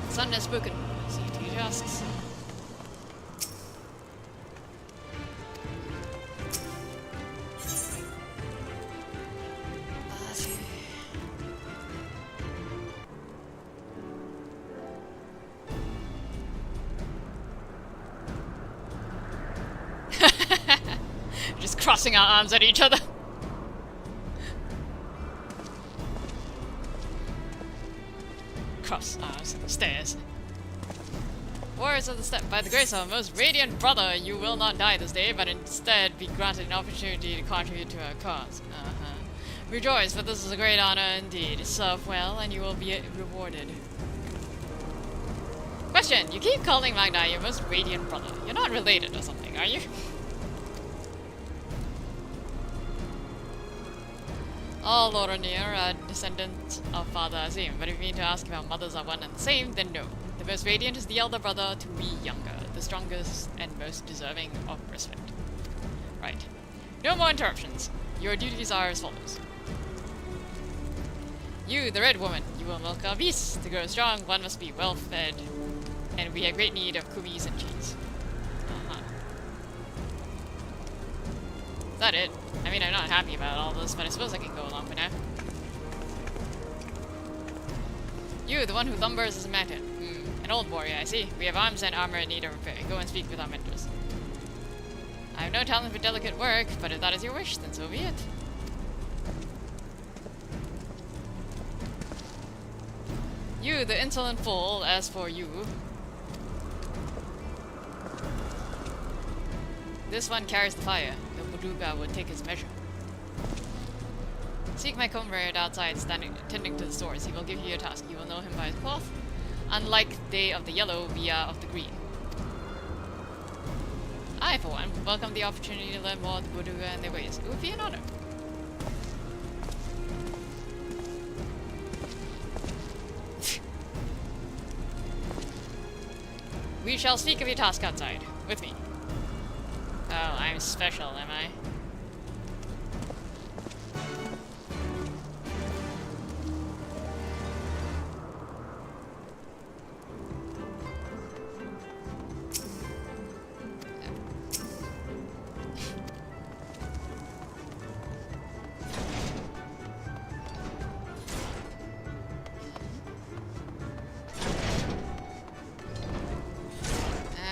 Sun has spoken. See to your tasks. Just crossing our arms at each other. Cross arms at the stairs. Warriors of the Steppe, by the grace of our most radiant brother, you will not die this day, but instead be granted an opportunity to contribute to our cause. Rejoice, for this is a great honor indeed. Serve well, and you will be rewarded. Question: you keep calling Magna your most radiant brother. You're not related or something, are you? All Loranir are descendants of Father Azim, but if you mean to ask if our mothers are one and the same, then no. The most radiant is the elder brother, to me younger, the strongest and most deserving of respect. Right. No more interruptions. Your duties are as follows. You, the red woman, you will milk our beasts. To grow strong, one must be well fed, and we have great need of kumis and cheese. Is that it? I mean, I'm not happy about all this, but I suppose I can go along for now. You, the one who lumbers as a mountain. An old warrior, I see. We have arms and armor in need of repair. Go and speak with our mentors. I have no talent for delicate work, but if that is your wish, then so be it. You, the insolent fool, as for you... This one carries the fire. The Buduga will take his measure. Seek my comrade outside, tending to the stores. He will give you your task. You will know him by his cloth. Unlike they of the yellow, we are of the green. I, for one, welcome the opportunity to learn more of the Buduga and their ways. It would be an honor. We shall speak of your task outside. With me. Oh, I'm special, am I?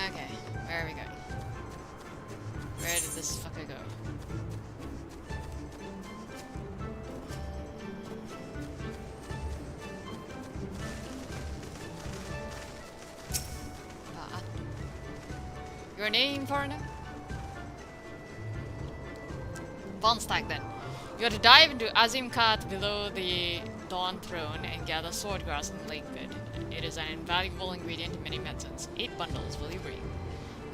Okay, where are we going? Where did this fucker go? Your name, foreigner? Vulnstack, then. You are to dive into Azimkat below the Dawn Throne and gather swordgrass in the lake bed. It is an invaluable ingredient in many medicines. 8 bundles will you bring?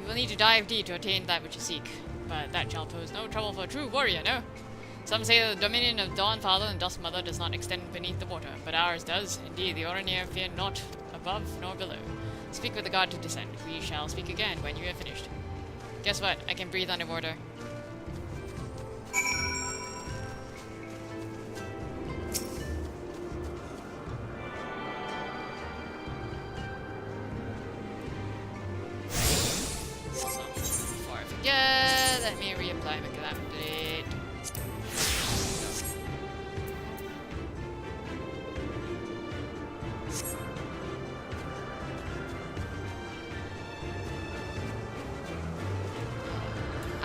You will need to dive deep to attain that which you seek, but that shall pose no trouble for a true warrior, no? Some say that the dominion of Dawn Father and Dusk Mother does not extend beneath the water, but ours does. Indeed, the Oranir fear not above nor below. Speak with the god to descend. We shall speak again when you have finished. Guess what? I can breathe underwater. Before I forget, let me reapply my calamity.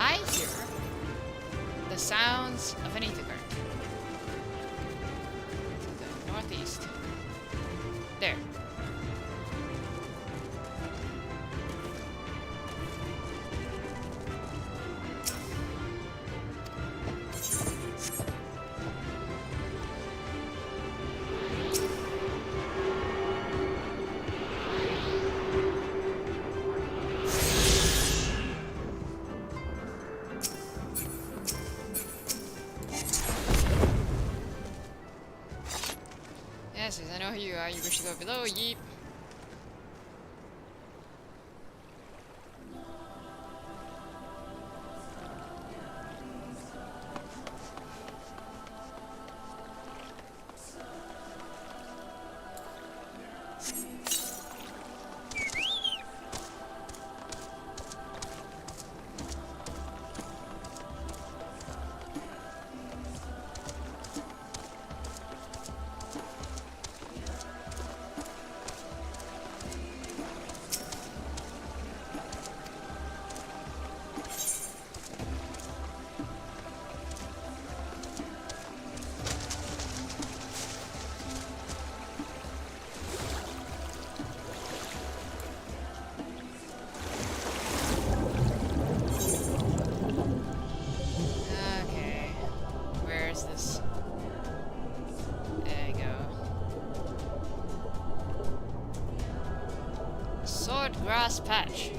I hear the sounds of an ether current. To the northeast. There. Yes, I know who you are. You wish to go below. Yeep. last patch.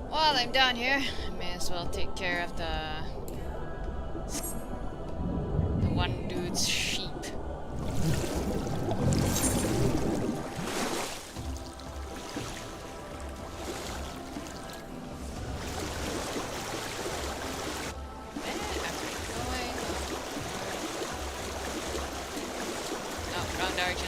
While I'm down here, I may as well take care of the one dude's sheep. Oh, wrong direction.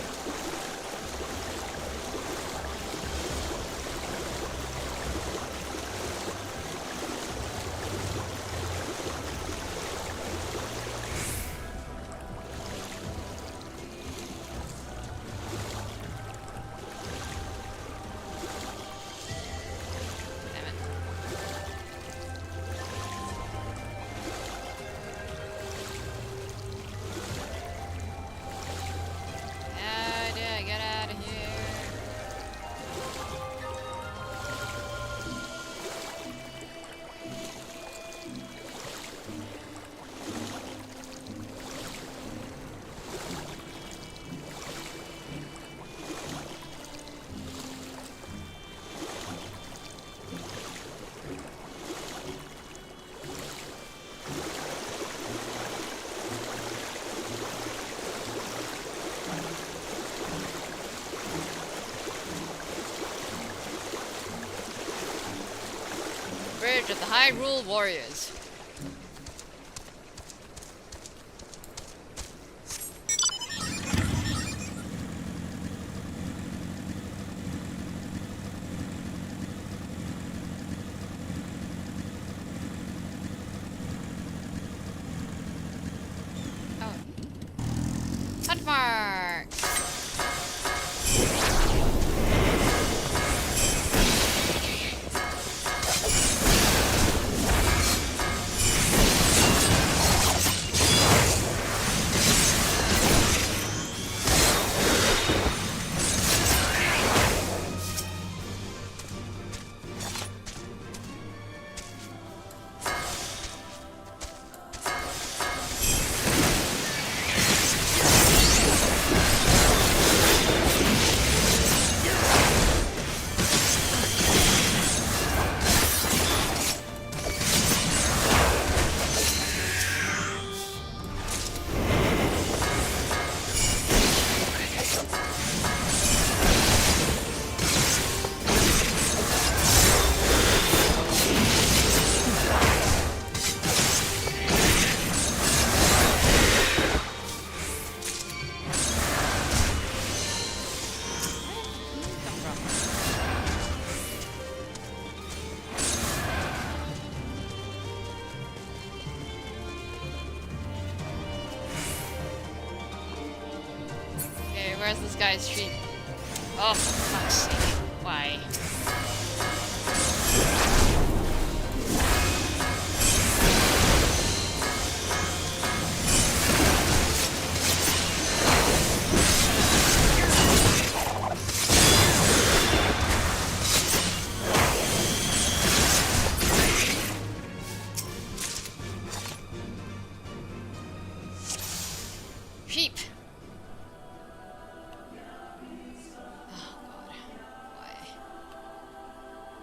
Bridge of the Hyrule Warriors. Oh. Hunt marks! Where's this guy's sheep? Oh, for fuck's sake. Why? Sheep! Oh god. Why?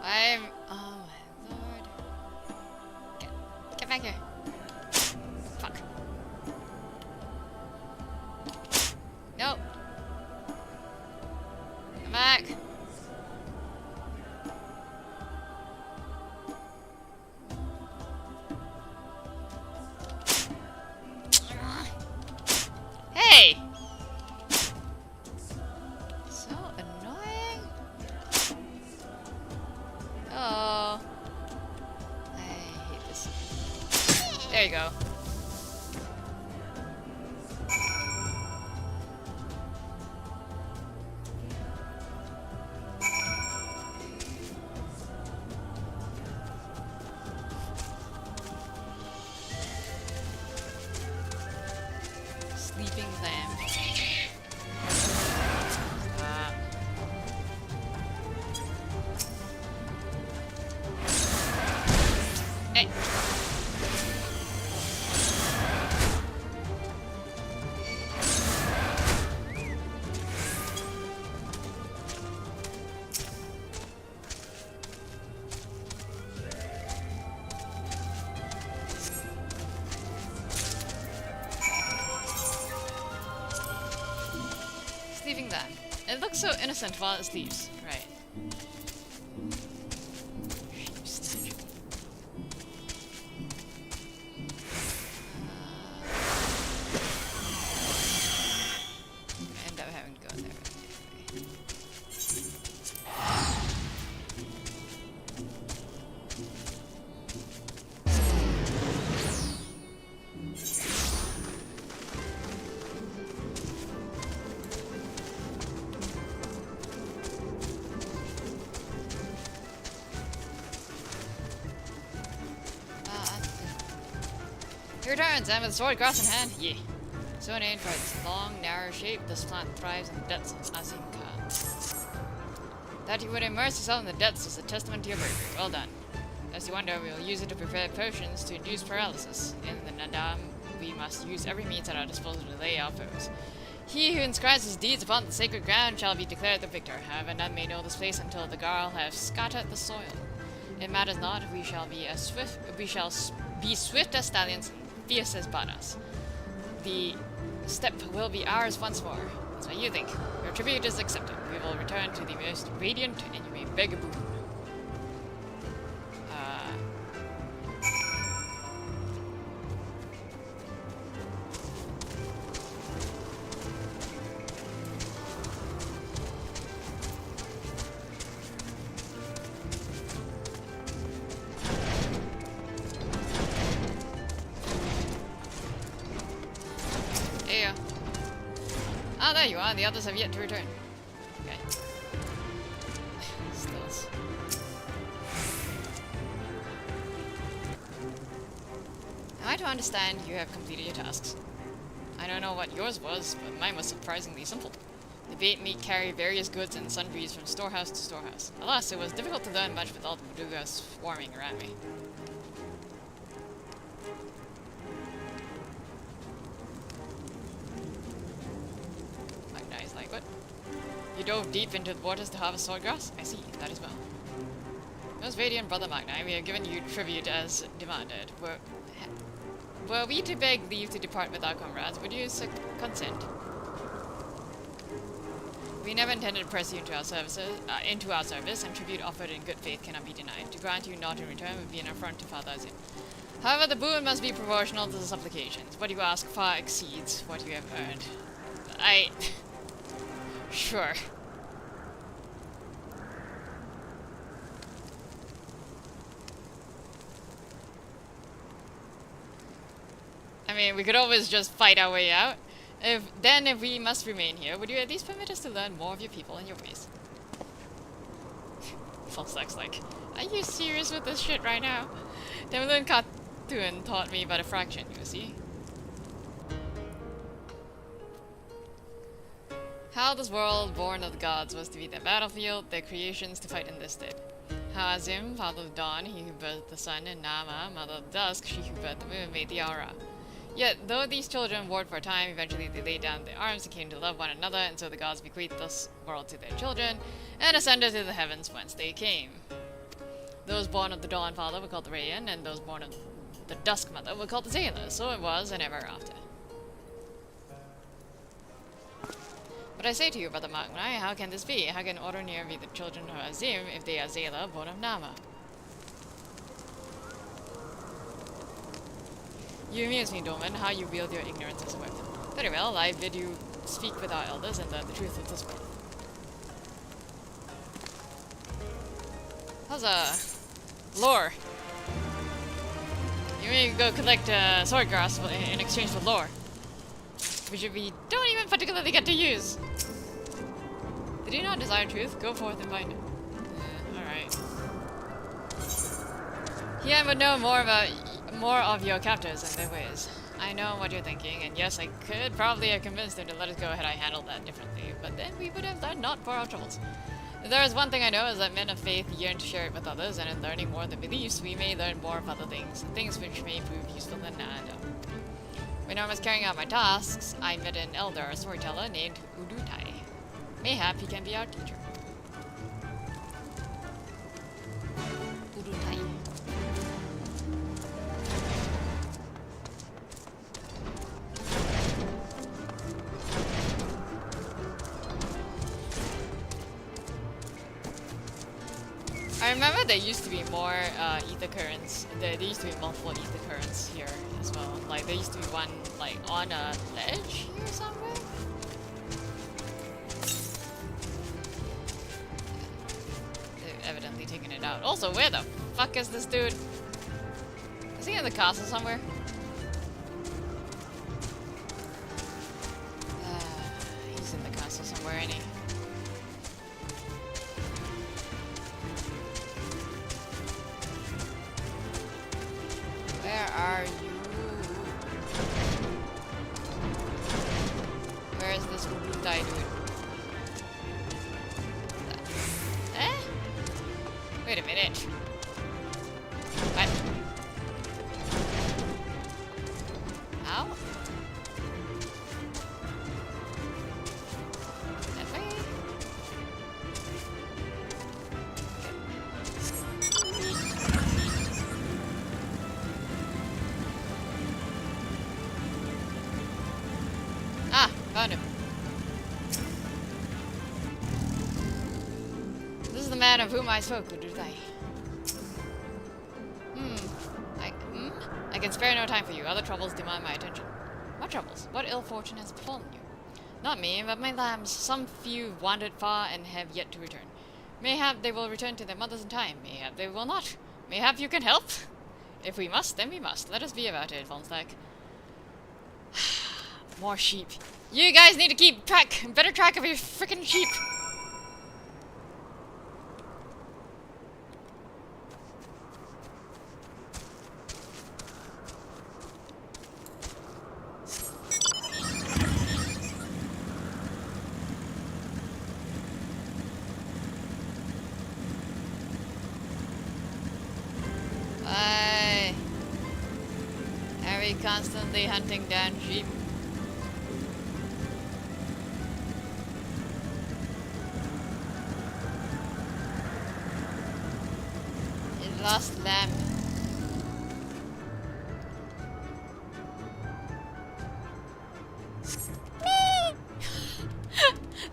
I'm... Oh my lord. Get back here. Fuck. Nope. Come back. Hey! So annoying. Oh. I hate this. There you go. Sleeping lamb. Hey. Sleeping lamb. It looks so innocent while it sleeps. Right. Sheep snatch. I end up having to go in there. He returns, and with sword grass in hand, yeah. So named for its long, narrow shape, this plant thrives in the depths of Asinka. That you would immerse yourself in the depths is a testament to your bravery. Well done. As you wonder, we will use it to prepare potions to induce paralysis. In the Nadam, we must use every means at our disposal to lay our foes. He who inscribes his deeds upon the sacred ground shall be declared the victor. However, none may know this place until the Garl have scattered the soil. It matters not, we shall be swift as stallions, fierce as bananas. The step will be ours once more. That's what you think. Your tribute is accepted. We will return to the most radiant, and you may beg a boon. Yeah. Ah, there you are. The others have yet to return. Okay. Stills. Am I to understand you have completed your tasks? I don't know what yours was, but mine was surprisingly simple. They bade me carry various goods and sundries from storehouse to storehouse. Alas, it was difficult to learn much with all the Madugas swarming around me. Like what? You dove deep into the waters to harvest swordgrass? I see, that is well. Most radiant brother Magni, we have given you tribute as demanded. Were we to beg leave to depart with our comrades, would you consent? We never intended to press you into our service, and tribute offered in good faith cannot be denied. To grant you not in return would be an affront to Father Azim. However, the boon must be proportional to the supplications. What you ask far exceeds what you have earned. Sure. I mean, we could always just fight our way out. If we must remain here, would you at least permit us to learn more of your people and your ways? Vulnstack's like, are you serious with this shit right now? Devlin Cartoon taught me about a fraction, you see. How this world, born of the gods, was to be their battlefield, their creations to fight in this stead. How Azim, father of dawn, he who birthed the sun, and Nama, mother of dusk, she who birthed the moon, made the aura. Yet, though these children warred for a time, eventually they laid down their arms and came to love one another, and so the gods bequeathed this world to their children, and ascended to the heavens whence they came. Those born of the Dawn Father were called the Rayan, and those born of the Dusk Mother were called the Zayla, so it was, and ever after. But I say to you, Brother Magni, how can this be? How can Oronir be the children of Azim if they are Zayla, born of Nama? You amuse me, Dolman, how you wield your ignorance as a weapon. Very well, I bid you speak with our elders and learn the truth of this world. How's lore? You may go collect sword grass in exchange for lore, which we don't even particularly get to use. Did you not desire truth? Go forth and find it. Alright. Here I would know more of your captors and their ways. I know what you're thinking, and yes, I could probably have convinced them to let us go had I handled that differently, but then we would have learned not for our troubles. If there is one thing I know is that men of faith yearn to share it with others, and in learning more of the beliefs, we may learn more of other things which may prove useful in Nanda. When I was carrying out my tasks, I met an elder, a storyteller named Udutai. Mayhap he can be our teacher. Udutai. I remember there used to be more ether currents. There used to be multiple ether currents here as well. Like there used to be one like on a ledge here somewhere. They've evidently taken it out. Also, where the fuck is this dude? Is he in the castle somewhere? He's in the castle somewhere, ain't he? Where are you? Where is this guy dude? Eh? Wait a minute. What? How? That way? Ah, found him. This is the man of whom I spoke, Udutai. I can spare no time for you. Other troubles demand my attention. What troubles? What ill fortune has befallen you? Not me, but my lambs. Some few wandered far and have yet to return. Mayhap they will return to their mothers in time. Mayhap they will not. Mayhap you can help. If we must, then we must. Let us be about it, Vulnstack. More sheep. You guys need to keep better track of your freaking sheep. Why are we constantly hunting down sheep? It lost lamb.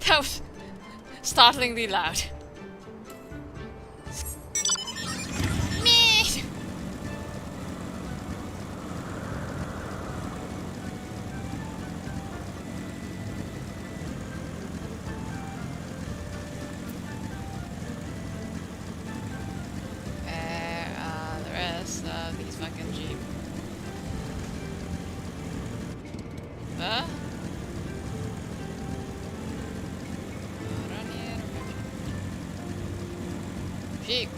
That was startlingly loud. These fucking sheep. Sheep.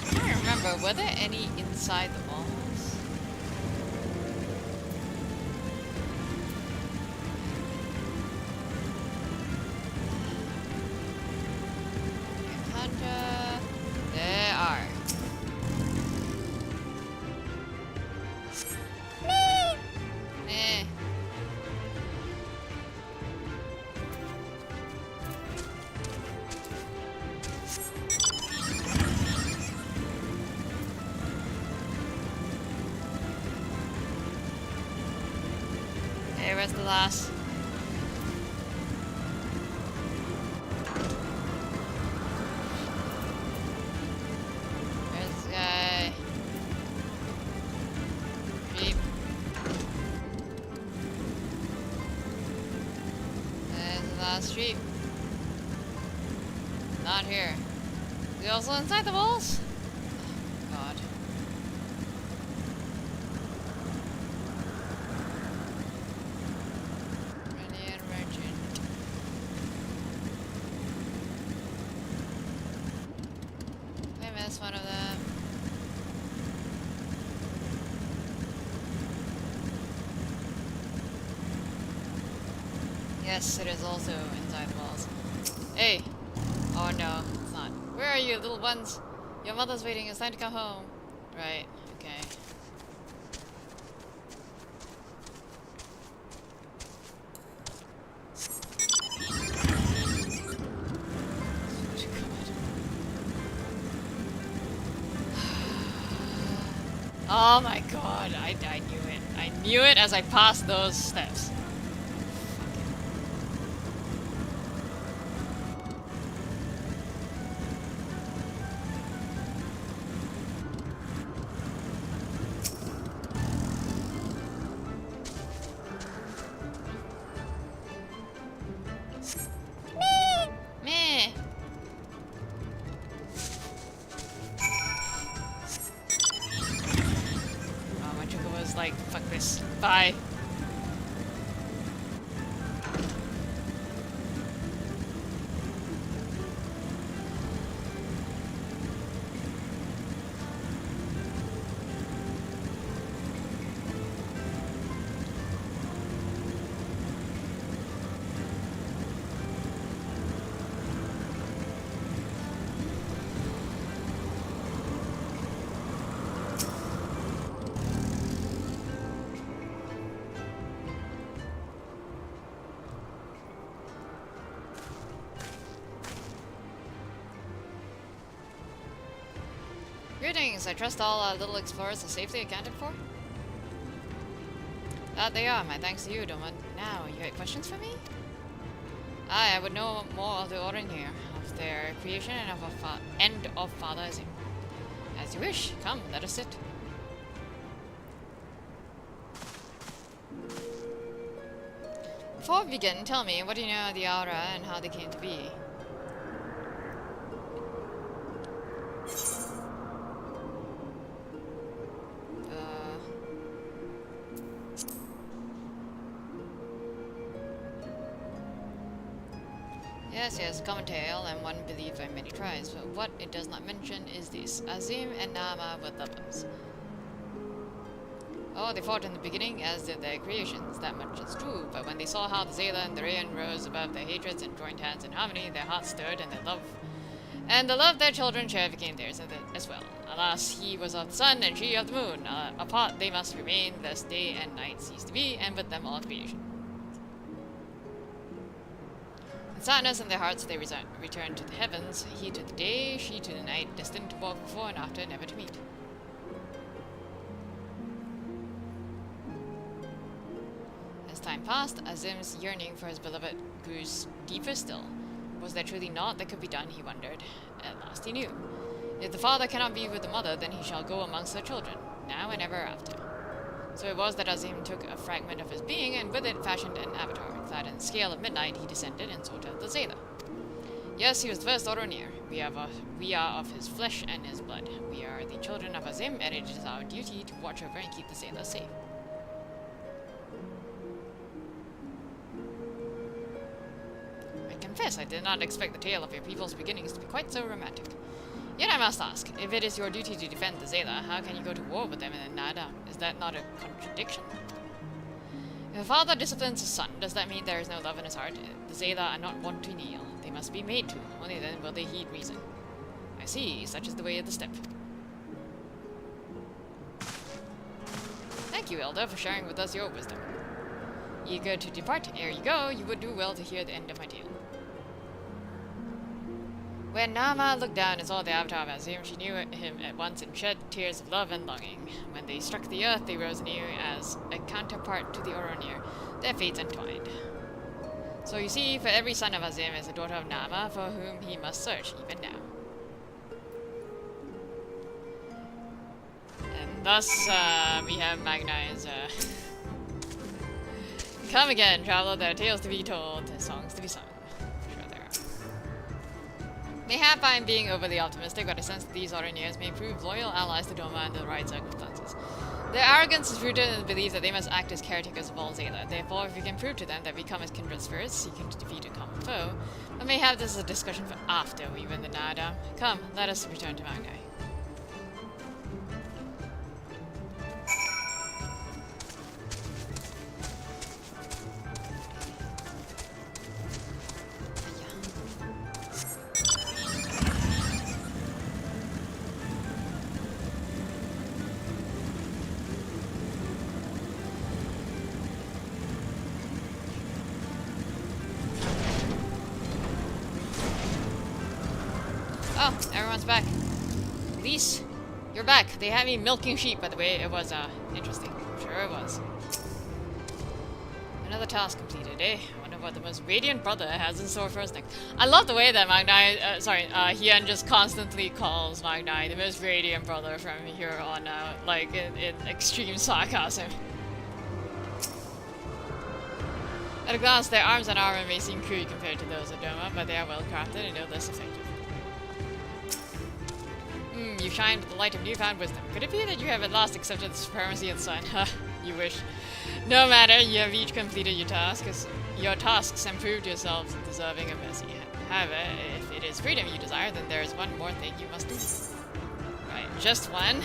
I don't remember, were there any inside the walls? Hunter. There are. Eh. Hey, where's the last? Where's this guy? Sheep. There's the last sheep. Not here. Is he also inside the walls? Oh, God. Brilliant merchant. I missed one of them. Yes, it is also inside the walls. Hey! Oh no, it's not. Where are you, little ones? Your mother's waiting, it's time to come home. Right, okay. Oh my god, I knew it. I knew it as I passed those steps. Meh. Oh, my trigger was like, fuck this. Bye. Greetings, I trust all our little explorers are safely accounted for? That they are, my thanks to you, Doma. Now, you had questions for me? I would know more of the order here, of their creation and of Father Azim. As you wish, come, let us sit. Before we begin, tell me, what do you know of the aura and how they came to be? Yes, common tale, and one believed by many tribes, but what it does not mention is this. Azim and Nama were lovers. Oh, they fought in the beginning, as did their creations, that much is true, but when they saw how the Zayla and the Rayan rose above their hatreds and joined hands in harmony, their hearts stirred, and the love their children shared became theirs as well. Alas, he was of the sun, and she of the moon. Apart they must remain, thus day and night cease to be, and with them all creation. In sadness in their hearts they returned to the heavens, he to the day, she to the night, destined to walk before and after, never to meet. As time passed, Azim's yearning for his beloved grew deeper still. Was there truly naught that could be done, he wondered. At last he knew. If the father cannot be with the mother, then he shall go amongst her children, now and ever after. So it was that Azim took a fragment of his being, and with it fashioned an avatar. Clad in the scale of midnight, he descended and sought out the Zayla. Yes, he was the first Oronir. We are of his flesh and his blood. We are the children of Azim, and it is our duty to watch over and keep the Zayla safe. I confess I did not expect the tale of your people's beginnings to be quite so romantic. Yet I must ask, if it is your duty to defend the Zayla, how can you go to war with them in Nada? Is that not a contradiction? If a father disciplines his son, does that mean there is no love in his heart? The Zayla are not wont to kneel. They must be made to. Only then will they heed reason. I see. Such is the way of the steppe. Thank you, Elder, for sharing with us your wisdom. Eager to depart, ere you go, you would do well to hear the end of my tale. When Nama looked down and saw the avatar of Azim, she knew him at once and shed tears of love and longing. When they struck the earth, they rose anew as a counterpart to the Oronir, their fates entwined. So you see, for every son of Azim is a daughter of Nama for whom he must search, even now. And thus, we have Magnai's, Come again, traveler, there are tales to be told, songs to be sung. Mayhap I am being overly optimistic, but I sense that these Oroniers may prove loyal allies to Doma under the right circumstances. Their arrogance is rooted in the belief that they must act as caretakers of all Zayla. Therefore, if we can prove to them that we come as kindred spirits, seeking to defeat a common foe, but mayhap this is a discussion for after we win the Nada. Come, let us return to Magnai. Oh, everyone's back. Elise, you're back. They had me milking sheep, by the way. It was, interesting. Sure it was. Another task completed, eh? I wonder what the most radiant brother has in store for us next. I love the way that Magnai, Hien just constantly calls Magnai the most radiant brother from here on out, like, in extreme sarcasm. At a glance, their arms and armor may seem crude compared to those of Doma, but they are well crafted and no less effective. You shine with the light of newfound wisdom. Could it be that you have at last accepted the supremacy of the sun? Ha, you wish. No matter, you have each completed your tasks and proved yourselves deserving of mercy. However, if it is freedom you desire, then there is one more thing you must do. Right, just one.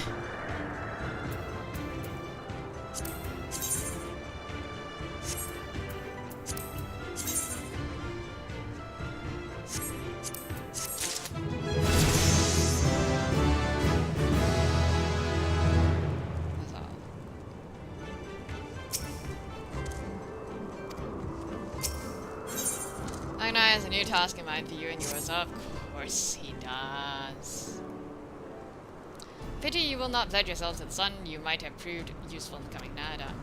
Magnai has a new task in mind for you and yours. Of course he does. Pity you will not pledge yourself to the sun. You might have proved useful in coming Nada.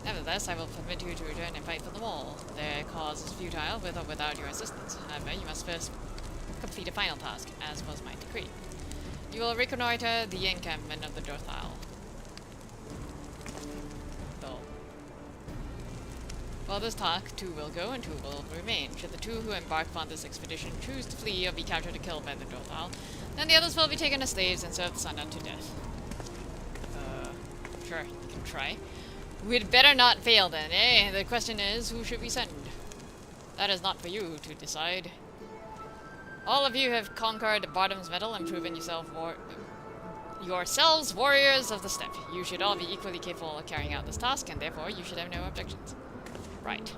Nevertheless, I will permit you to return and fight for them all. Their cause is futile, with or without your assistance. However, you must first complete a final task, as was my decree. You will reconnoiter the encampment of the Dorthal. For this task, 2 will go and 2 will remain. Should the 2 who embark upon this expedition choose to flee or be captured or killed by the Dorthal, then the others will be taken as slaves and served the sun unto death. Sure, you can try. We'd better not fail then, eh? The question is, who should we send? That is not for you to decide. All of you have conquered Bottom's Medal and proven yourselves warriors of the steppe. You should all be equally capable of carrying out this task, and therefore you should have no objections. Right.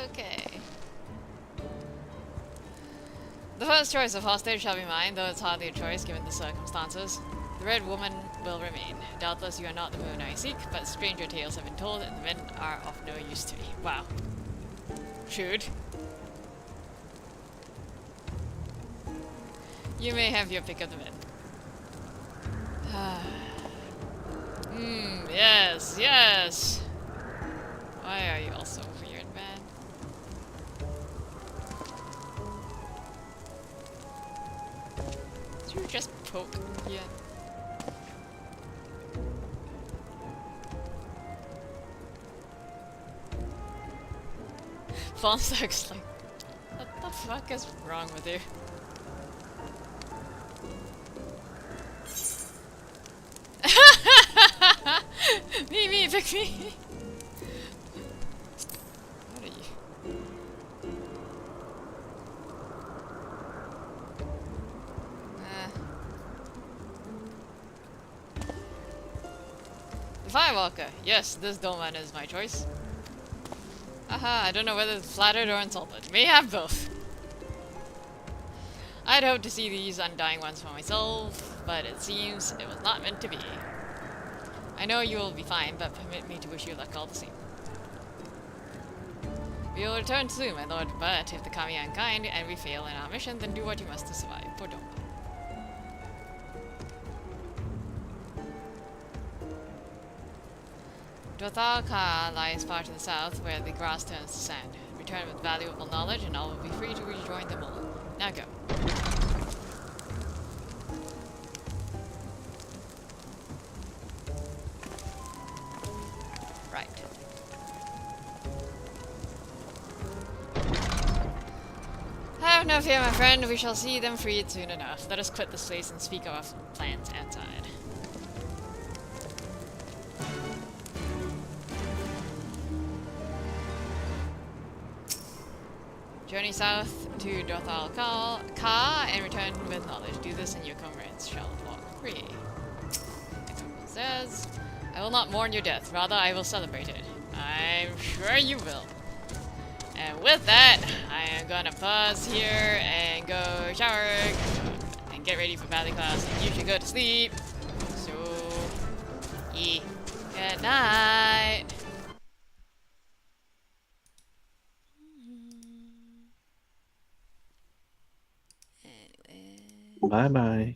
Okay. The first choice of hostage shall be mine, though it's hardly a choice given the circumstances. The Red Woman will remain. Doubtless you are not the moon I seek, but stranger tales have been told, and the men are of no use to me. Wow. Shoot. You may have your pick of the men. Yes, yes! Why are you all so weird, man? you just poke? Yeah. Vulnstack's like, what the fuck is wrong with you? Me, pick me! What are you? The Firewalker! Yes, this Dolman is my choice. Aha, I don't know whether it's flattered or insulted. May have both. I'd hoped to see these undying ones for myself, but it seems it was not meant to be. I know you will be fine, but permit me to wish you luck all the same. We will return soon, my lord, but if the Kami are unkind and we fail in our mission, then do what you must to survive. For Doma. Dothalka lies far to the south, where the grass turns to sand. Return with valuable knowledge, and all will be free to rejoin them all. Now go. Right. Have no fear, my friend. We shall see them freed soon enough. Let us quit this place and speak of our plans outside. Journey south to Dothal Ka and return with knowledge. Do this and your comrades shall walk free. It says, I will not mourn your death, rather I will celebrate it. I'm sure you will. And with that, I am gonna pause here and go shower and get ready for battle class. And you should go to sleep. So, yeah. Good night. Bye bye.